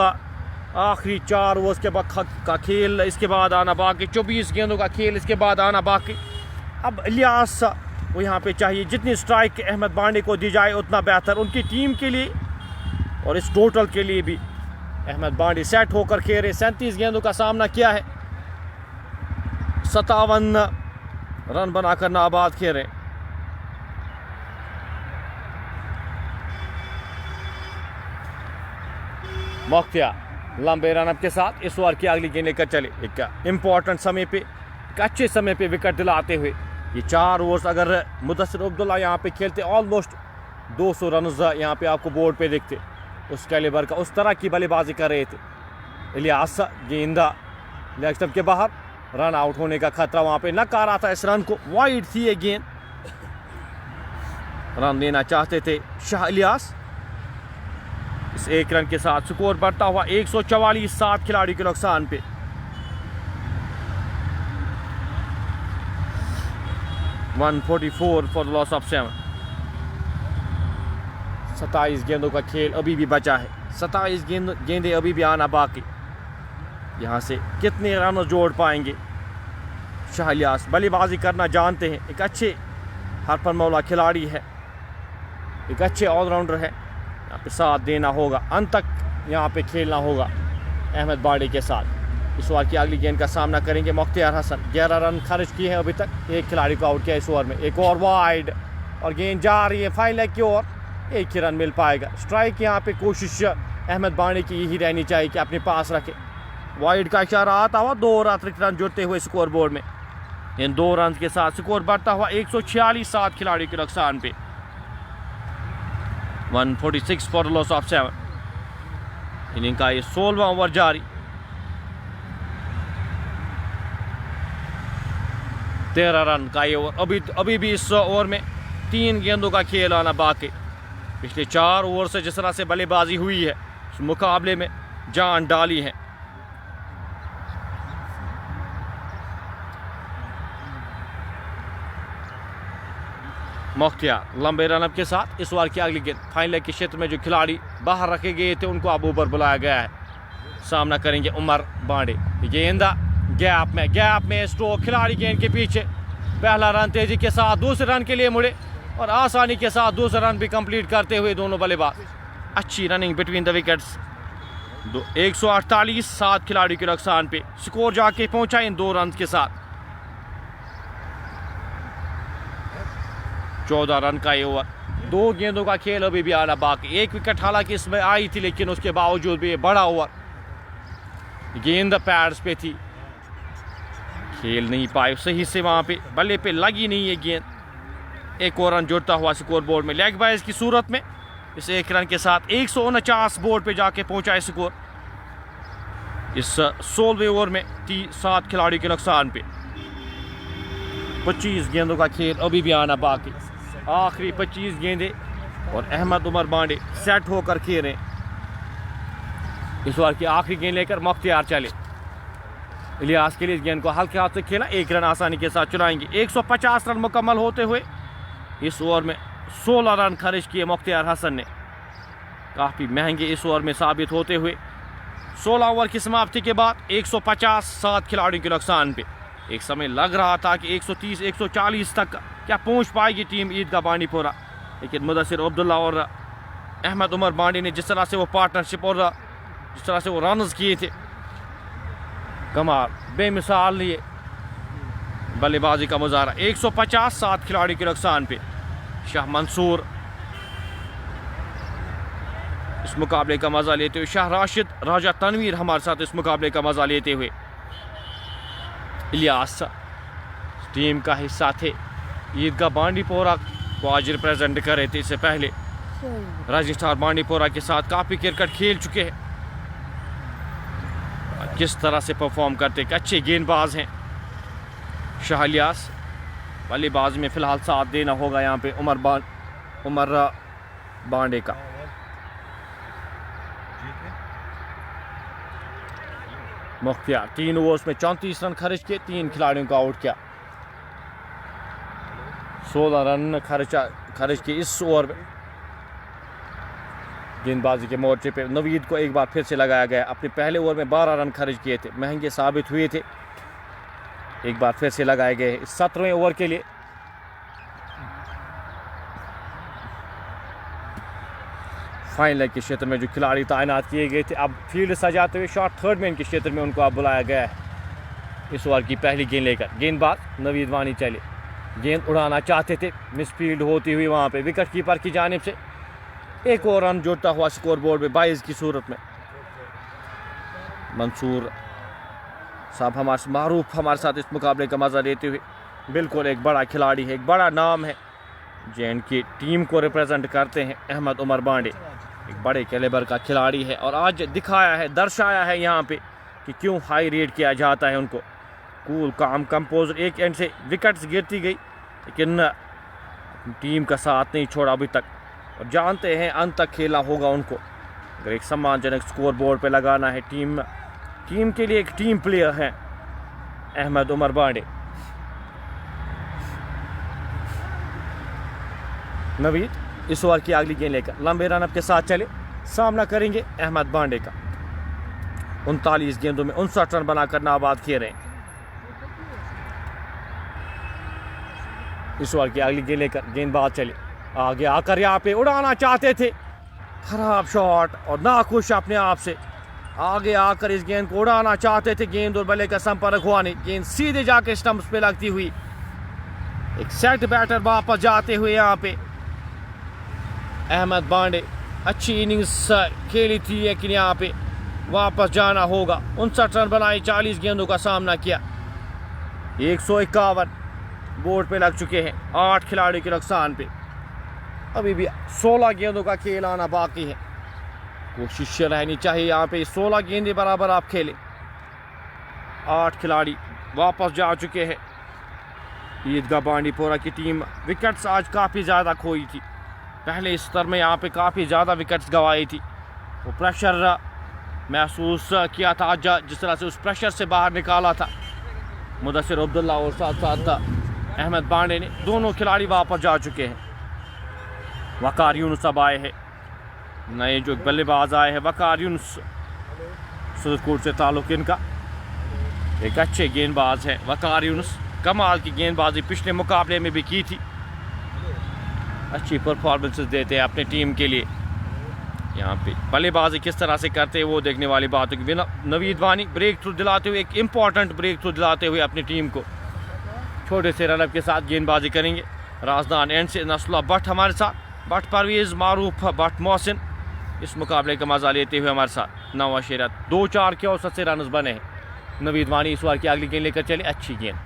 आखिरी 4 ओवर्स के बाद का खेल इसके बाद आना बाकी, 24 गेंदों का खेल इसके बाद आना बाकी। अब इलियास वो यहाँ पे चाहिए, जितनी स्ट्राइक अहमद बांडी को दी जाए उतना बेहतर उनकी टीम के लिए और इस टोटल के लिए भी। अहमद बांडी सेट होकर खेले, 37 गेंदों का सामना किया है, 57 रन बनाकर नाबाद खेले। मुख्तियार लंबे रनअप के साथ इस ओवर की अगली गेंद लेकर चले। एक इम्पॉर्टेंट समय पे, एक अच्छे समय पे विकेट दिलाते हुए। ये 4 ओवर्स अगर मुदस्सिर अब्दुल्ला यहाँ पे खेलते, ऑलमोस्ट 200 रन यहाँ पे आपको बोर्ड पे दिखते। उस कैलिबर का, उस तरह की बल्लेबाजी कर रहे थे। इलियास गेंदा लेग स्टंप के बाहर, रन आउट होने का खतरा वहाँ पे न कर रहा था इस रन को। वाइड थी ये गेंद, रन देना चाहते थे शाह इलियास। इस 1 रन के साथ स्कोर बढ़ता हुआ 144 7 खिलाड़ी के नुकसान पे। $144 फॉर द लॉस ऑफ 7। 27 गेंदों का खेल अभी भी बचा है, 27 गेंदें अभी भी आना बाकी। यहाँ से कितने रन जोड़ पाएंगे। शाहलियास बल्लेबाजी करना जानते हैं, एक अच्छे हरफन मौला खिलाड़ी है, एक अच्छे ऑलराउंडर है। यहाँ पे साथ देना होगा, अंत तक यहाँ पे खेलना होगा अहमद बाड़ी के साथ। इस ओवर की अगली गेंद का सामना करेंगे मुख्तियार हसन। 11 रन खर्च किए हैं अभी तक, एक खिलाड़ी को आउट किया इस ओवर में। एक और वाइड और गेंद जा रही है फाइन लेग की ओर, एक ही रन मिल पाएगा। स्ट्राइक यहाँ पे कोशिश अहमद बाड़ी की यही रहनी चाहिए कि अपने पास रखे। वाइड का इशारा आता हुआ 2 अतिरिक्त रन जुड़ते हुए स्कोर बोर्ड में। इन 2 रन के साथ स्कोर बढ़ता हुआ 146, 7 खिलाड़ी के नुकसान पे। 146 फॉर लॉस ऑफ 7। इनिंग का ये 16वां ओवर जारी। 13 रन का ये ओवर। अभी भी इस ओवर में 3 गेंदों का खेल आना बाकी। पिछले 4 ओवर से जिस तरह से बल्लेबाजी हुई है, उस मुकाबले में जान डाली है। मुख्तियार लंबे रनअप के साथ इस ओवर की अगली गेंद। फाइन लेग के क्षेत्र में जो खिलाड़ी बाहर रखे गए थे उनको अब ऊपर बुलाया गया है। सामना करेंगे उमर बांडे। गेंद गैप में स्ट्रोक, खिलाड़ी गेंद के पीछे। पहला रन तेजी के साथ, दूसरे रन के लिए मुड़े और आसानी के साथ दूसरा रन भी कंप्लीट करते हुए दोनों बल्लेबाज। अच्छी रनिंग बिटवीन द विकेट्स। 148, 7 खिलाड़ी के नुकसान पे स्कोर जाके पहुंचा इन 2 रन के साथ। 14 रन का ये ओवर। 2 गेंदों का खेल अभी भी आना बाकी। 1 विकेट हालांकि इसमें आई थी, लेकिन उसके बावजूद भी ये बड़ा ओवर। गेंद पैड्स पे थी, खेल नहीं पाए सही से, वहां पे बल्ले पे लगी नहीं है गेंद। एक और रन जुड़ता हुआ स्कोर बोर्ड में लेग बाइज की सूरत में। इस 1 रन के साथ 149 बोर्ड पे जाके पहुंचा है स्कोर इस 16वें ओवर में। 7 खिलाड़ी के नुकसान पे। 25 गेंदों का खेल अभी भी आना बाकी। आखिरी 25 गेंदें और अहमद उमर बांडे सेट होकर खेलें। इस ओवर की आखिरी गेंद लेकर मुख्तियार चले। इलियास के लिए इस गेंद को हल्के हाथ से खेला, 1 रन आसानी के साथ चुराएंगे। 150 रन मुकम्मल होते हुए इस ओवर में 16 रन खर्च किए मुख्तियार हसन ने। काफ़ी महंगे इस ओवर में साबित होते हुए 16 ओवर की समाप्ति के बाद 150, 7 खिलाड़ियों के नुकसान पे। एक समय लग रहा था कि 130, 140 तक क्या पहुंच पाएगी टीम ईदगाह बांडीपोरा, लेकिन मुदस्सिर अब्दुल्ला और अहमद उमर बांडी ने जिस तरह से वो पार्टनरशिप और जिस तरह से वो रन्स किए थे, कमाल बेमिसाल लिए बल्लेबाजी का मुजाहरा। 150, 7 खिलाड़ी के नुकसान पे। शाह मंसूर इस मुकाबले का मजा लेते हुए, शाह राशिद, राजा तनवीर हमारे साथ इस मुकाबले का मजा लेते हुए। इलियास टीम का हिस्सा थे, ईदगाह बांडीपोरा को आज रिप्रेजेंट कर रहे थे। इससे पहले राजस्थान बांडीपोरा के साथ काफ़ी क्रिकेट खेल चुके हैं। किस तरह से परफॉर्म करते, अच्छे गेंदबाज हैं शाहलियास। बल्लेबाजी में फिलहाल साथ देना होगा यहाँ पे उमर बांडे का। मुख्तियार 3 ओवर्स में 34 रन खर्च किए, 3 खिलाड़ियों को आउट किया। 16 रन खर्च किए इस ओवर में। गेंदबाजी के मोर्चे पे नवीद को एक बार फिर से लगाया गया। अपने पहले ओवर में 12 रन खर्च किए थे, महंगे साबित हुए थे, एक बार फिर से लगाए गए इस 17वें ओवर के लिए। फाइन लेग के क्षेत्र में जो खिलाड़ी तैनात किए गए थे, अब फील्ड सजाते हुए शॉर्ट थर्ड मैन के क्षेत्र में उनको अब बुलाया गया है। इस ओवर की पहली गेंद लेकर गेंदबाज नवीद वानी चले, गेंद उड़ाना चाहते थे, मिसफील्ड होती हुई वहाँ पे विकेट कीपर की जानिब से। एक और रन जुड़ता हुआ स्कोर बोर्ड में 22 की सूरत में। मंसूर साहब हमारे साथ इस मुकाबले का मजा लेते हुए। बिल्कुल एक बड़ा खिलाड़ी है, एक बड़ा नाम है, जैन की टीम को रिप्रेजेंट करते हैं अहमद उमर बांडे। एक बड़े कैलिबर का खिलाड़ी है और आज दिखाया है, दर्शाया है यहाँ पे कि क्यों हाई रेट किया जाता है उनको। कूल काम कंपोज, एक एंड से विकेट्स गिरती गई लेकिन टीम का साथ नहीं छोड़ा अभी तक, और जानते हैं अंत तक खेलना होगा उनको। अगर एक सम्मानजनक स्कोर बोर्ड पे लगाना है टीम के लिए, एक टीम प्लेयर है अहमद उमर बांडे। नवीद इस ओवर की अगली गेंद लेकर लंबे रन अप के साथ चले, सामना करेंगे अहमद बांडे का। 39 गेंदों में 59 रन बनाकर नाबाद किए रहे। इस ओवर की अगली गेंद लेकर गेंदबाज चले, आगे आकर यहाँ पे उड़ाना चाहते थे, खराब शॉट और नाखुश अपने आप से। आगे आकर इस गेंद को उड़ाना चाहते थे, गेंद और बल्ले का संपर्क हुआ नहीं, गेंद सीधे जाके स्टंप्स पे लगती हुई। एक सेट बैटर वापस जाते हुए यहाँ पे अहमद बांडे अच्छी इनिंग्स खेली थी, लेकिन यहाँ पे वापस जाना होगा। 59 रन बनाए, 40 गेंदों का सामना किया। 151 बोर्ड पे लग चुके हैं, 8 खिलाड़ी के नुकसान पे। अभी भी 16 गेंदों का खेल आना बाकी है। कोशिश रहनी चाहिए यहाँ पे 16 गेंदें बराबर आप खेलें। 8 खिलाड़ी वापस जा चुके हैं। ईदगाह बांडीपोरा की टीम विकेट्स आज काफ़ी ज़्यादा खोई थी। पहले इस स्तर में यहाँ पे काफ़ी ज़्यादा विकेट्स गंवाई थी। वो प्रेशर महसूस किया था आज, जिस तरह से उस प्रेशर से बाहर निकाला था मुदस्सिर अब्दुल्ला और साथ साथ अहमद बांडे ने। दोनों खिलाड़ी वापस जा चुके हैं। वकार यूनुस अब आए हैं, नए जो बल्लेबाज आए हैं वकार यूनुस, सुरजकोट से ताल्लुक इनका। एक अच्छे गेंदबाज हैं वकार यूनुस, कमाल की गेंदबाजी पिछले मुकाबले में भी की थी। अच्छी परफॉर्मेंसेस देते हैं अपनी टीम के लिए। यहाँ पे बल्लेबाजी किस तरह से करते हैं वो देखने वाली बात होगी। नवीद वानी ब्रेक थ्रू दिलाते हुए, एक इम्पॉर्टेंट ब्रेक थ्रू दिलाते हुए अपनी टीम को छोटे से रनअप के साथ गेंदबाजी करेंगे। राजदान एंड से नस्ला भट्ट हमारे साथ, भट्ट परवेज़ मारूफ भट्ट मोहसिन इस मुकाबले का मजा लेते हुए हमारे साथ। 9 अशेरा 2-4 के औसत से रन बने हैं। नवीद वानी इस बार की अगली गेंद लेकर चले, अच्छी गेंद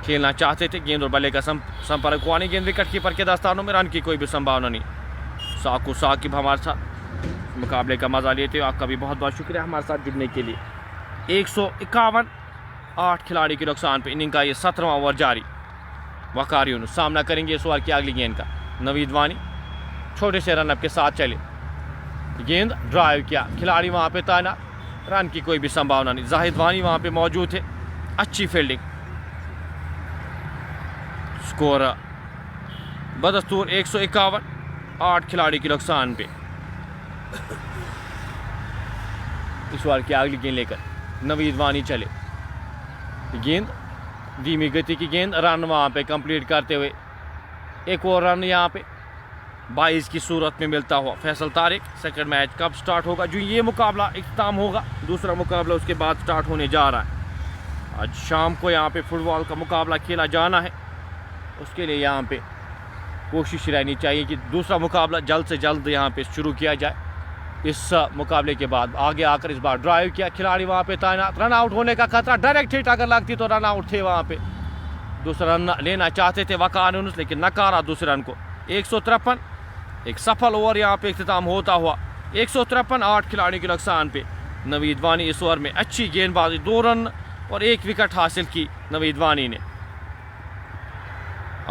खेलना चाहते थे, गेंद और बल्ले का संपर्क हुआ नहीं। गेंद विकेट कीपर के दस्तानों में, रन की कोई भी संभावना नहीं। साकू साकिब हमारे साथ मुकाबले का मजा लेते हुए, आपका भी बहुत बहुत शुक्रिया हमारे साथ जुड़ने के लिए। 151 8 खिलाड़ी के नुकसान पे इनिंग का ये 17वां ओवर जारी। वकार यूनुस सामना करेंगे इस ओवर की अगली गेंद का। नवीद वानी छोटे से रनअप के साथ चले, गेंद ड्राइव किया, खिलाड़ी वहाँ पे तैनात, रन की कोई भी संभावना नहीं। जाहिद वानी वहाँ पे मौजूद थे, अच्छी फील्डिंग। स्कोर बदस्तूर 151 8 खिलाड़ी के नुकसान पे। इस ओवर की अगली गेंद लेकर नवीद वानी चले, गेंद धीमी गति की गेंद, रन वहाँ पे कंप्लीट करते हुए एक और रन यहाँ पे 22 की सूरत में मिलता हुआ। फैसल तारिक सेकंड मैच कब स्टार्ट होगा? जो ये मुकाबला इख्तिताम होगा, दूसरा मुकाबला उसके बाद स्टार्ट होने जा रहा है। आज शाम को यहाँ पे फुटबॉल का मुकाबला खेला जाना है, उसके लिए यहाँ पे कोशिश रहनी चाहिए कि दूसरा मुकाबला जल्द से जल्द यहाँ पे शुरू किया जाए। इस मुकाबले के बाद आगे आकर इस बार ड्राइव किया, खिलाड़ी वहाँ पे तैनात, रन आउट होने का खतरा, डायरेक्ट हिट अगर लगती तो रन आउट थे। वहाँ पे दूसरा रन लेना चाहते थे वकार यूनुस, लेकिन नकारा दूसरे रन को। 153 एक सफल ओवर यहाँ पे इख्तिताम होता हुआ। 153 8 खिलाड़ी के नुकसान पे। नवीद वानी इस ओवर में अच्छी गेंदबाजी, 2 रन और 1 विकेट हासिल की नवीद वानी ने।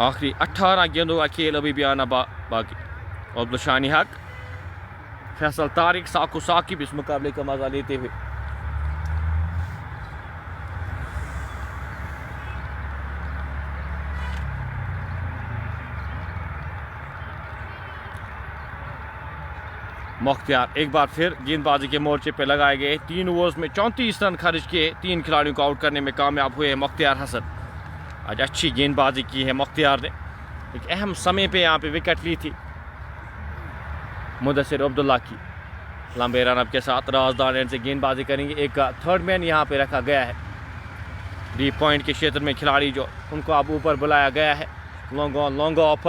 आखिरी 18 गेंदों का खेल अभी भी आना बाकी। अब्दुल शानी हक, फैसल तारिक, साकू साकिब इस मुकाबले का मजा लेते हुए। मुख्तियार एक बार फिर गेंदबाजी के मोर्चे पे लगाए गए। 3 ओवर्स में 34 रन खर्च किए, 3 खिलाड़ियों को आउट करने में कामयाब हुए मुख्तियार हसन। आज अच्छी गेंदबाजी की है मुख्तियार ने, एक अहम समय पे यहाँ पे विकेट ली थी मुदस्सिर अब्दुल्ला की। लंबे रनअप के साथ राजदान एंड से गेंदबाजी करेंगे। एक थर्ड मैन यहाँ पे रखा गया है। डीप पॉइंट के क्षेत्र में खिलाड़ी जो उनको अब ऊपर बुलाया गया है। लॉन्ग ऑन लॉन्ग ऑफ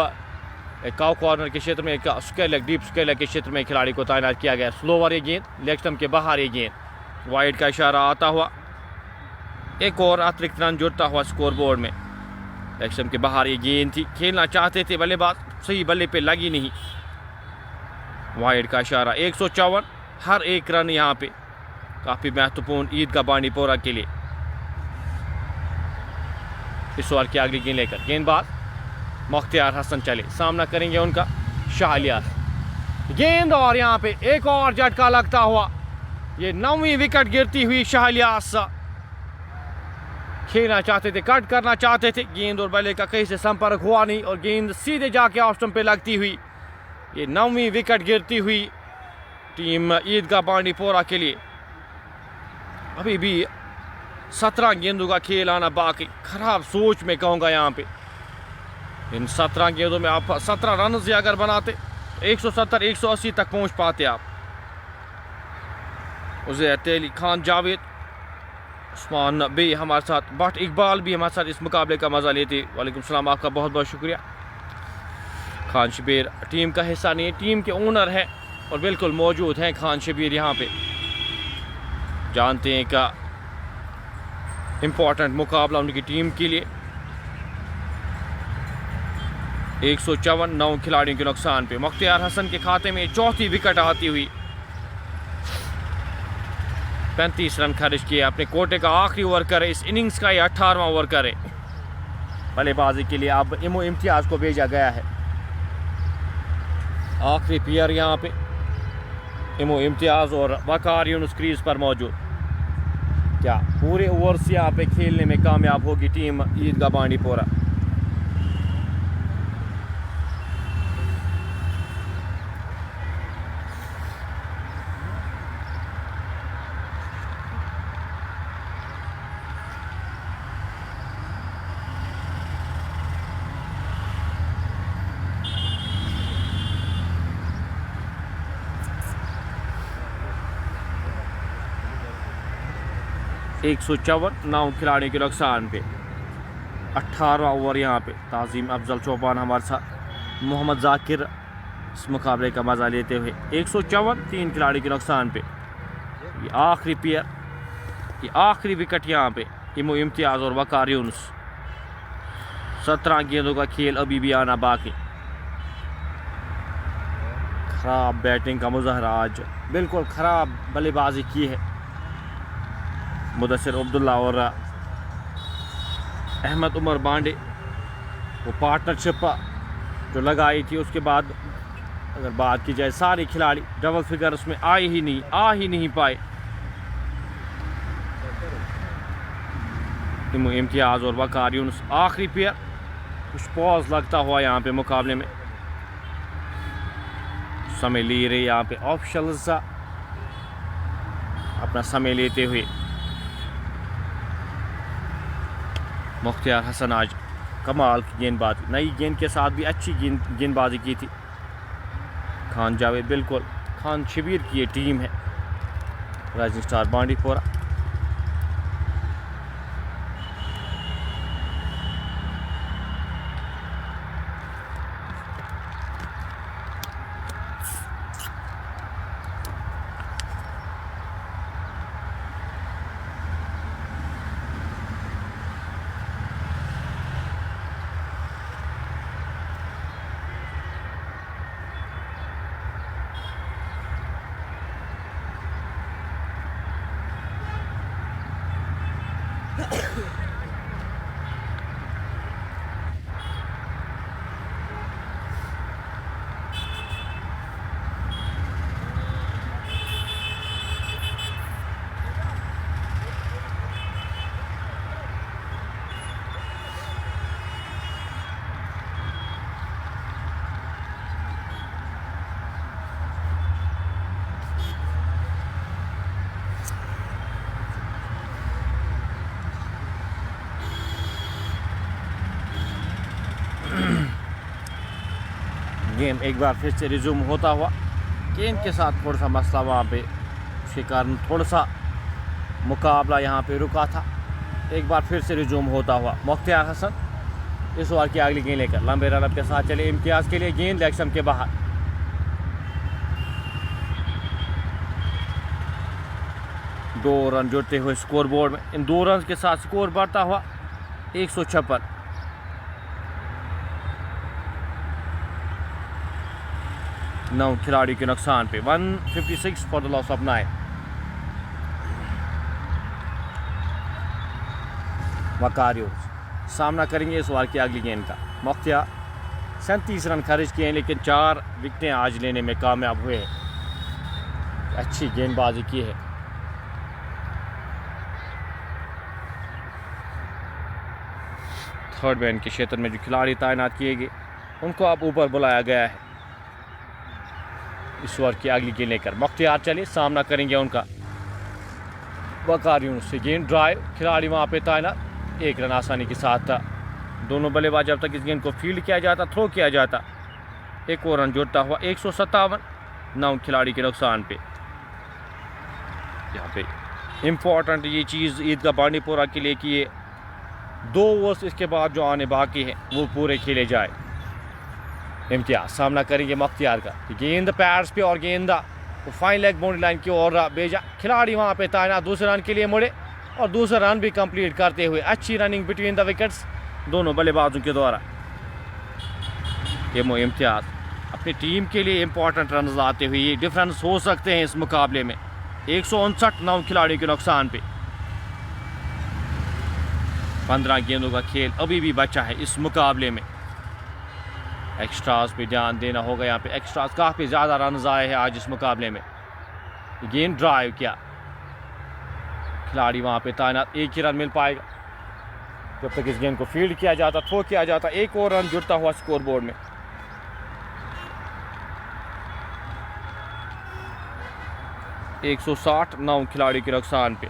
एक काउ कॉर्नर के क्षेत्र में, एक square leg deep square leg के क्षेत्र में खिलाड़ी को तैनात किया गया। स्लोवर ये गेंद, लेग स्टंप के बाहर ये गेंद, वाइड का इशारा आता हुआ। एक और अतिरिक्त रन जुड़ता हुआ स्कोर बोर्ड में। लेग स्टंप के बाहर ये गेंद थी, खेलना चाहते थे बल्लेबाज, सही बल्ले पे लगी नहीं, वाइड का इशारा। 154 हर एक रन यहाँ पे काफ़ी महत्वपूर्ण ईदगाह बांडीपोरा के लिए। इस ओवर की अगली गेंद लेकर गेंदबाज मुख्तियार हसन चले, सामना करेंगे उनका शाहलियास। गेंद और यहाँ पे एक और झटका लगता हुआ, ये 9वीं विकेट गिरती हुई शाहलियास। खेलना चाहते थे, कट करना चाहते थे, गेंद और बल्ले का कहीं से संपर्क हुआ नहीं और गेंद सीधे जाके ऑफ स्टंप पे लगती हुई ये 9वीं विकेट गिरती हुई टीम ईदगाह बांडीपोरा के लिए। अभी भी 17 गेंदों का खेल आना बाकी। खराब सोच में कहूँगा यहाँ पे। इन 17 गेंदों में आप 17 रन से अगर बनाते 170 180 तक पहुँच पाते आप। उज़ैर तेली, खान जावेद, उस्मान बे हमारे साथ, बट इकबाल भी हमारे साथ इस मुकाबले का मज़ा लेते। वालेकुम सलाम, आपका बहुत बहुत शुक्रिया। खान शबीर टीम का हिस्सा नहीं है, टीम के ओनर हैं और बिल्कुल मौजूद हैं खान शबीर यहाँ पे। जानते हैं का इम्पोर्टेंट मुकाबला उनकी टीम के लिए। 154 9 खिलाड़ियों के नुकसान पे मुख्तियार हसन के खाते में चौथी विकेट आती हुई। 35 रन खर्च किए अपने कोटे का आखिरी ओवर करे। इस इनिंग्स का ये 18वां ओवर करे। बल्लेबाजी के लिए अब इमो इम्तियाज़ को भेजा गया है। आखिरी प्लेयर यहाँ पे इमो इम्तियाज़ और वकार यूनुस क्रीज पर मौजूद। क्या पूरे ओवर्स यहाँ पे खेलने में कामयाब होगी टीम ईदगाह बांडीपोरा? एक 154 9 खिलाड़ियों के नुकसान पे 18वां ओवर यहाँ पे। ताज़ीम अफजल चौपान हमारे साथ, मोहम्मद जाकिर इस मुकाबले का मज़ा लेते हुए। 154 3 खिलाड़ी के नुकसान पे ये आखिरी प्लेयर, ये आखिरी विकेट यहाँ पे इमो इम्तियाज़ और वकार यूनुस। 17 गेंदों का खेल अभी भी आना बाकी। ख़राब बैटिंग का मुज़ाहरा आज, बिल्कुल ख़राब बल्लेबाजी की है मुदस्सिर अब्दुल्ला और अहमद उमर बांडे। वो पार्टनरशिप जो लगाई थी उसके बाद अगर बात की जाए सारे खिलाड़ी डबल फिगर उसमें आ ही नहीं पाए। इमो इम्तियाज़ और वकार यूनुस आखिरी प्लेयर। कुछ पॉज लगता हुआ यहाँ पे मुकाबले में समय ले रहे यहाँ पे ऑफिशियल्स अपना समय लेते हुए। मुख्तियार हसन आज कमाल की गेंदबाजी, नई गेंद के साथ भी अच्छी गेंदबाजी की थी। खान जावेद, बिल्कुल खान शबीर की ये टीम है राइजिंग स्टार बांडीपोरा। गेम एक बार फिर से रिज्यूम होता हुआ। गेंद के साथ थोड़ा सा मसला वहाँ पे, उसके कारण थोड़ा सा मुकाबला यहाँ पे रुका था। एक बार फिर से रिज्यूम होता हुआ मुख्तियार हसन इस ओवर की अगली गेंद लेकर लंबे रन के साथ चले। इम्तियाज़ के लिए गेंद एक्शन के बाहर। दो रन जुड़ते हुए स्कोर बोर्ड में। इन 2 रन के साथ स्कोर बढ़ता हुआ 156। 9 खिलाड़ी के नुकसान पे 156 फॉर द लॉस ऑफ 9। वकार यूनुस सामना करेंगे इस ओवर की अगली गेंद का। मुख्तियार 37 रन खर्च किए हैं लेकिन 4 विकेटें आज लेने में कामयाब हुए हैं। अच्छी गेंदबाजी की है। थर्ड मैन के क्षेत्र में जो खिलाड़ी तैनात किए गए उनको अब ऊपर बुलाया गया है। इस ओवर की अगली गेंद लेकर मुख्तियार चले, सामना करेंगे उनका वकार यूनुस से। गेंद ड्राइव, खिलाड़ी वहाँ पे तैनात, 1 रन आसानी के साथ था। दोनों बल्लेबाज जब तक इस गेंद को फील्ड किया जाता, थ्रो किया जाता, 1 और रन जुड़ता हुआ 157, 9 खिलाड़ी के नुकसान पे। यहाँ पे इम्पोर्टेंट ये चीज़ ईदगाह बांडीपोरा के लिए कि ये 2 ओवर्स इसके बाद जो आने बाकी हैं वो पूरे खेले जाए। इम्तियाज सामना करेंगे मुख्तियार का, गेंद पैड्स पे और गेंद फाइन लेग बाउंड्री लाइन की ओर भेजा, खिलाड़ी वहाँ पे तैनात, दूसरे रन के लिए मुड़े और दूसरा रन भी कंप्लीट करते हुए। अच्छी रनिंग बिटवीन द विकेट्स दोनों बल्लेबाजों के द्वारा। इम्तियाज अपनी टीम के लिए इंपॉर्टेंट रन लाते हुए ये डिफरेंस हो सकते हैं इस मुकाबले में। 159, 9 खिलाड़ियों के नुकसान पे। 15 गेंदों का खेल अभी भी बचा है इस मुकाबले में। एक्स्ट्रास पे ध्यान देना होगा, यहाँ पे एक्स्ट्रास काफ़ी ज़्यादा रन आए हैं आज इस मुकाबले में। गेंद ड्राइव किया, खिलाड़ी वहाँ पे तैनात, 1 ही रन मिल पाएगा जब तक इस गेंद को फील्ड किया जाता, थ्रो किया जाता। 1 और रन जुड़ता हुआ स्कोर बोर्ड में। एक 160, 9 खिलाड़ी के नुकसान पे।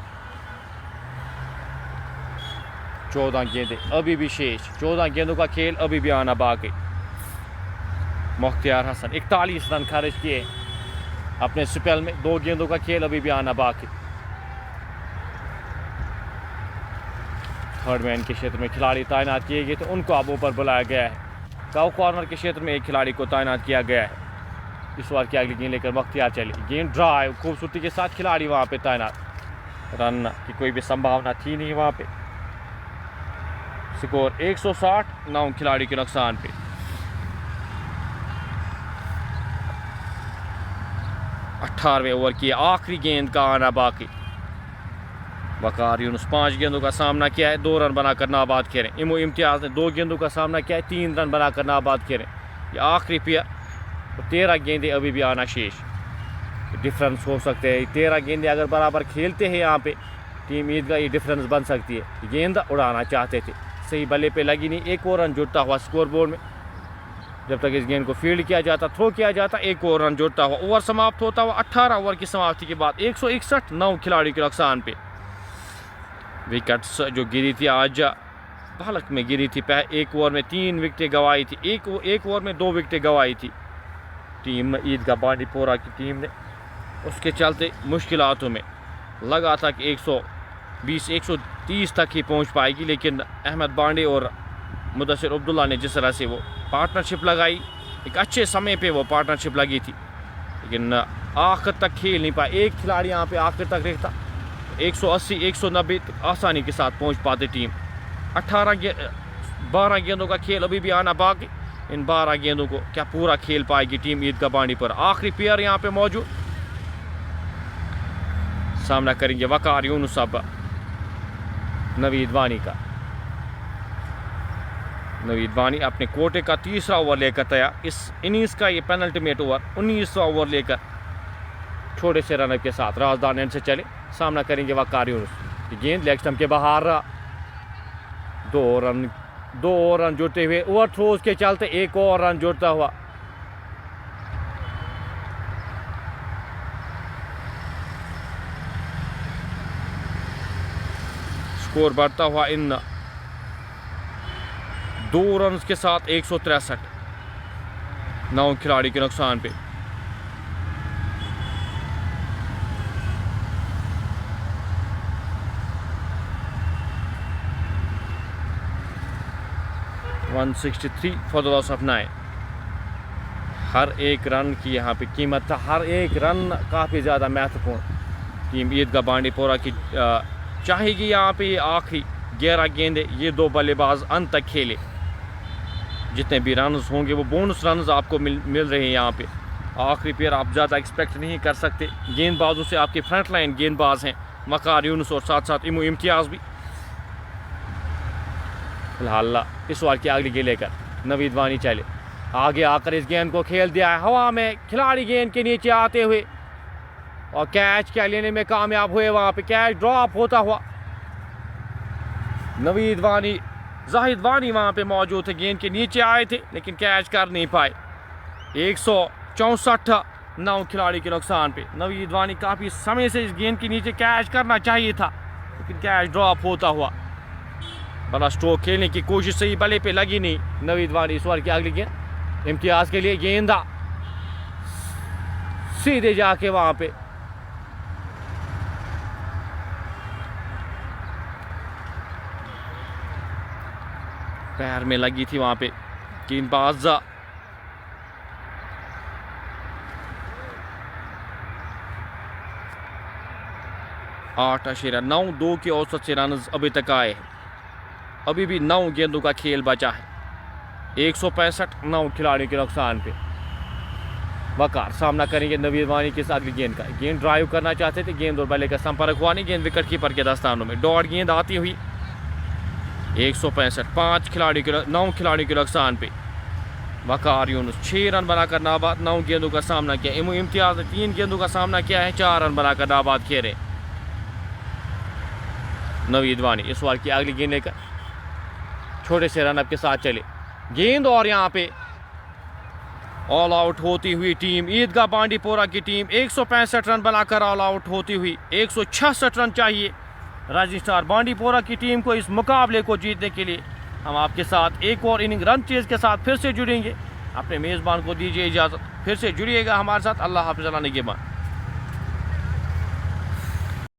14 गेंदें अभी भी शेष, 14 गेंदों का खेल अभी भी आना बाकी। मुख्तियार हसन 41 रन खर्च किए अपने स्पेल में, 2 गेंदों का खेल अभी भी आना बाकी। थर्ड मैन के क्षेत्र में खिलाड़ी तैनात किए गए थे, उनको अब ऊपर बुलाया गया है। काउ कॉर्नर के क्षेत्र में 1 खिलाड़ी को तैनात किया गया है। इस ओवर की अगली गेंद लेकर मुख्तियार चली, गेंद ड्राइव खूबसूरती के साथ, खिलाड़ी वहाँ पे तैनात, रन की कोई भी संभावना थी नहीं वहाँ पे। स्कोर 160, 9 खिलाड़ी के नुकसान पे। 18वें ओवर की आखिरी गेंद का आना बाकी। वकार यूनुस 5 गेंदों का सामना किया है, 2 रन बनाकर नाबाद खेलें। इम्तियाज ने 2 गेंदों का सामना किया है, 3 रन बनाकर नाबाद खेलें। ये आखिरी पेयर, 13 गेंदें अभी भी आना शेष। डिफरेंस हो सकते हैं, 13 गेंदें अगर बराबर खेलते हैं यहाँ पे टीम ईदगाह, ये डिफरेंस बन सकती है। गेंद उड़ाना चाहते थे, सही बल्ले पे लगी नहीं, 1 और रन जुड़ता हुआ स्कोर बोर्ड में। जब तक इस गेंद को फील्ड किया जाता, थ्रो किया जाता, 1 और रन जुड़ता हुआ। ओवर समाप्त होता हुआ 18 ओवर की समाप्ति के बाद 161, 9 खिलाड़ी के नुकसान पे। विकेट्स जो गिरी थी आज भारत में गिरी थी, 1 ओवर में 3 विकेटें गंवाई थी, 1 ओवर में 2 विकेटें गंवाई थी टीम ईदगाह बांडीपोरा की टीम ने। उसके चलते मुश्किलातों में लगा था कि 120, 130 तक ही पहुंच पाएगी, लेकिन अहमद बांडे और मुदस्सिर अब्दुल्ला ने जिस तरह से वो पार्टनरशिप लगाई, एक अच्छे समय पे वो पार्टनरशिप लगी थी, लेकिन आखिर तक खेल नहीं पाए। 1 खिलाड़ी यहाँ पे आखिर तक रहता, 180, 190 तक आसानी के साथ पहुँच पाते टीम। 12 गेंदों का खेल अभी भी आना बाकी। इन 12 गेंदों को क्या पूरा खेल पाएगी टीम ईदगाह बांडीपोरा। आखिरी प्लेयर यहाँ पे मौजूद, सामना करेंगे वकार यूनुस अब नवीद वानी का। नवीद वानी अपने कोटे का 3रा ओवर लेकर तैयार। इस इनिंग्स का ये पेनल्टीमेट ओवर 19वां ओवर लेकर छोटे से रनअप के साथ राजदान एंड से चले, सामना करेंगे वकार यूनुस। गेंद लेग स्टंप के बाहर, 2 और रन जुड़ते हुए। ओवर थ्रोज के चलते 1 और रन जुड़ता हुआ। स्कोर बढ़ता हुआ इन 2 रन के साथ 163, 9 खिलाड़ी के नुकसान पे। $163 फॉर द लॉस ऑफ 9। हर एक रन की यहाँ पे कीमत था, हर एक रन काफ़ी ज़्यादा महत्वपूर्ण। टीम ईदगाह बांडीपोरा की चाहेगी यहाँ पे ये आखिरी 11 गेंदे, ये 2 बल्लेबाज अंत तक खेले। जितने भी रन्स होंगे वो बोनस रन्स आपको मिल रहे हैं यहाँ पे। आखिरी पेयर आप ज़्यादा एक्सपेक्ट नहीं कर सकते गेंदबाजों से। आपके फ्रंट लाइन गेंदबाज हैं वकार यूनुस और साथ साथ इम्तियाज़ भी। फिलहाल इस ओवर की अगली गेंद लेकर नवीद वानी चले, आगे आकर इस गेंद को खेल दिया है हवा में। खिलाड़ी गेंद के नीचे आते हुए और कैच क्या लेने में कामयाब हुए। वहाँ पे कैच ड्रॉप होता हुआ नवीद वानी, जाहिद वानी वहाँ पे मौजूद थे, गेंद के नीचे आए थे लेकिन कैच कर नहीं पाए। 164, 9 खिलाड़ी के नुकसान पे। नवीद वानी काफ़ी समय से इस गेंद के नीचे कैच करना चाहिए था, लेकिन कैच ड्रॉप होता हुआ। बड़ा स्ट्रोक खेलने की कोशिश सही बल्ले पे लगी नहीं। नवीद वानी इस ओवर की अगली गेंद इम्तियाज के लिए, गेंदा सीधे जाके वहां पे पैर में लगी थी, वहां पे गेंदबाज 8.9 2 के औसत से रन अभी तक आए हैं। अभी भी 9 गेंदों का खेल बचा है। 165 9 खिलाड़ियों के नुकसान पे। वकार सामना करेंगे नवीद वानी के साथ गेंद का। गेंद ड्राइव करना चाहते थे, गेंद और बल्ले का संपर्क हुआ नहीं। गेंद विकेट कीपर के दस्तानों में। डॉट गेंद आती हुई 165 9 खिलाड़ियों के नुकसान पे। वकार यूनुस 6 रन बनाकर नाबाद। 9 गेंदों का सामना किया। इम्तियाज ने 3 गेंदों का सामना किया है, 4 रन बनाकर नाबाद खेले। नवीद वानी इस ओवर की अगली गेंद लेकर छोटे से रनअप के साथ चले। गेंद और यहाँ पे ऑल आउट होती हुई टीम ईदगाह बांडीपोरा की टीम 165 रन बनाकर ऑल आउट होती हुई। 166 रन चाहिए राजस्थान स्टार बांडीपोरा की टीम को इस मुकाबले को जीतने के लिए। हम आपके साथ एक और इनिंग रन चेज के साथ फिर से जुड़ेंगे। अपने मेज़बान को दीजिए इजाज़त, फिर से जुड़िएगा हमारे साथ। अल्लाह हाफ़िज़, निगहबान।